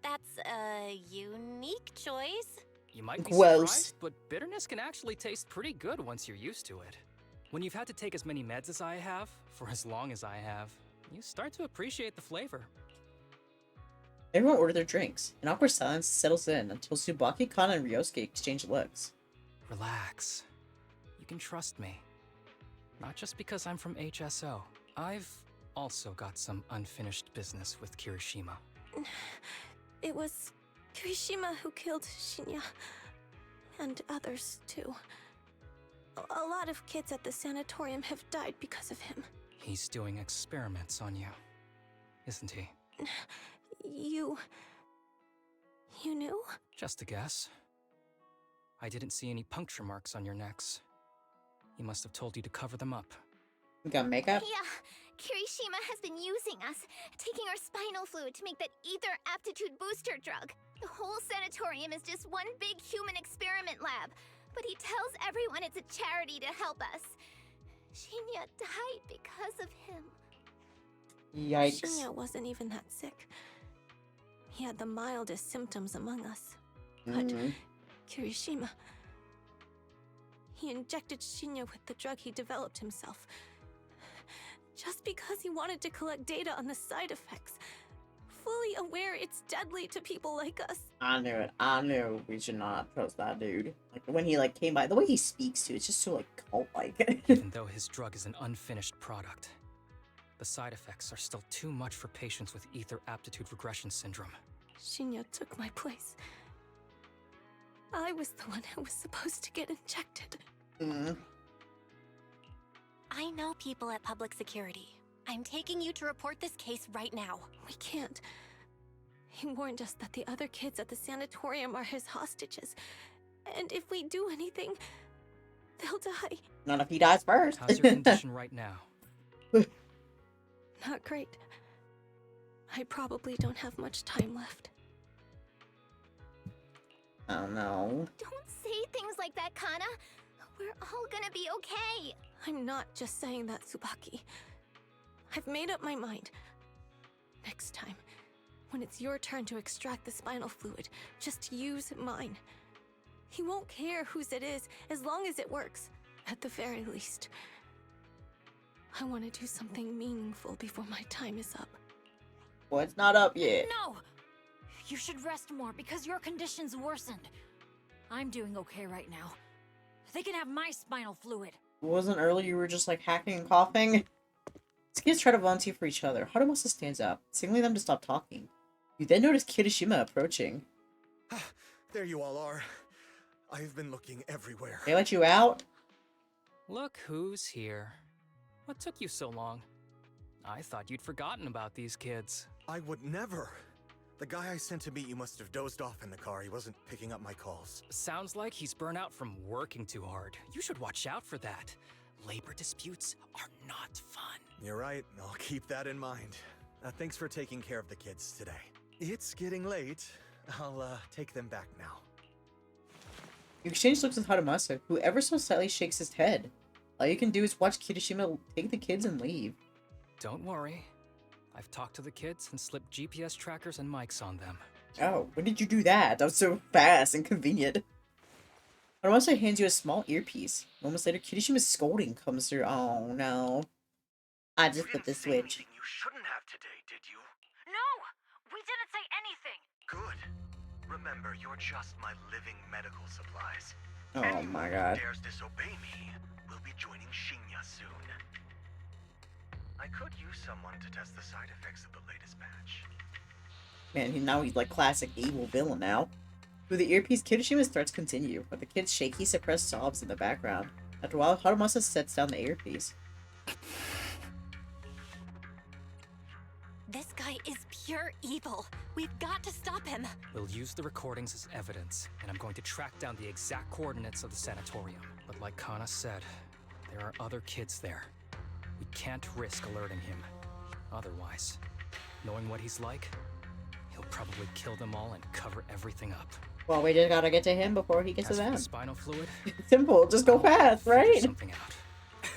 That's a unique choice. You might be Gross. surprised, but bitterness can actually taste pretty good once you're used to it. When you've had to take as many meds as I have, for as long as I have, you start to appreciate the flavor. Everyone ordered their drinks. An awkward silence settles in until Tsubaki, Kana, and Ryosuke exchange looks. Relax. You can trust me. Not just because I'm from HSO. I've also got some unfinished business with Kirishima. It was Kirishima who killed Shinya. And others, too. A lot of kids at the sanatorium have died because of him. He's doing experiments on you, isn't he? You knew? Just a guess. I didn't see any puncture marks on your necks. He must have told you to cover them up. You got makeup? Yeah, Kirishima has been using us, taking our spinal fluid to make that ether aptitude booster drug. The whole sanatorium is just one big human experiment lab, but he tells everyone it's a charity to help us. Shinya died because of him. Yikes. Shinya wasn't even that sick. He had the mildest symptoms among us. But Kirishima... He injected Shinya with the drug he developed himself. Just because he wanted to collect data on the side effects. Fully aware it's deadly to people like us. I knew it. I knew we should not trust that dude. Like, when he, like, came by, the way he speaks, too, it's just so, like, cult-like. Even though his drug is an unfinished product, the side effects are still too much for patients with ether aptitude regression syndrome. Shinya took my place. I was the one who was supposed to get injected. I know people at public security. I'm taking you to report this case right now. We can't. He warned us that the other kids at the sanatorium are his hostages. And if we do anything, they'll die. Not if he dies first. How's your condition right now? Not great. I probably don't have much time left. Oh no. Don't say things like that, Kana. We're all gonna be okay. I'm not just saying that, Tsubaki. I've made up my mind. Next time, when it's your turn to extract the spinal fluid, just use mine. He won't care whose it is, as long as it works, at the very least. I want to do something meaningful before my time is up. Well, it's not up yet. No! You should rest more because your condition's worsened. I'm doing okay right now. They can have my spinal fluid. Wasn't earlier you were just like hacking and coughing? These kids try to volunteer for each other. Harumasu stands up, signaling them to stop talking. You then notice Kirishima approaching. There you all are. I've been looking everywhere. They let you out? Look who's here. What took you so long? I thought you'd forgotten about these kids. I would never. The guy I sent to meet you must have dozed off in the car. He wasn't picking up my calls. Sounds like he's burnt out from working too hard. You should watch out for that. Labor disputes are not fun. You're right. I'll keep that in mind. Thanks for taking care of the kids today. It's getting late. I'll take them back now. You exchange looks with Harumasu, who ever so slightly shakes his head. All you can do is watch Kirishima take the kids and leave. Don't worry. I've talked to the kids and slipped GPS trackers and mics on them. Oh, when did you do that? That was so fast and convenient. Harumasu hands you a small earpiece. Moments later, Kirishima's scolding comes through. Oh no. I just put the switch. You shouldn't have today, did you? No! We didn't say anything! Good. Remember, you're just my living medical supplies. Oh my god. Who dares disobey me will be joining Shinya soon. I could use someone to test the side effects of the latest batch. Man, now he's like classic evil villain now. Through the earpiece, Kirishima's threats continue, but the kids' shaky, suppressed sobs in the background. After a while, Harumasu sets down the earpiece. This guy is pure evil. We've got to stop him. We'll use the recordings as evidence, and I'm going to track down the exact coordinates of the sanatorium. But like Kana said, there are other kids there. We can't risk alerting him. Otherwise, knowing what he's like, he'll probably kill them all and cover everything up. Well, we just gotta get to him before he gets to As for them. the spinal fluid, Simple, just go fast, right? something out.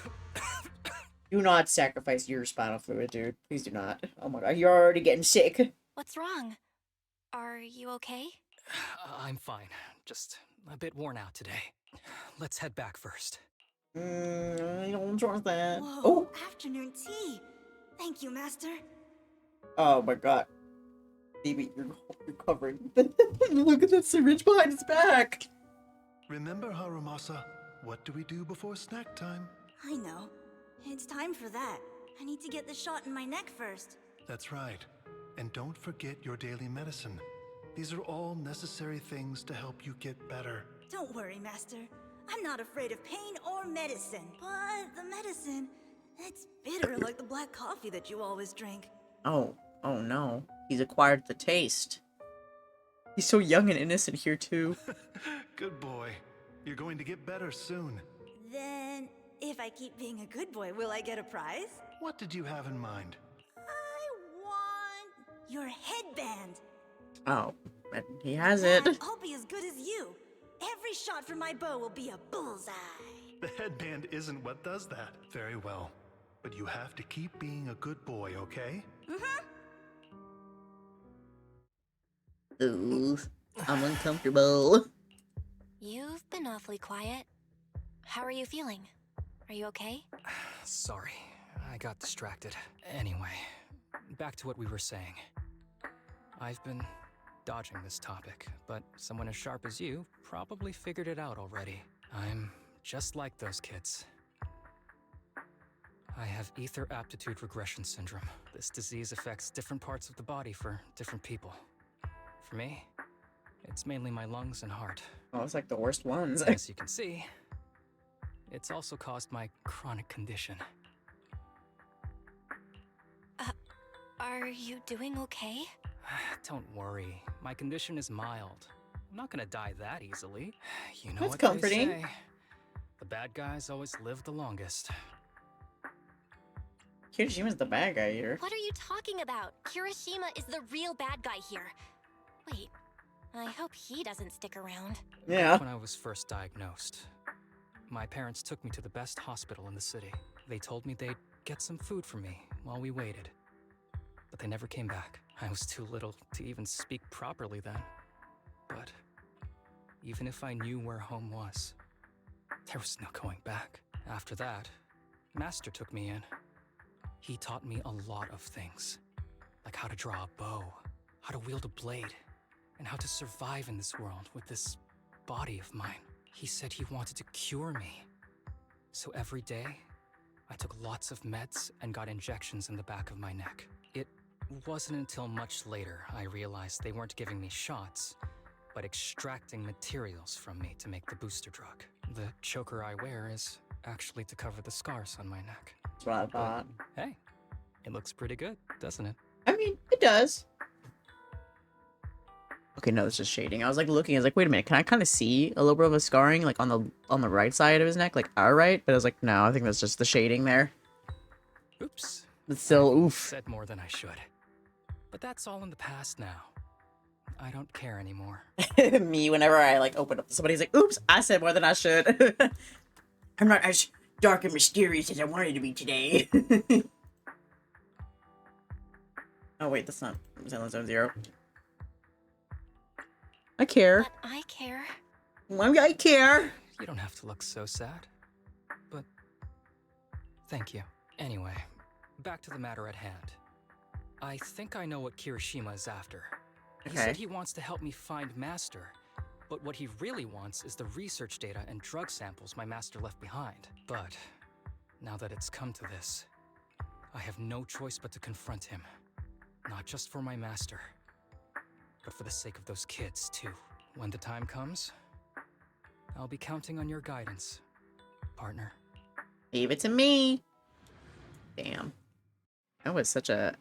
Do not sacrifice your spinal fluid, dude. Please do not. Oh my god, you're already getting sick. What's wrong? Are you okay? I'm fine. Just a bit worn out today. Let's head back first. I don't trust that. Whoa, Oh! afternoon tea. Thank you, Master. Oh my god. Baby, you're covered. Look at that syringe behind his back. Remember, Harumasa, what do we do before snack time? I know. It's time for that. I need to get the shot in my neck first. That's right. And don't forget your daily medicine. These are all necessary things to help you get better. Don't worry, Master. I'm not afraid of pain or medicine. But the medicine, it's bitter like the black coffee that you always drink. Oh no. He's acquired the taste. He's so young and innocent here too. Good boy. You're going to get better soon. Then, if I keep being a good boy, will I get a prize? What did you have in mind? I want your headband. Oh, but he has it. And I'll be as good as you. Every shot from my bow will be a bullseye. The headband isn't what does that. Very well. But you have to keep being a good boy, okay? Mm-hmm. Ooh, I'm uncomfortable. You've been awfully quiet. How are you feeling? Are you okay? Sorry, I got distracted. Anyway, back to what we were saying. I've been dodging this topic, but someone as sharp as you probably figured it out already. I'm just like those kids. I have ether aptitude regression syndrome. This disease affects different parts of the body for different people. For me, it's mainly my lungs and heart. Oh, it's like the worst ones. As you can see, it's also caused my chronic condition. Are you doing okay? Don't worry, my condition is mild. I'm not gonna die that easily. You know That's what comforting. they say. The bad guys always live the longest. Kirishima's the bad guy here. What are you talking about? Kirishima is the real bad guy here. Wait, I hope he doesn't stick around. Yeah. When I was first diagnosed, my parents took me to the best hospital in the city. They told me they'd get some food for me while we waited. But they never came back. I was too little to even speak properly then. But even if I knew where home was, there was no going back. After that, Master took me in. He taught me a lot of things, like how to draw a bow, how to wield a blade, and how to survive in this world with this body of mine. He said he wanted to cure me. So every day, I took lots of meds and got injections in the back of my neck. It wasn't until much later I realized they weren't giving me shots, but extracting materials from me to make the booster drug. The choker I wear is actually to cover the scars on my neck. That's what I thought. Hey, it looks pretty good, doesn't it? I mean, it does. Okay, no, it's just shading. I was like looking, I was like, wait a minute, can I kind of see a little bit of a scarring like on the right side of his neck, like our right? But I was like, no, I think that's just the shading there. Oops. But still, oof. Said more than I should. But that's all in the past now. I don't care anymore. Me, whenever I like open up to somebody, he's like, oops, I said more than I should. I'm not as dark and mysterious as I wanted to be today. Oh wait, that's not ZENLESS ZONE ZERO. I care. But I care. I care. You don't have to look so sad. But thank you. Anyway, back to the matter at hand. I think I know what Kirishima is after. He said he wants to help me find Master, but what he really wants is the research data and drug samples my master left behind. But now that it's come to this, I have no choice but to confront him. Not just for my master, but for the sake of those kids, too. When the time comes, I'll be counting on your guidance, partner. Leave it to me. Damn. That was such a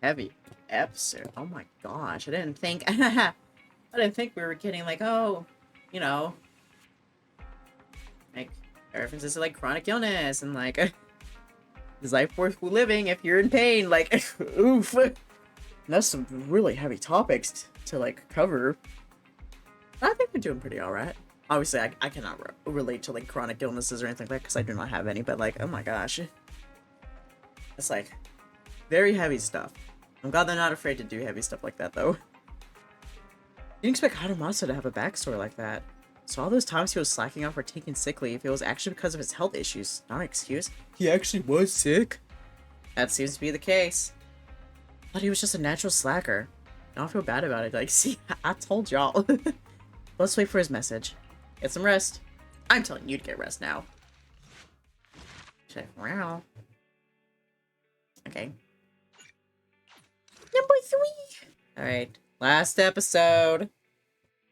heavy episode. Oh my gosh. I didn't think we were getting like, oh, you know, like references to like chronic illness and like is life worth living if you're in pain? Like, oof. That's some really heavy topics to like cover. I think we're doing pretty alright. Obviously, I cannot relate to like chronic illnesses or anything like that because I do not have any, but like, oh my gosh. It's like very heavy stuff. I'm glad they're not afraid to do heavy stuff like that though. You didn't expect Harumasa to have a backstory like that. So all those times he was slacking off or taking sick leave, it was actually because of his health issues, not an excuse. He actually was sick. That seems to be the case. I thought he was just a natural slacker. I don't feel bad about it. Like, see, I told y'all. Let's wait for his message. Get some rest. I'm telling you to get rest now. Check around. Okay. Number 3. Alright. Last episode.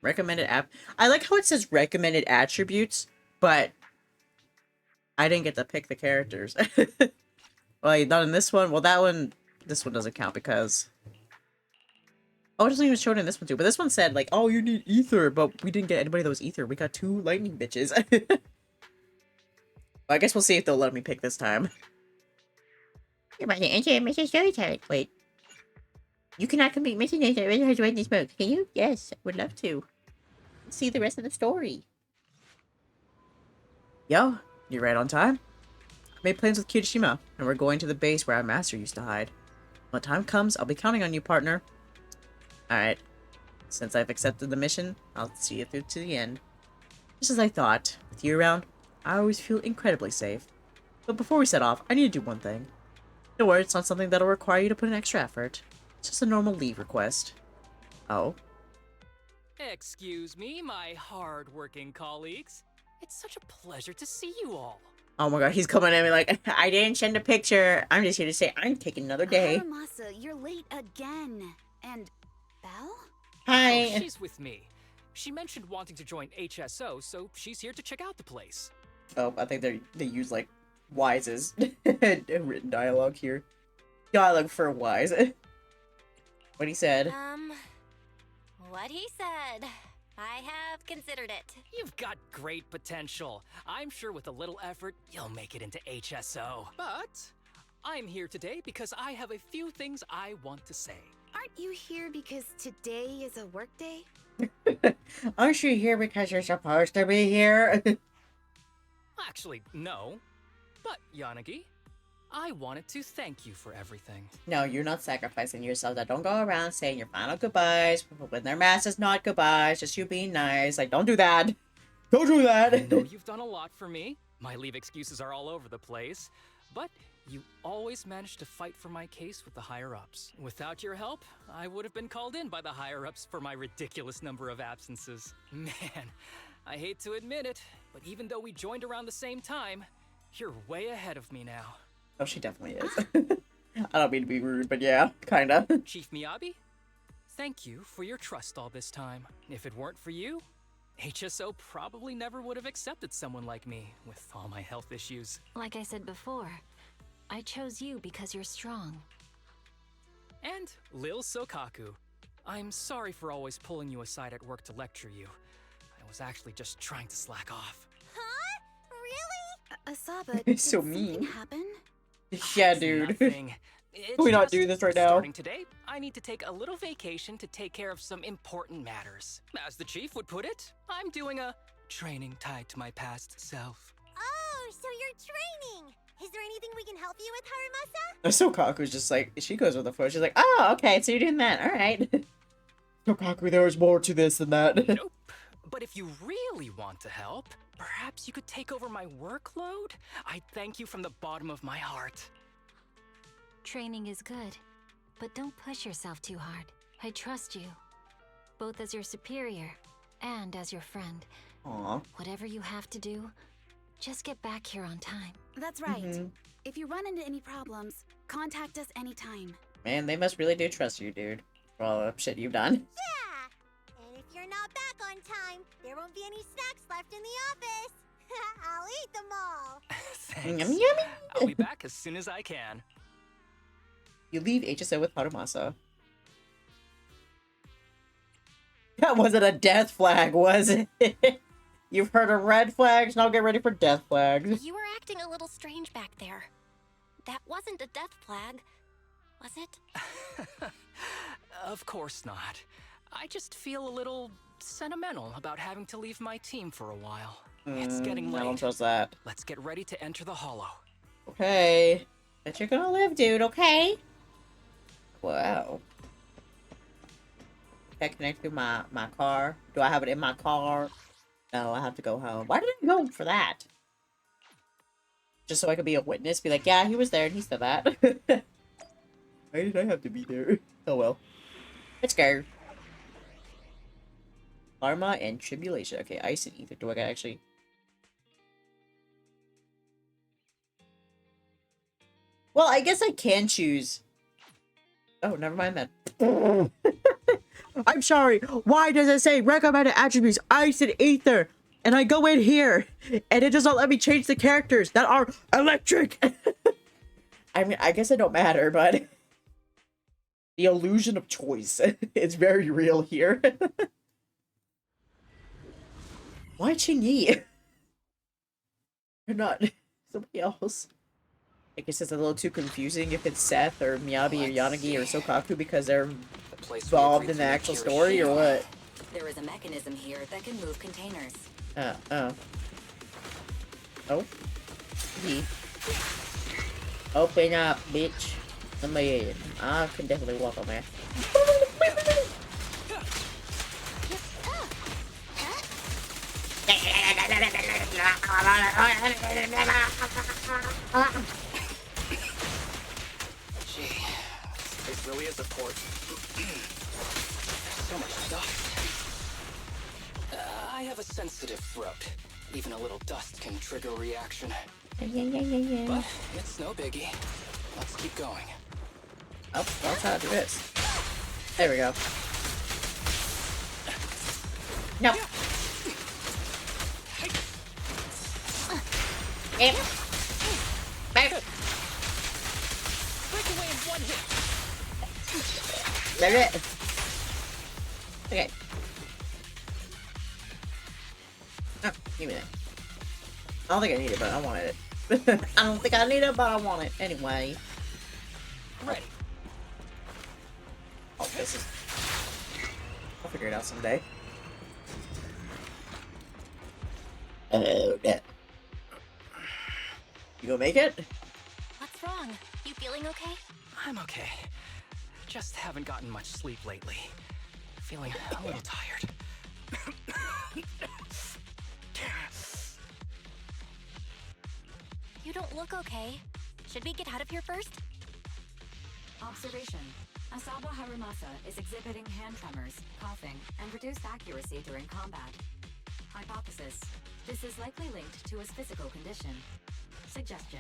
Recommended app. I like how it says recommended attributes, but I didn't get to pick the characters. Well, not in this one. Well, that one, this one doesn't count because... Oh, it doesn't even show it in this one too. But this one said, like, oh, you need ether, but we didn't get anybody that was ether. We got 2 lightning bitches. Well, I guess we'll see if they'll let me pick this time. You're about to enter a mission story time. Wait. You cannot complete mission names that already has read this book. Can you? Yes, I would love to. Let's see the rest of the story. Yo, you're right on time. I made plans with Kirishima, and we're going to the base where our master used to hide. When time comes, I'll be counting on you, partner. Alright. Since I've accepted the mission, I'll see you through to the end. Just as I thought, with you around, I always feel incredibly safe. But before we set off, I need to do one thing. Don't worry, it's not something that'll require you to put in extra effort. It's just a normal leave request. Oh? Excuse me, my hard-working colleagues. It's such a pleasure to see you all. Oh my god, he's coming at me like, I didn't send a picture. I'm just here to say I'm taking another day. Haramasa, you're late again. And Belle? Hi. Oh, she's with me. She mentioned wanting to join HSO, so she's here to check out the place. Oh, I think they use like Wise's written dialogue here. Dialogue for Wise. What he said. What he said. I have considered it. You've got great potential. I'm sure with a little effort, you'll make it into HSO. But I'm here today because I have a few things I want to say. Aren't you here because today is a work day? Aren't you here because you're supposed to be here? Actually, no. But, Yanagi, I wanted to thank you for everything. No, you're not sacrificing yourself. That don't go around saying your final goodbyes when their mass is not goodbyes, just you being nice. Like, don't do that. Don't do that. I know you've done a lot for me. My leave excuses are all over the place. But you always managed to fight for my case with the higher-ups. Without your help, I would have been called in by the higher-ups for my ridiculous number of absences. Man, I hate to admit it, but even though we joined around the same time, you're way ahead of me now. Oh, she definitely is. I don't mean to be rude, but yeah, kinda. Chief Miyabi, thank you for your trust all this time. If it weren't for you, HSO probably never would have accepted someone like me with all my health issues. Like I said before, I chose you because you're strong. And Lil Sokaku, I'm sorry for always pulling you aside at work to lecture you. I was actually just trying to slack off. Huh? Really? Asaba, It's so did mean. something happen? Yeah, dude. Nothing. Can we not do this right now? Starting today, I need to take a little vacation to take care of some important matters. As the chief would put it, I'm doing a training tied to my past self. Oh, so you're training. Is there anything we can help you with, Haramasa? So Kaku's just like, she goes with the flow. She's like, oh, okay, so you're doing that. All right. So Kaku, there's more to this than that. Nope. But if you really want to help, perhaps you could take over my workload? I thank you from the bottom of my heart. Training is good, but don't push yourself too hard. I trust you, both as your superior and as your friend. Aw. Whatever you have to do, just get back here on time. That's right. If you run into any problems, contact us anytime. Man, they must really do trust you, dude. For all the shit you've done. Yeah. And if you're not back on time, there won't be any snacks left in the office. I'll eat them all. Thanks. Yummy, yummy. I'll be back as soon as I can. You leave HSO with Harumasa. That wasn't a death flag, was it? You've heard of red flags, now get ready for death flags. You were acting a little strange back there. That wasn't a death flag, was it? Of course not. I just feel a little sentimental about having to leave my team for a while. It's getting late. I don't trust that. Let's get ready to enter the hollow. Okay. Bet you're gonna live, dude, okay? Wow. Can I connect through my car? Do I have it in my car? No, I have to go home. Why did I go for that? Just so I could be a witness? Be like, yeah, he was there and he said that. Why did I have to be there? Oh well. Let's go. Karma and tribulation. Okay, ice and ether. Do I gotta actually... Well, I guess I can choose. Oh, never mind then. I'm sorry. Why does it say recommended attributes, ice and ether? And I go in here, and it doesn't let me change the characters that are electric. I mean, I guess it don't matter, but the illusion of choice is very real here. Why Chingy? Or not somebody else? I guess it's a little too confusing if it's Seth or Miyabi or Yanagi or Sokaku because they're involved in the actual story or what? There is a mechanism here that can move containers. Oh. Yeah. Open up, bitch. Let me in. I can definitely walk on there. Gee, this really is a port. So much stuff. I have a sensitive throat. Even a little dust can trigger a reaction. Yeah. But it's no biggie. Let's keep going. Oh, that's how to do this. There we go. No. Yep. Break away in one hit. There it is. Okay. Oh, give me that. I don't think I need it, but I wanted it. I don't think I need it, but I want it anyway. Ready. Oh, this is... I'll figure it out someday. Oh, yeah. You gonna make it? What's wrong? You feeling okay? I'm okay. Just haven't gotten much sleep lately. Feeling a little tired. You don't look okay. Should we get out of here first? Observation. Asaba Harumasa is exhibiting hand tremors, coughing, and reduced accuracy during combat. Hypothesis. This is likely linked to his physical condition. Suggestion.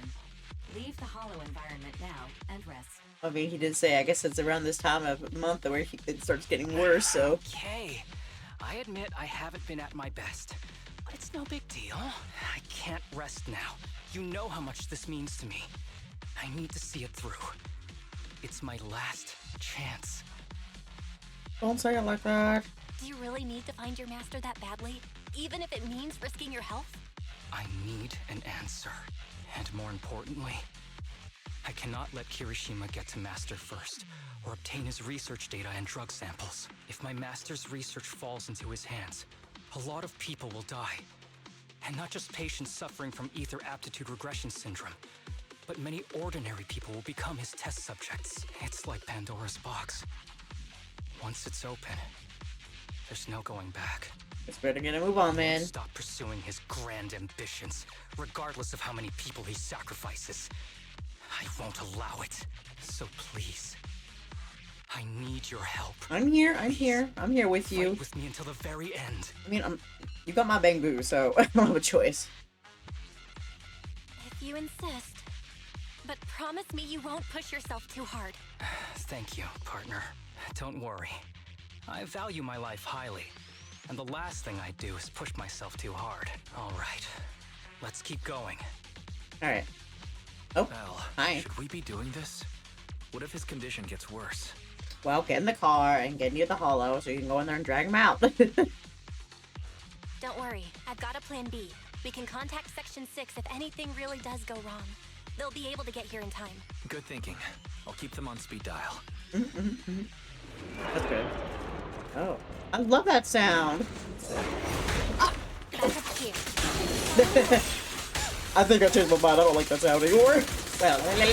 Leave the hollow environment now and rest. I mean, he did say, I guess it's around this time of month where it starts getting worse, so... Okay. I admit I haven't been at my best. But it's no big deal. I can't rest now. You know how much this means to me. I need to see it through. It's my last chance. Don't say it like that. Do you really need to find your master that badly? Even if it means risking your health? I need an answer. And more importantly, I cannot let Kirishima get to Master first, or obtain his research data and drug samples. If my Master's research falls into his hands, a lot of people will die. And not just patients suffering from ether aptitude regression syndrome, but many ordinary people will become his test subjects. It's like Pandora's box. Once it's open, there's no going back. It's better get a move on, man. Stop pursuing his grand ambitions, regardless of how many people he sacrifices. I won't allow it. So please, I need your help. I'm here with you. Fight with me until the very end. I mean, you got my bamboo, so I don't have a choice. If you insist. But promise me you won't push yourself too hard. Thank you, partner. Don't worry. I value my life highly. And the last thing I do is push myself too hard. All right. Let's keep going. All right. Oh, Belle, hi. should we be doing this? What if his condition gets worse? Well, get in the car and get near the hollow so you can go in there and drag him out. Don't worry, I've got a plan B. We can contact Section 6 if anything really does go wrong. They'll be able to get here in time. Good thinking. I'll keep them on speed dial. That's good. Oh, I love that sound. Back up here. I think I changed my mind. I don't like that sound anymore. Well, I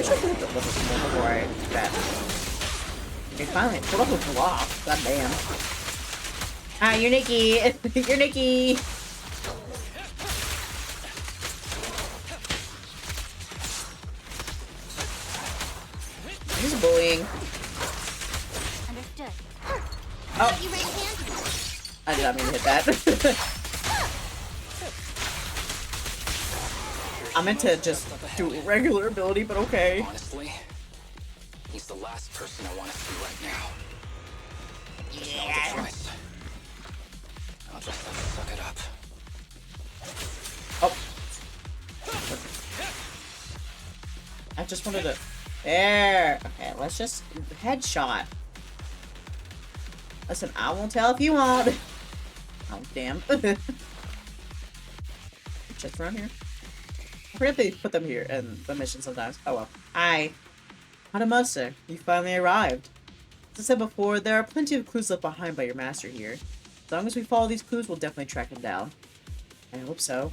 should put the level small before I do that. Okay, finally, the level flew off. God damn. Ah, you're Nikki. You're Nikki. some bullying. Understood. Oh. You raise hand? I did not mean to hit that. I meant to just do a regular ability, but okay. Honestly, he's the last person I want to see right now. There's no other choice. I'll just have to suck it up. Oh. I just wanted to... There. Okay, let's just... Headshot. Listen, I won't tell if you won't. Oh, damn. Just around here. I forget they put them here in the mission sometimes. Oh well. Hi. Hanamusa, you finally arrived. As I said before, there are plenty of clues left behind by your master here. As long as we follow these clues, we'll definitely track him down. I hope so.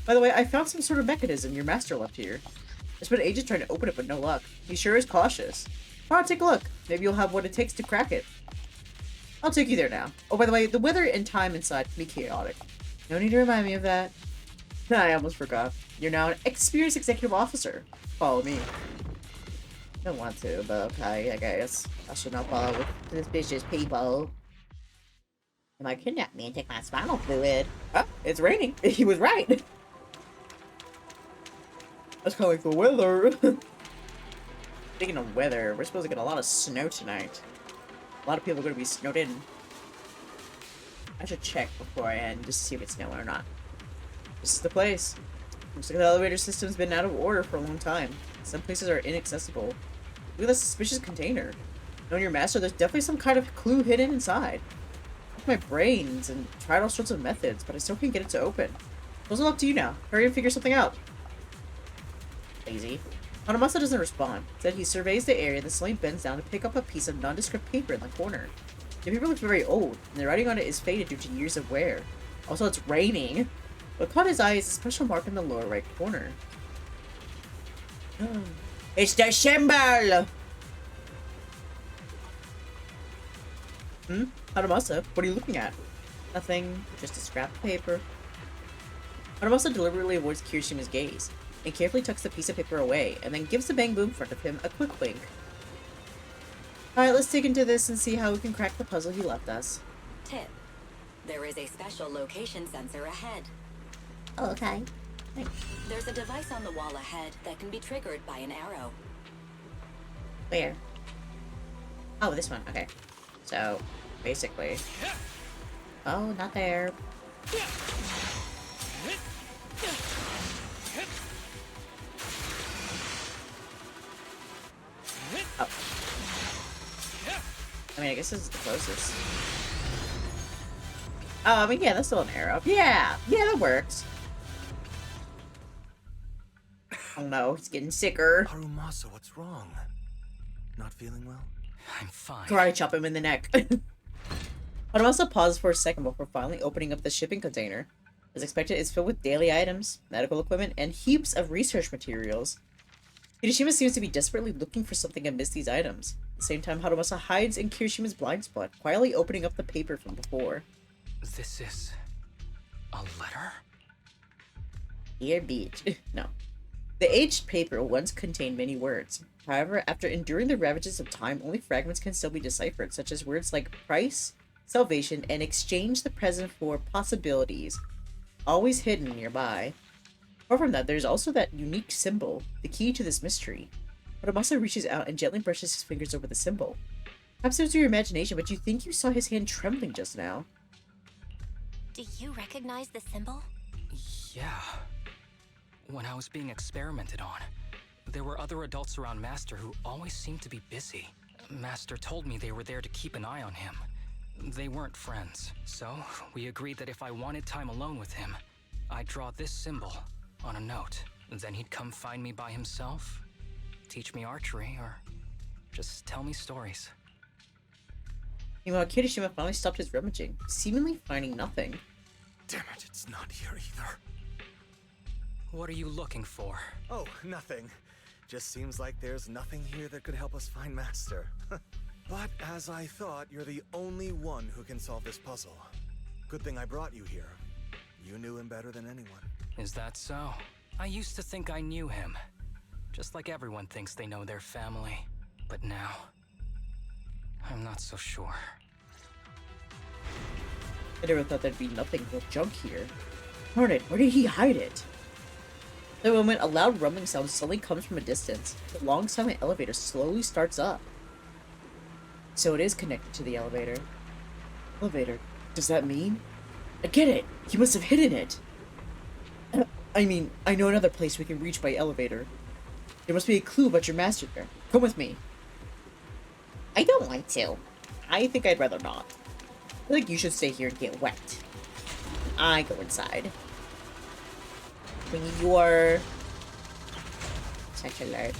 By the way, I found some sort of mechanism your master left here. I spent ages trying to open it, but no luck. He sure is cautious. Why not take a look? Maybe you'll have what it takes to crack it. I'll take you there now. Oh, by the way, the weather and time inside can be chaotic. No need to remind me of that. I almost forgot. You're now an experienced executive officer. Follow me. Don't want to, but okay, I guess. I should not follow with suspicious people. They might kidnap me and take my spinal fluid. Oh, it's raining. He was right. That's kind of like the weather. Speaking of weather, we're supposed to get a lot of snow tonight. A lot of people are going to be snowed in. I should check before I end just to see if it's snowing or not. This is the place. Looks like the elevator system's been out of order for a long time. Some places are inaccessible. Look at this suspicious container. Knowing your master, there's definitely some kind of clue hidden inside. I took my brains and tried all sorts of methods, but I still can't get it to open. It's all up to you now. Hurry and figure something out. Lazy. Hanamasa doesn't respond. Instead, he surveys the area and then slowly bends down to pick up a piece of nondescript paper in the corner. The paper looks very old, and the writing on it is faded due to years of wear. Also, it's raining. What caught his eye is a special mark in the lower right corner. It's the symbol! Hanamasa, what are you looking at? Nothing, just a scrap of paper. Hanamasa deliberately avoids Kirishima's gaze, and carefully tucks the piece of paper away, and then gives the bang boom in front of him a quick wink. Alright, let's dig into this and see how we can crack the puzzle he left us. Tip. There is a special location sensor ahead. Oh, okay. Thanks. There's a device on the wall ahead that can be triggered by an arrow. Where? Oh, this one. Okay. So, basically... Oh, not there. Oh. I mean, I guess this is the closest. Oh, I mean, yeah, that's still an arrow. Yeah! Yeah, that works. Oh no, he's getting sicker. Harumasa, what's wrong? Not feeling well? I'm fine. Karate chop him in the neck. Harumasa paused for a second before finally opening up the shipping container. As expected, it's filled with daily items, medical equipment, and heaps of research materials. Kirishima seems to be desperately looking for something amidst these items. At the same time, Harumasa hides in Kirishima's blind spot, quietly opening up the paper from before. This is... a letter? Dear Beach. No. The aged paper once contained many words. However, after enduring the ravages of time, only fragments can still be deciphered, such as words like price, salvation, and exchange the present for possibilities, always hidden nearby. Apart from that, there's also that unique symbol, the key to this mystery. Harumasa reaches out and gently brushes his fingers over the symbol. Perhaps it was your imagination, but you think you saw his hand trembling just now. Do you recognize the symbol? Yeah. When I was being experimented on, there were other adults around Master who always seemed to be busy. Master told me they were there to keep an eye on him. They weren't friends, so we agreed that if I wanted time alone with him, I'd draw this symbol on a note. Then he'd come find me by himself, teach me archery, or just tell me stories. Meanwhile, Kirishima finally stopped his rummaging, seemingly finding nothing. Damn it, it's not here either. What are you looking for? Oh, nothing. Just seems like there's nothing here that could help us find Master. But as I thought, you're the only one who can solve this puzzle. Good thing I brought you here. You knew him better than anyone. Is that so? I used to think I knew him. Just like everyone thinks they know their family. But now, I'm not so sure. I never thought there'd be nothing but junk here. Darn it, where did he hide it? At the moment, a loud rumbling sound suddenly comes from a distance. The long silent elevator slowly starts up. So it is connected to the elevator. Elevator. Does that mean? I get it! You must have hidden it! I mean, I know another place we can reach by elevator. There must be a clue about your master there. Come with me. I don't want to. I think I'd rather not. I feel like you should stay here and get wet. I go inside. When you're such a nerd.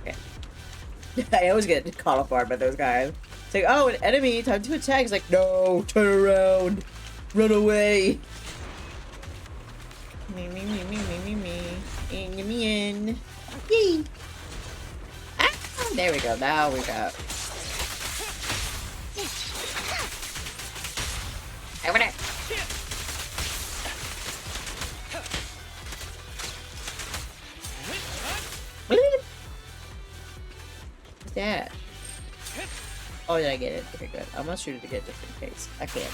Okay. I always get caught off guard by those guys. It's like, oh, an enemy, time to attack. It's like, no, turn around, run away. Me. Me in. Yee. Ah, there we go. Now we go. Over there. What's that? Oh, did I get it? Okay, good. I must shoot it again just in case. I can't.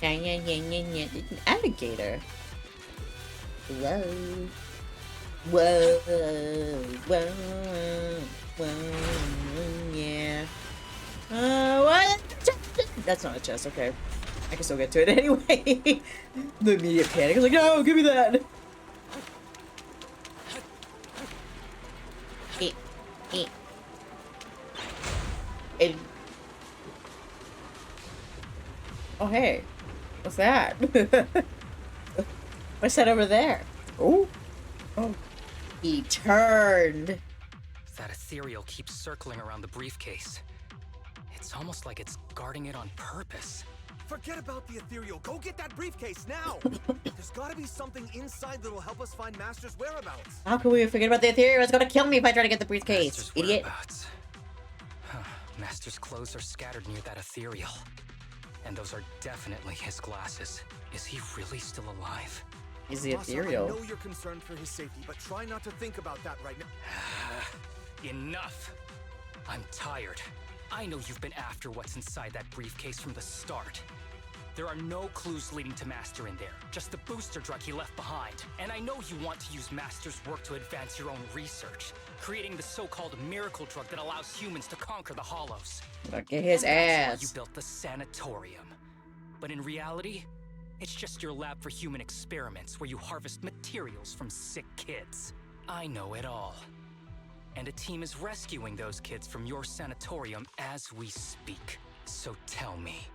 Yeah. It's an alligator. Whoa. Yeah. What? That's not a chest, okay. I can still get to it anyway. The immediate panic. I was like, no, give me that. Eat. Oh, hey. What's that? What's that over there? Oh. He turned. That ethereal keeps circling around the briefcase. It's almost like it's guarding it on purpose. Forget about the ethereal. Go get that briefcase now. There's gotta be something inside that'll help us find Master's whereabouts. How can we forget about the ethereal? It's gonna kill me if I try to get the briefcase, Master's idiot. Huh. Master's clothes are scattered near that ethereal. And those are definitely his glasses. Is he really still alive? He's the Masa, ethereal. I know you're concerned for his safety, but try not to think about that right now. Enough! I'm tired. I know you've been after what's inside that briefcase from the start. There are no clues leading to Master in there, just the booster drug he left behind. And I know you want to use Master's work to advance your own research, creating the so-called miracle drug that allows humans to conquer the Hollows. Look at his And that's ass. why you built the sanatorium. But in reality, it's just your lab for human experiments where you harvest materials from sick kids. I know it all. And a team is rescuing those kids from your sanatorium as we speak. So tell me,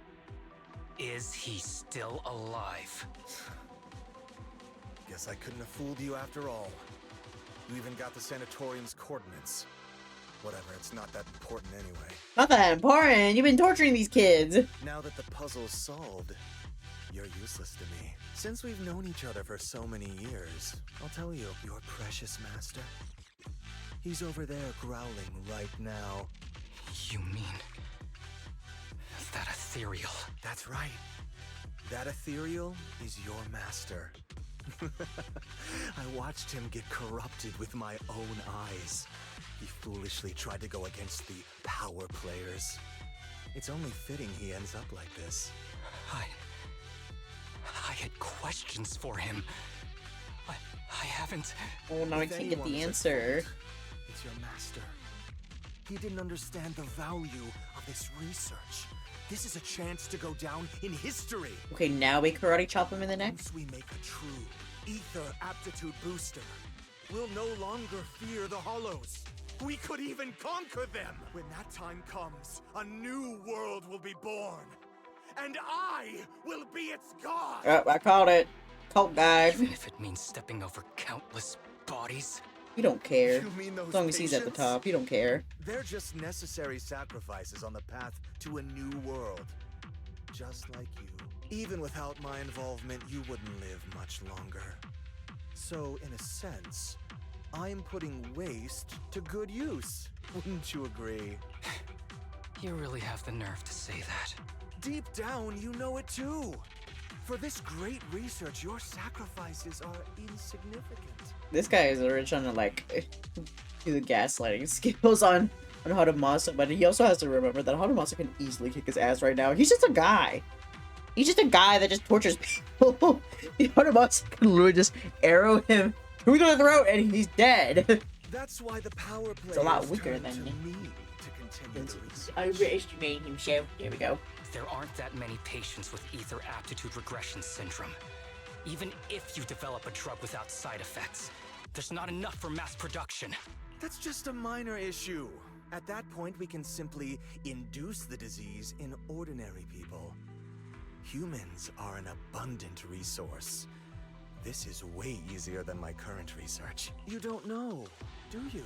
is he still alive? Guess I couldn't have fooled you after all. You even got the sanatorium's coordinates. Whatever, it's not that important anyway. Not that important. You've been torturing these kids. Now that the puzzle's solved, you're useless to me. Since we've known each other for so many years, I'll tell you, your precious master. He's over there growling right now. You mean that ethereal? That's right. That ethereal is your master. I watched him get corrupted with my own eyes. He foolishly tried to go against the power players. It's only fitting he ends up like this. I had questions for him. I haven't... Oh, now I can't get the answer. It's your master. He didn't understand the value of this research. This is a chance to go down in history. Okay, now we karate chop him in the neck. Once we make a true ether aptitude booster, we'll no longer fear the Hollows. We could even conquer them. When that time comes, a new world will be born. And I will be its god. Oh, I called it. Cult guy. Even if it means stepping over countless bodies. You don't care. You mean those as long as he's at the patients? top, you don't care. They're just necessary sacrifices on the path to a new world. Just like you. Even without my involvement, you wouldn't live much longer. So, in a sense, I'm putting waste to good use. Wouldn't you agree? You really have the nerve to say that. Deep down, you know it too. For this great research, your sacrifices are insignificant. This guy is already trying to like do the gaslighting skills on Haramasa, but he also has to remember that Haramasa can easily kick his ass right now. He's just a guy. He's just a guy that just tortures people. Haramasa can literally just arrow him through the throat and he's dead. That's why the power players It's a lot weaker than me to continue the research. Overestimating himself. There we go. There aren't that many patients with ether aptitude regression syndrome. Even if you develop a drug without side effects, there's not enough for mass production. That's just a minor issue. At that point, we can simply induce the disease in ordinary people. Humans are an abundant resource. This is way easier than my current research. You don't know, do you?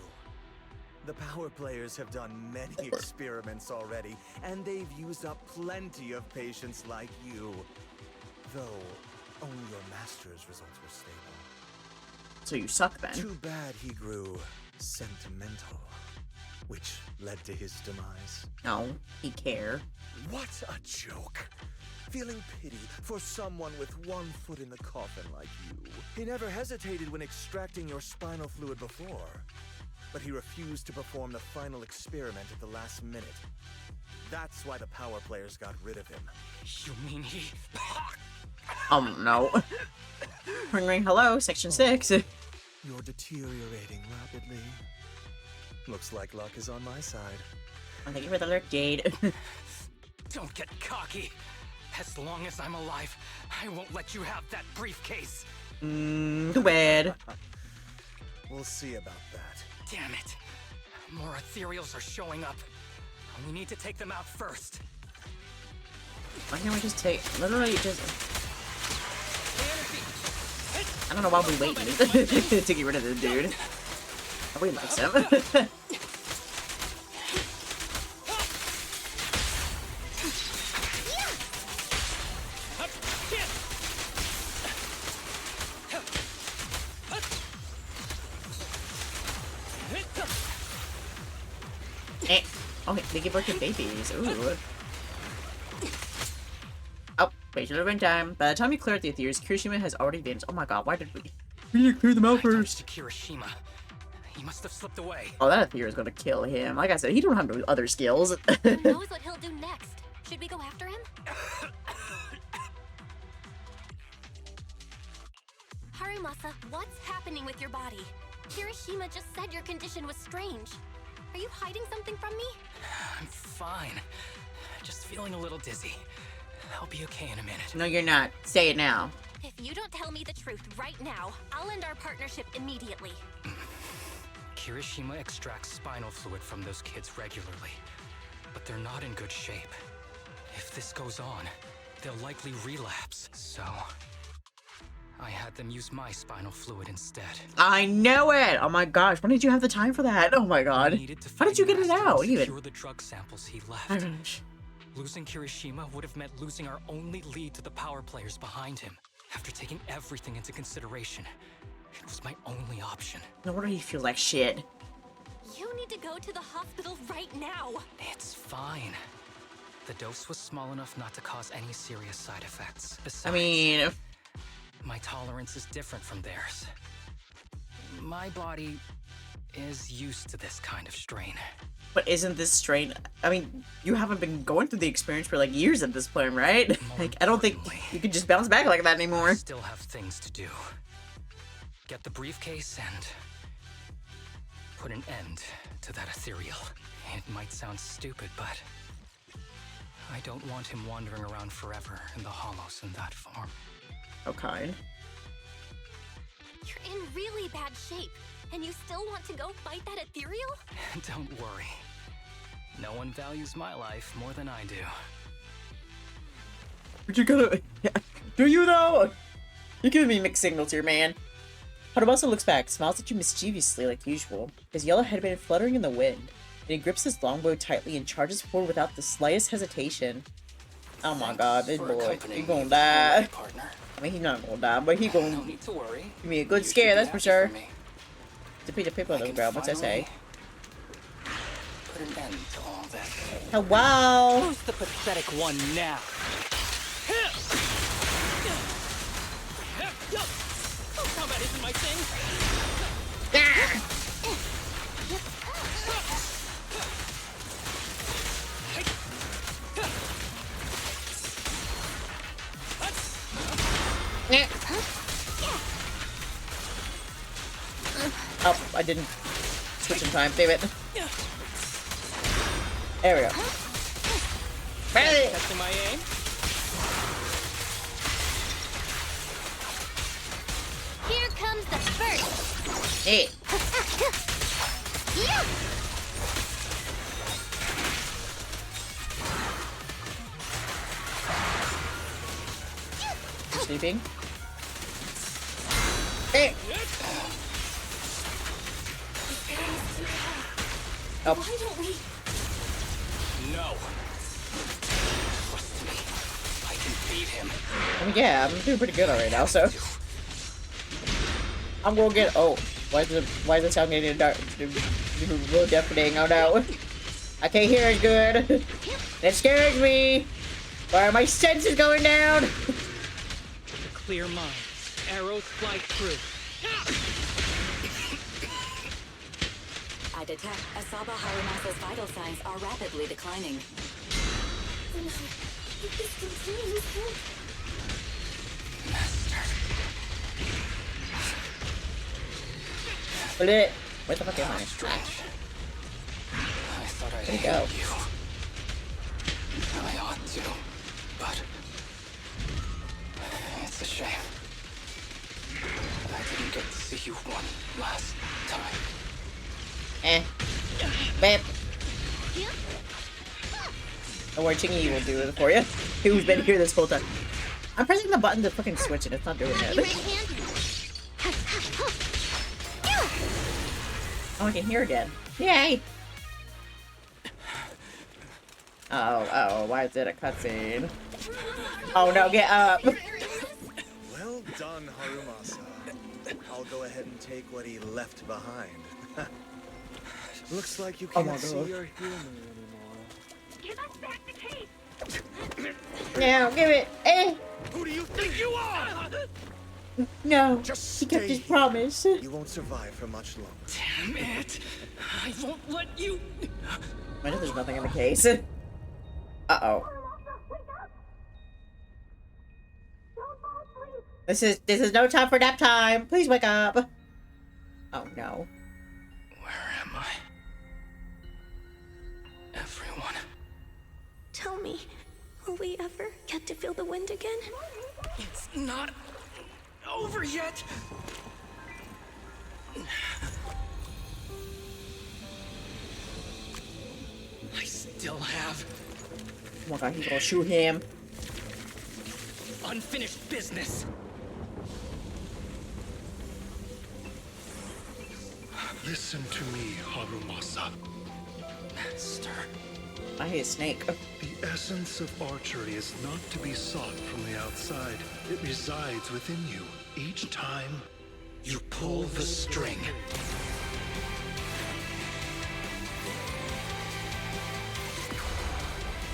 The power players have done many experiments already, and they've used up plenty of patients like you. Though, only your master's results were stable. So you suck then. Too bad he grew sentimental, which led to his demise. No, he care. What a joke! Feeling pity for someone with one foot in the coffin like you. He never hesitated when extracting your spinal fluid before, but he refused to perform the final experiment at the last minute. That's why the power players got rid of him. You mean he... No. Ring ring, hello, section 6. You're deteriorating rapidly. Looks like luck is on my side. Oh, thank you for the alert, Jade. Don't get cocky. As long as I'm alive, I won't let you have that briefcase. Too bad. We'll see about that. Damn it. More ethereals are showing up. We need to take them out first. Why can't we just take... Literally just... I don't know why we're waiting to get rid of this dude. Nobody likes him. Oh, they give birth to babies. Ooh. Oh, wait, should have been time. By the time we clear out the Aethers, Kirishima has already vanished. Oh my god, why did we? We need to clear them out first. Kirishima. He must have slipped away. Oh, that Aether is gonna kill him. Like I said, he don't have no other skills. Who knows what he'll do next? Should we go after him? Harimasa, what's happening with your body? Kirishima just said your condition was strange. Are you hiding something from me? I'm fine. Just feeling a little dizzy. I'll be okay in a minute. No, you're not. Say it now. If you don't tell me the truth right now, I'll end our partnership immediately. Kirishima extracts spinal fluid from those kids regularly, but they're not in good shape. If this goes on, they'll likely relapse, so I had them use my spinal fluid instead. I know it! Oh my gosh, when did you have the time for that? Oh my god. How did you get it out, even? Secure the drug samples he left. Losing Kirishima would have meant losing our only lead to the power players behind him. After taking everything into consideration, it was my only option. No wonder you feel like shit. You need to go to the hospital right now. It's fine. The dose was small enough not to cause any serious side effects. Besides, I mean... my tolerance is different from theirs. My body is used to this kind of strain. But isn't this strain... I mean, you haven't been going through the experience for like years at this point, right? Like, I don't think you can just bounce back like that anymore. I still have things to do. Get the briefcase and put an end to that ethereal. It might sound stupid, but I don't want him wandering around forever in the hollows in that form. How kind. You're in really bad shape, and you still want to go fight that ethereal? Don't worry. No one values my life more than I do. But you gotta... Do you though? You're giving me mixed signals here, man. Harumasu looks back, smiles at you mischievously like usual, his yellow headband fluttering in the wind, and he grips his longbow tightly and charges forward without the slightest hesitation. Oh my god, this boy, he's gonna die. I mean, he's not gonna die, but he's gonna need to worry. Give me a good scare, that's for sure. It's a piece of paper though, girl, what's that say? Put an end to all that. Hello! Who's the pathetic one now? Oh, I didn't switch in time. Damn it. There we go. Testing my aim. Here comes the first. Hey. Sleeping. Hey. Oh. Why don't we? No. Trust me. I can beat him. I mean, yeah, I'm doing pretty good right now, so. I'm gonna get. Oh, why is the sound getting dark? Real deafening. Oh no. I can't hear it good. That scares me. Why are my senses going down? With a clear mind, arrows fly through. I detect Asaba Harumasa's vital signs are rapidly declining. If this continues, Split. Where the fuck am I? I thought I'd There you help go. you. I ought to, but it's a shame. I didn't get to see you one last time. Eh. Bam. Don't worry, Chingy will do it for you. Who's been here this whole time? I'm pressing the button to fucking switch and it's not doing it. Oh, I can hear again. Yay! Oh, why is it a cutscene? Oh no, get up! Well done, Harumasa. I'll go ahead and take what he left behind. Looks like you Oh can't my see God. your humor anymore. give us back the cake. Now, give it! Eh! Who do you think you are? No, Just he kept stay his here. promise. You won't survive for much longer. Damn it! I won't let you. Why there's nothing in the case? Uh-oh. This is no time for nap time. Please wake up. Oh no. Where am I? Everyone. Tell me, will we ever get to feel the wind again? It's not over yet. I still have Oh my god, he's gonna shoot him. unfinished business. Listen to me, Harumasa. Master. I hate Snake. The essence of archery is not to be sought from the outside. It resides within you. Each time You pull the string.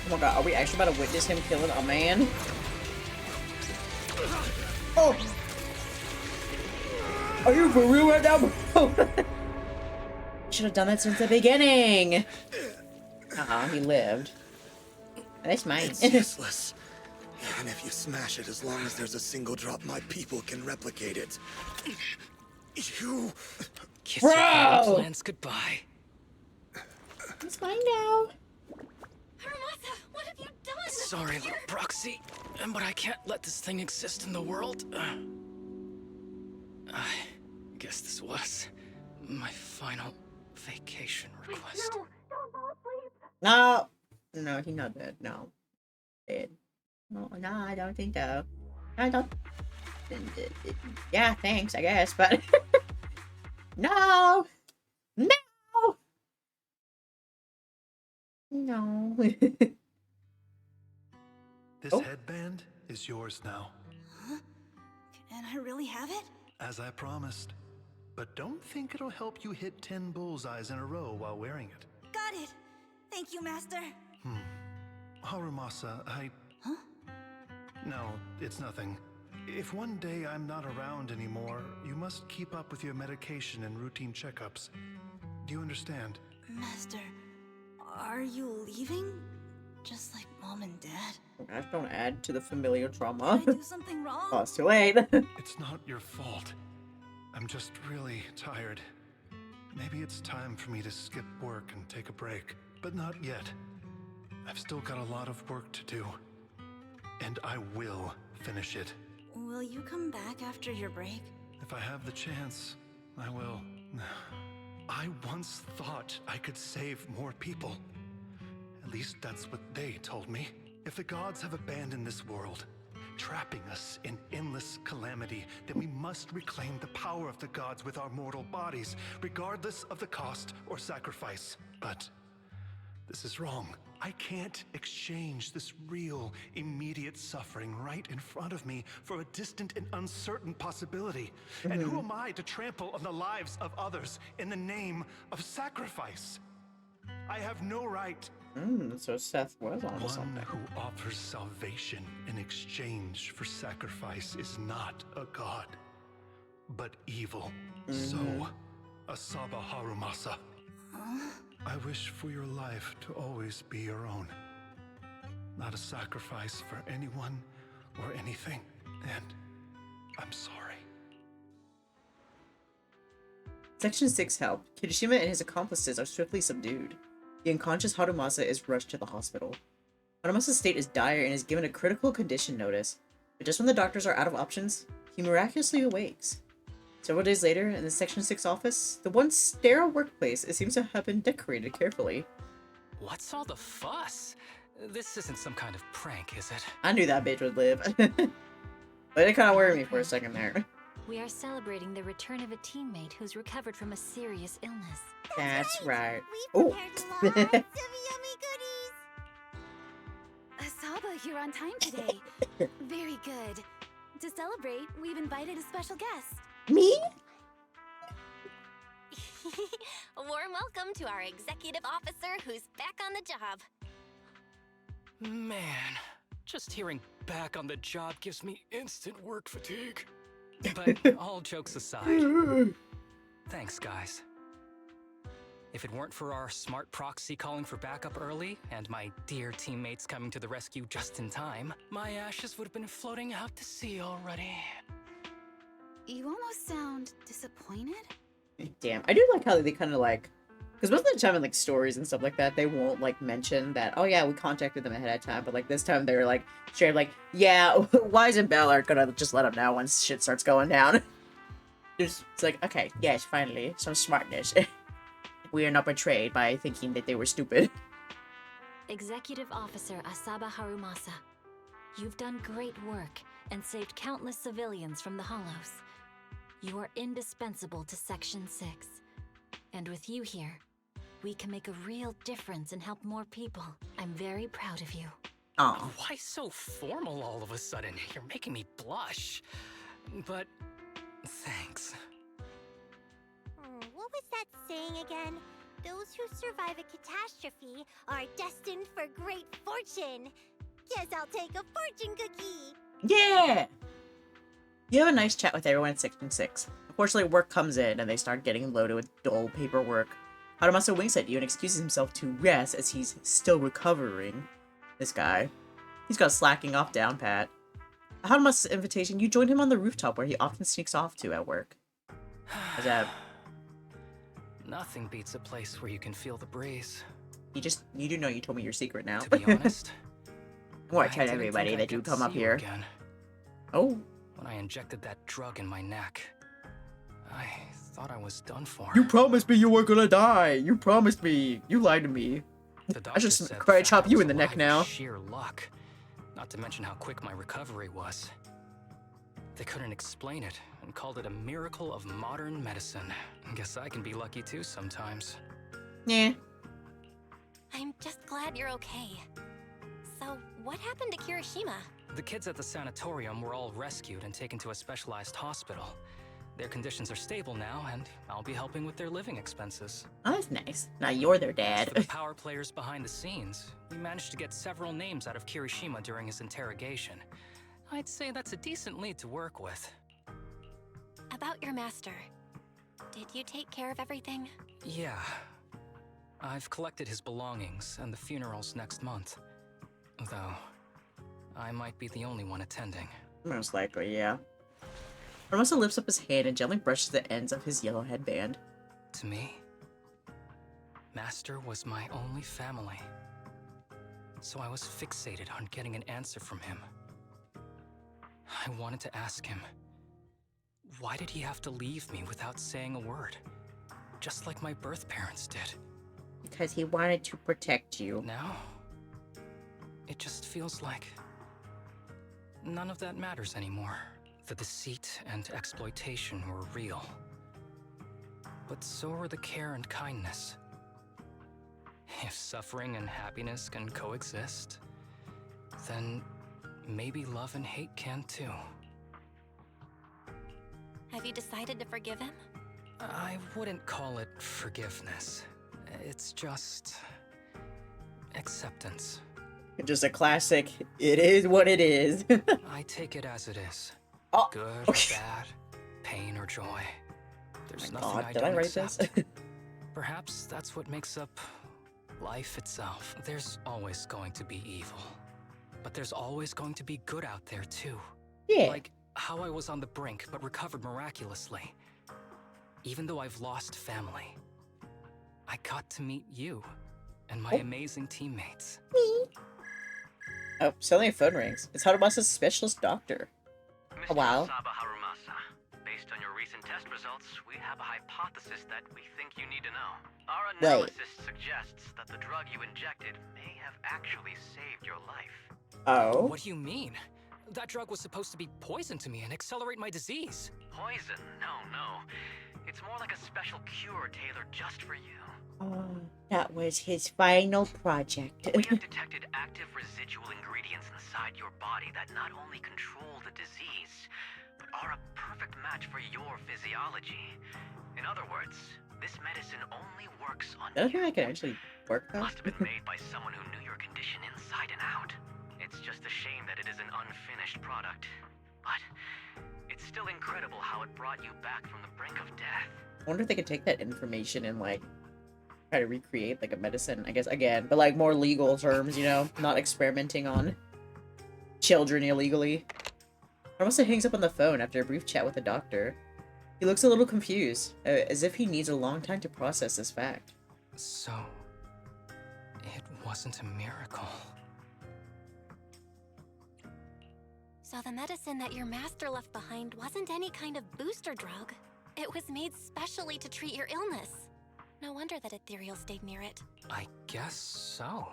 Oh my god, are we actually about to witness him killing a man? Oh! Are you for real right now, bro? Should have done that since the beginning. He lived. That's mine. It's useless. Even if you smash it, as long as there's a single drop, my people can replicate it. You... Kiss Bro! your final plans goodbye. It's mine now. Haramasa, what have you done? Sorry, little proxy, but I can't let this thing exist in the world. I guess this was my final vacation request. No, don't fall asleep. No. No, he's not dead. No. Dead. No, I don't think so. I don't. Yeah, thanks, I guess, but. No! No! No. This headband is yours now, Huh? Can I really have it? as I promised. But don't think it'll help you hit 10 bullseyes in a row while wearing it. Got it. Thank you, Master. Harumasa, Huh? No, it's nothing. if one day I'm not around anymore, you must keep up with your medication and routine checkups. Do you understand? Master, are you leaving? Just like Mom and Dad? Gosh, don't add to the familial trauma. Did I do something wrong? Oh, it's too late. It's not your fault. I'm just really tired. Maybe it's time for me to skip work and take a break, but not yet. I've still got a lot of work to do, and I will finish it. Will you come back after your break? If I have the chance, I will. I once thought I could save more people. At least that's what they told me. If the gods have abandoned this world, trapping us in endless calamity, then we must reclaim the power of the gods with our mortal bodies, regardless of the cost or sacrifice. But this is wrong. I can't exchange this real, immediate suffering right in front of me for a distant and uncertain possibility. And who am I to trample on the lives of others in the name of sacrifice? I have no right. So Seth was on to something. One who offers salvation in exchange for sacrifice is not a god, but evil. So, Asaba Harumasa. I wish for your life to always be your own. Not a sacrifice for anyone or anything. And I'm sorry. Section 6 help. Kirishima and his accomplices are swiftly subdued. The unconscious Harumasa is rushed to the hospital. Harumasa's state is dire and is given a critical condition notice. But just when the doctors are out of options, he miraculously awakes. Several days later, in the Section 6 office, the once sterile workplace seems to have been decorated carefully. What's all the fuss? This isn't some kind of prank, is it? I knew that bitch would live. But it kind of worried me for a second there. We are celebrating the return of a teammate who's recovered from a serious illness. That's right. We've Oh. prepared lots of yummy goodies. Asaba, you're on time today. Very good. To celebrate, we've invited a special guest. Me? Warm welcome to our executive officer who's back on the job. Man, just hearing back on the job gives me instant work fatigue. But all jokes aside, thanks, guys. If it weren't for our smart proxy calling for backup early, and my dear teammates coming to the rescue just in time, my ashes would have been floating out to sea already. You almost sound disappointed. Damn, I do like how they kind of like, because most of the time in like stories and stuff like that, they won't like mention that, oh yeah, we contacted them ahead of time, but like this time they're like straight like, yeah, Wise and Bell are gonna just let them know once shit starts going down. It's like, okay, yes, finally, some smartness. We are not betrayed by thinking that they were stupid. Executive Officer Asaba Harumasa, you've done great work and saved countless civilians from the Hollows. You are indispensable to Section 6. And with you here, we can make a real difference and help more people. I'm very proud of you. Oh. Why so formal all of a sudden? You're making me blush. But thanks. What was that saying again? Those who survive a catastrophe are destined for great fortune. Guess I'll take a fortune cookie. Yeah! You have a nice chat with everyone in Section 6. Unfortunately, work comes in and they start getting loaded with dull paperwork. Harumasa winks at you and excuses himself to rest as he's still recovering. This guy. He's got a slacking off down pat. At Harumasa's invitation, you join him on the rooftop where he often sneaks off to at work. How's that? Nothing beats a place where you can feel the breeze. You do know you told me your secret now. To be honest, I want I to tell didn't everybody think I that you could come up see you here. again. Oh. When I injected that drug in my neck, I thought I was done for. You promised me you weren't gonna die. You promised me. You lied to me. The I doctor just said karate that chop I you was in the neck alive now. with sheer luck. Not to mention how quick my recovery was. They couldn't explain it and called it a miracle of modern medicine. Guess I can be lucky too sometimes. Yeah. I'm just glad you're okay. So, what happened to Kirishima? The kids at the sanatorium were all rescued and taken to a specialized hospital. Their conditions are stable now, and I'll be helping with their living expenses. Oh, that's nice. Now you're their As dad. for the power players behind the scenes, we managed to get several names out of Kirishima during his interrogation. I'd say that's a decent lead to work with. About your master. Did you take care of everything? Yeah. I've collected his belongings, and the funeral's next month. Though, I might be the only one attending. Most likely, yeah. Hermosa lifts up his hand and gently brushes the ends of his yellow headband. To me, Master was my only family. So I was fixated on getting an answer from him. I wanted to ask him, why did he have to leave me without saying a word? Just like my birth parents did. Because he wanted to protect you. Now, it just feels like none of that matters anymore. The deceit and exploitation were real. But so were the care and kindness. If suffering and happiness can coexist, then maybe love and hate can too. Have you decided to forgive him? I wouldn't call it forgiveness. It's just acceptance. Just a classic, it is what it is. I take it as it is. Oh, good okay. or bad, pain or joy. There's My nothing God, I did don't I write accept. this? Perhaps that's what makes up life itself. There's always going to be evil. But there's always going to be good out there too. Yeah. Like how I was on the brink but recovered miraculously. Even though I've lost family, I got to meet you and my amazing teammates. Me. Oh, suddenly a phone rings. It's Harumasa's specialist doctor. Oh, wow. Saba Harumasa, based on your recent test results, we have a hypothesis that we think you need to know. Our analysis suggests that the drug you injected may have actually saved your life. Oh? What do you mean? That drug was supposed to be poison to me and accelerate my disease. Poison? No. It's more like a special cure tailored just for you. Oh, that was his final project. We have detected active residual ingredients inside your body that not only control the disease, but are a perfect match for your physiology. In other words, this medicine only works on I don't think I can actually work that. Must have been made by someone who knew your condition inside and out. It's just a shame that it is an unfinished product. But it's still incredible how it brought you back from the brink of death. I wonder if they could take that information and, like, try to recreate, like, a medicine, I guess, again, but, like, more legal terms, you know? Not experimenting on children illegally. Hermosa hangs up on the phone after a brief chat with the doctor. He looks a little confused, as if he needs a long time to process this fact. So, it wasn't a miracle. So the medicine that your master left behind wasn't any kind of booster drug. It was made specially to treat your illness. No wonder that Ethereal stayed near it. I guess so.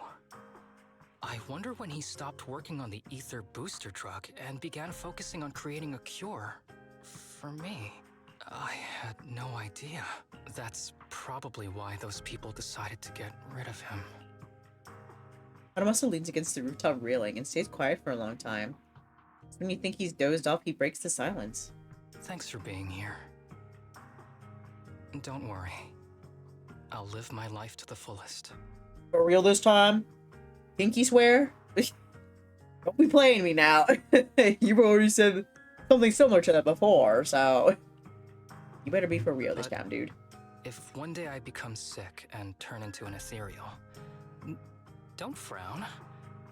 I wonder when he stopped working on the ether booster drug and began focusing on creating a cure for me. I had no idea. That's probably why those people decided to get rid of him. Harumasu leans against the rooftop railing and stays quiet for a long time. When you think he's dozed off, he breaks the silence. Thanks for being here. Don't worry. I'll live my life to the fullest. For real this time? Pinky swear? Don't be playing me now. You've already said something similar to that before, so... You better be for real this time, dude. If one day I become sick and turn into an ethereal, don't frown.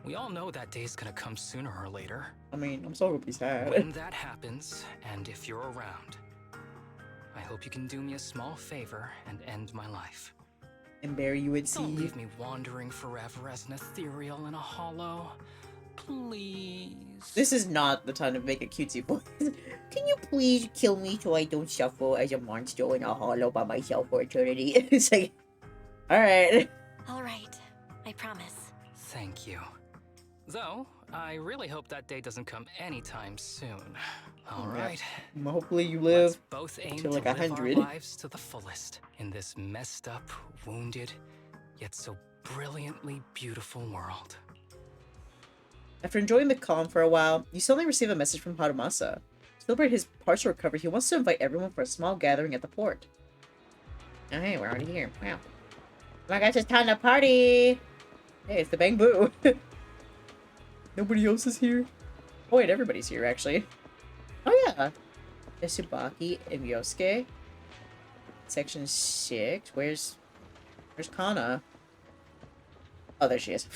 We all know that day's gonna come sooner or later. I mean, I'm so happy sad. When that happens, and if you're around, I hope you can do me a small favor and end my life. And bury you at sea. Don't leave me wandering forever as an ethereal in a hollow. Please. This is not the time to make a cutesy voice. Can you please kill me so I don't suffer as a monster in a hollow by myself for eternity? It's like, alright. Alright, I promise. Thank you. Though, I really hope that day doesn't come anytime soon. Alright. Hopefully you live Let's both aim to like live 100. our lives to the fullest in this messed up, wounded, yet so brilliantly beautiful world. After enjoying the calm for a while, you suddenly receive a message from Harumasa. To celebrate his partial recovery, he wants to invite everyone for a small gathering at the port. Oh, hey, we're already here. Wow. Oh my gosh, it's time to party! Hey, it's the Bang Boo. Nobody else is here? Oh wait, everybody's here actually. Oh yeah. Tsubaki and Yosuke. Section 6. Where's Kana? Oh, there she is.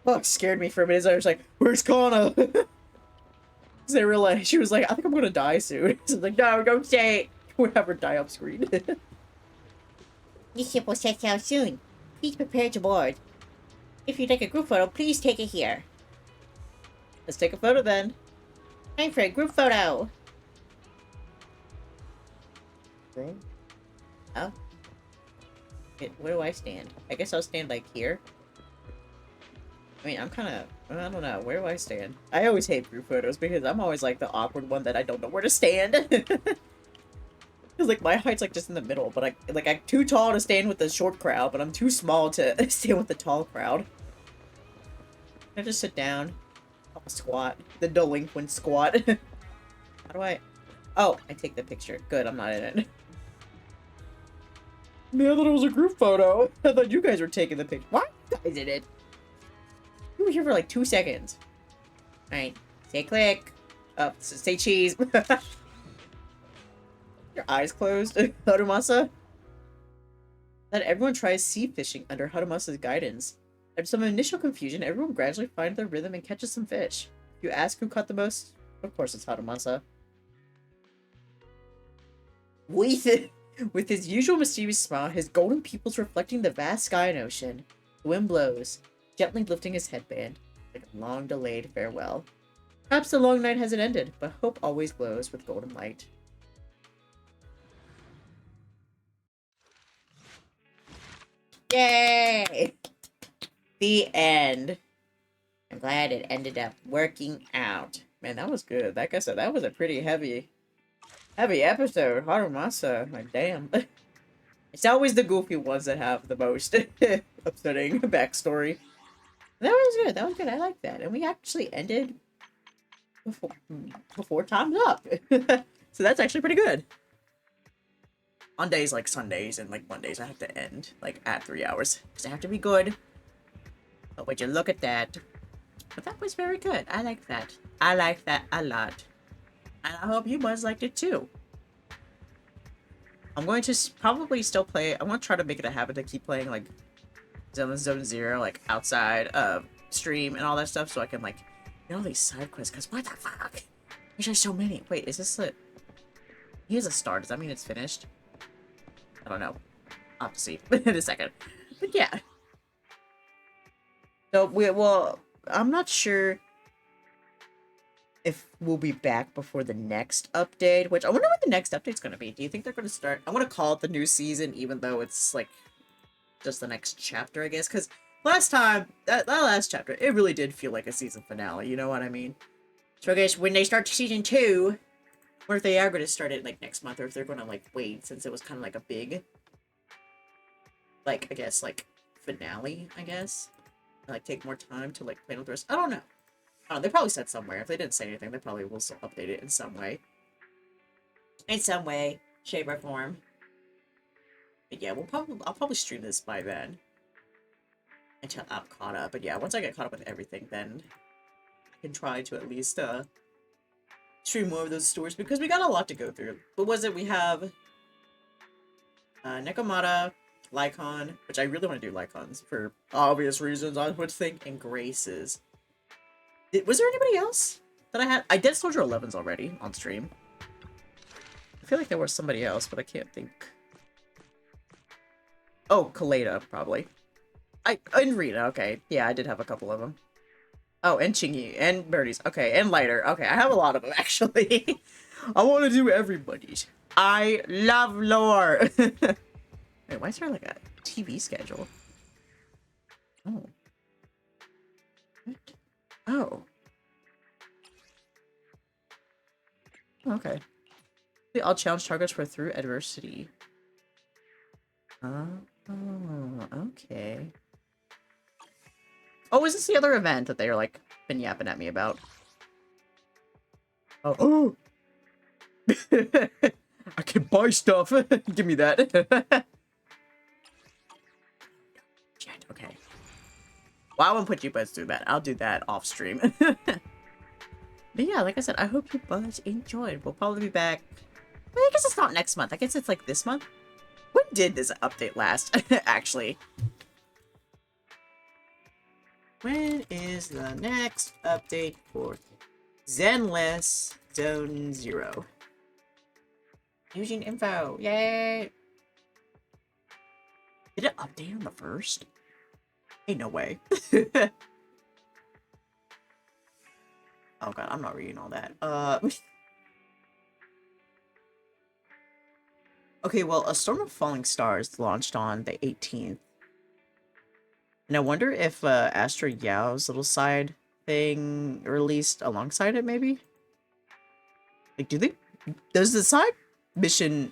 Oh, it scared me for a minute. I was like, where's Kana? They realized she was like, I think I'm gonna die soon. So I was like, no, don't say it. We'll have her die off screen. This ship will set sail soon. Please prepare to board. If you take a group photo, please take it here. Let's take a photo then. Time for a group photo. Oh. Where do I stand? I guess I'll stand like here. I mean, I'm kind of, I don't know, where do I stand? I always hate group photos because I'm always like the awkward one that I don't know where to stand. Because like my height's like just in the middle, but I'm too tall to stand with the short crowd, but I'm too small to stand with the tall crowd. I just sit down, I'll squat, the delinquent squat. How do I? Oh, I take the picture. Good, I'm not in it. Man, I thought it was a group photo. I thought you guys were taking the picture. Why are you guys in it? You were here for like 2 seconds. Alright. Say click. Oh, say cheese. Your eyes closed, Harumasa? Then everyone tries sea fishing under Harumasa's guidance. After some initial confusion, everyone gradually finds their rhythm and catches some fish. If you ask who caught the most, of course it's Harumasa. With his usual mischievous smile, his golden pupils reflecting the vast sky and ocean, the wind blows, gently lifting his headband, like a long-delayed farewell. Perhaps the long night hasn't ended, but hope always glows with golden light. Yay! The end. I'm glad it ended up working out. Man, that was good. Like I said, that was a pretty heavy episode. Harumasa, like damn. It's always the goofy ones that have the most upsetting backstory. That was good. That was good. I like that. And we actually ended before time's up. So that's actually pretty good. On days like Sundays and like Mondays, I have to end like at 3 hours because I have to be good. But would you look at that? But that was very good. I like that. I like that a lot. And I hope you guys liked it too. I'm going to probably still play. I want to try to make it a habit to keep playing like ZENLESS ZONE ZERO like outside of stream and all that stuff, so I can like get all these side quests. Cause what the fuck? There's just so many. Wait, is this it? Here's a start. Does that mean it's finished? I don't know. I'll have to see in a second. But yeah. So well, I'm not sure if we'll be back before the next update, which I wonder what the next update's going to be. Do you think they're going to start? I want to call it the new season, even though it's like just the next chapter, I guess. Because last time, that last chapter, it really did feel like a season finale. You know what I mean? So I guess when they start season 2, or if they are going to start it like next month, or if they're going to like wait, since it was kind of like a big, like, I guess, like finale, I guess. And, like, take more time to like plan with the rest. I don't know. They probably said somewhere. If they didn't say anything, they probably will still update it in some way. In some way, shape, or form. But yeah, I'll probably stream this by then. Until I'm caught up. But yeah, once I get caught up with everything, then I can try to at least stream more of those stories, because we got a lot to go through. What was it? We have Nekomata, Lycon, which I really want to do Lycons for obvious reasons, I would think, and Graces. Was there anybody else that I had? I did Soldier 11s already on stream. I feel like there was somebody else, but I can't think. Oh, Kaleda, probably. And Rita, okay. Yeah, I did have a couple of them. Oh, and Chingy, and Birdies. Okay, and Lighter. Okay, I have a lot of them, actually. I want to do everybody's. I love lore. Wait, why is there like a TV schedule? Oh. What? Oh. Okay. I'll challenge targets for through adversity. Oh, okay. Oh, is this the other event that they are like been yapping at me about? Oh. I can buy stuff. Give me that. Shit, okay. Well, I won't put you guys through that. I'll do that off stream. But yeah, like I said, I hope you guys enjoyed. We'll probably be back. I guess it's not next month. I guess it's like this month. When did this update last, actually? When is the next update for ZENLESS Zone Zero? Using info. Yay! Did it update on the 1st? Ain't no way. Oh god, I'm not reading all that. Okay, well, A Storm of Falling Stars launched on the 18th. And I wonder if Astra Yao's little side thing released alongside it, maybe? Like, does the side mission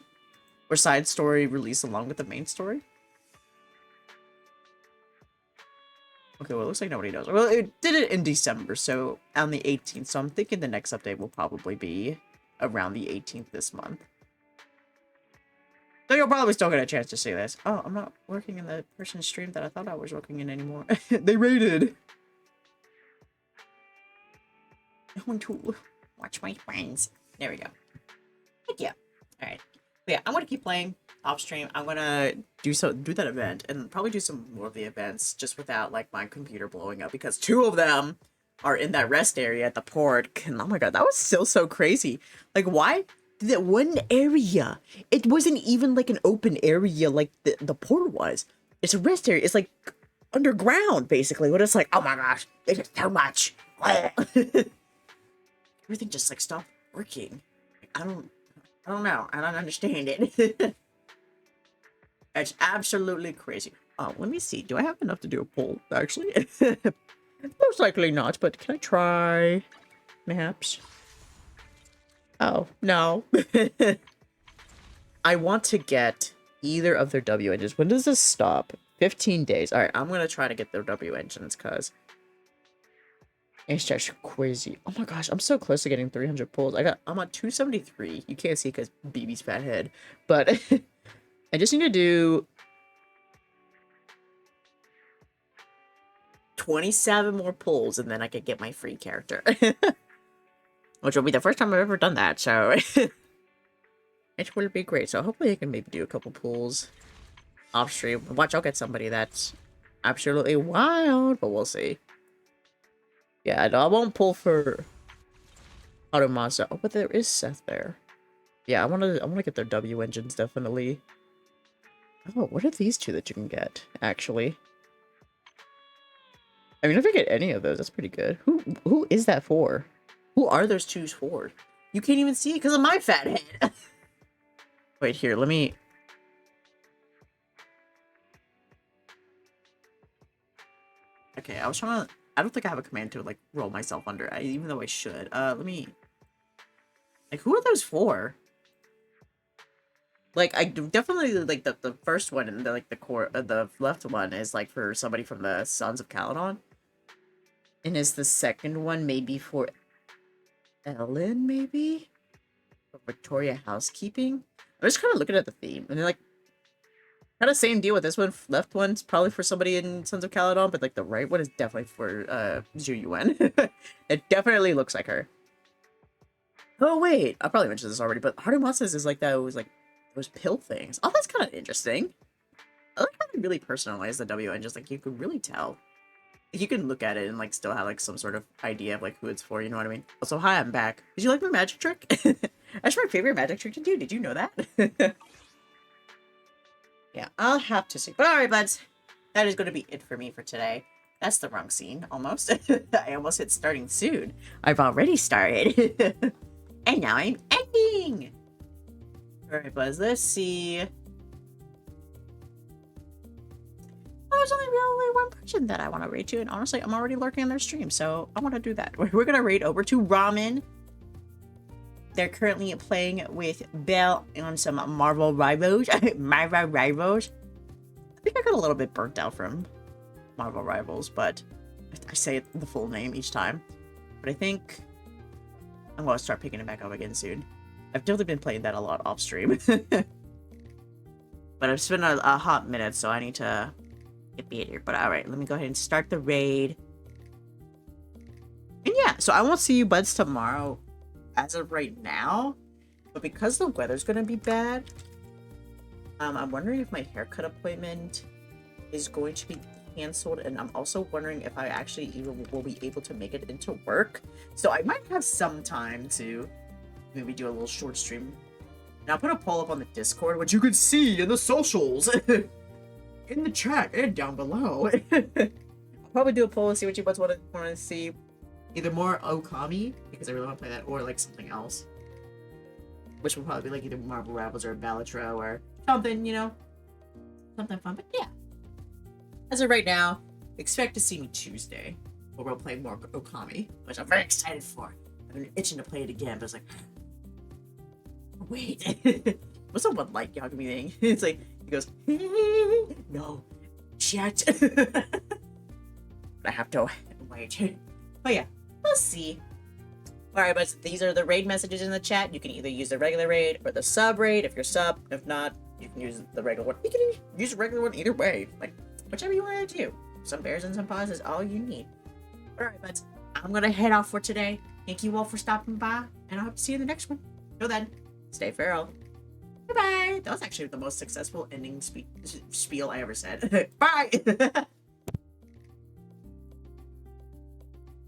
or side story release along with the main story? Okay, well, it looks like nobody knows. Well, it did it in December, so on the 18th. So I'm thinking the next update will probably be around the 18th this month. So you'll probably still get a chance to see this. Oh, I'm not working in the person's stream that I thought I was working in anymore. They raided. I want to watch my friends. There we go. Heck yeah. Alright. But yeah, I'm gonna keep playing off stream. I'm gonna do that event and probably do some more of the events just without like my computer blowing up, because 2 of them are in that rest area at the port. And oh my god, that was still so crazy. Like, why did that one area, it wasn't even like an open area like the port was. It's a rest area. It's like underground basically, but it's like, oh my gosh, there's so much. Everything just like stopped working. I don't know. I don't understand it. It's absolutely crazy. Oh, let me see. Do I have enough to do a poll, actually? Most likely not, but can I try? Perhaps. Oh, no. I want to get either of their W engines. When does this stop? 15 days. Alright, I'm going to try to get their W engines, because it's just crazy. Oh my gosh, I'm so close to getting 300 pulls. I'm on 273. You can't see because BB's fat head. But I just need to do 27 more pulls and then I could get my free character. Which will be the first time I've ever done that, so it will be great. So hopefully I can maybe do a couple pulls off stream. Watch, I'll get somebody that's absolutely wild, but we'll see. Yeah, no, I won't pull for Automasa. Oh, but there is Seth there. Yeah, I wanna get their W engines, definitely. Oh, what are these 2 that you can get, actually? I mean, if I get any of those, that's pretty good. Who is that for? Who are those 2s for? You can't even see it because of my fat head. Wait, here, let me... Okay, I was trying to... I don't think I have a command to, like, roll myself under, even though I should. Let me... Like, who are those for? Like, I definitely, like, the first one and, the core... the left one is, like, for somebody from the Sons of Caledon. And is the second one maybe for Ellen, maybe? Or Victoria Housekeeping? I'm just kind of looking at the theme. And they're, like, kind of same deal with this one. Left one's probably for somebody in Sons of Caledon, but like the right one is definitely for Zhu Yuan. It definitely looks like her. Oh wait, I probably mentioned this already, but Harumasa's is like those pill things. Oh, that's kind of interesting. I like how they really personalize the W and just like you could really tell. You can look at it and like still have like some sort of idea of like who it's for, you know what I mean? Also, hi, I'm back. Did you like my magic trick? That's my favorite magic trick to do. Did you know that? Yeah, I'll have to see. But alright, buds. That is going to be it for me for today. That's the wrong scene, almost. I almost hit starting soon. I've already started. And now I'm ending! Alright, buds, let's see. There's only really one person that I want to raid to, and honestly, I'm already lurking on their stream, so I want to do that. We're going to raid over to Ramen. They're currently playing with Belle on some Marvel Rivals. Marvel Rivals. I think I got a little bit burnt out from Marvel Rivals, but I say the full name each time. But I think I'm going to start picking it back up again soon. I've definitely been playing that a lot off stream. But it's been a hot minute, so I need to get beat here. But alright, let me go ahead and start the raid. And yeah, so I won't see you buds tomorrow as of right now. But because the weather's gonna be bad, I'm wondering if my haircut appointment is going to be canceled, and I'm also wondering if I actually even will be able to make it into work. So I might have some time to maybe do a little short stream. And I'll put a poll up on the Discord, which you can see in the socials, in the chat, and down below. I'll probably do a poll and see what you buds want to see. Either more Okami, because I really want to play that, or like something else. Which will probably be like either Marble Rebels or Balatro or something, you know? Something fun, but yeah. As of right now, expect to see me Tuesday, where we'll play more Okami, which I'm very excited for. I've been itching to play it again, but it's like, wait. What's a one like Yagami thing? It's like, he goes, no, chat. I have to wait. But yeah, we'll see. Alright, but these are the raid messages in the chat. You can either use the regular raid or the sub raid if you're sub. If not, you can use the regular one. You can use the regular one either way. Like, whichever you want to do. Some bears and some paws is all you need. Alright, buds. I'm gonna head off for today. Thank you all for stopping by, and I hope to see you in the next one. Till then, stay feral. Bye-bye. That was actually the most successful ending spiel I ever said. Bye!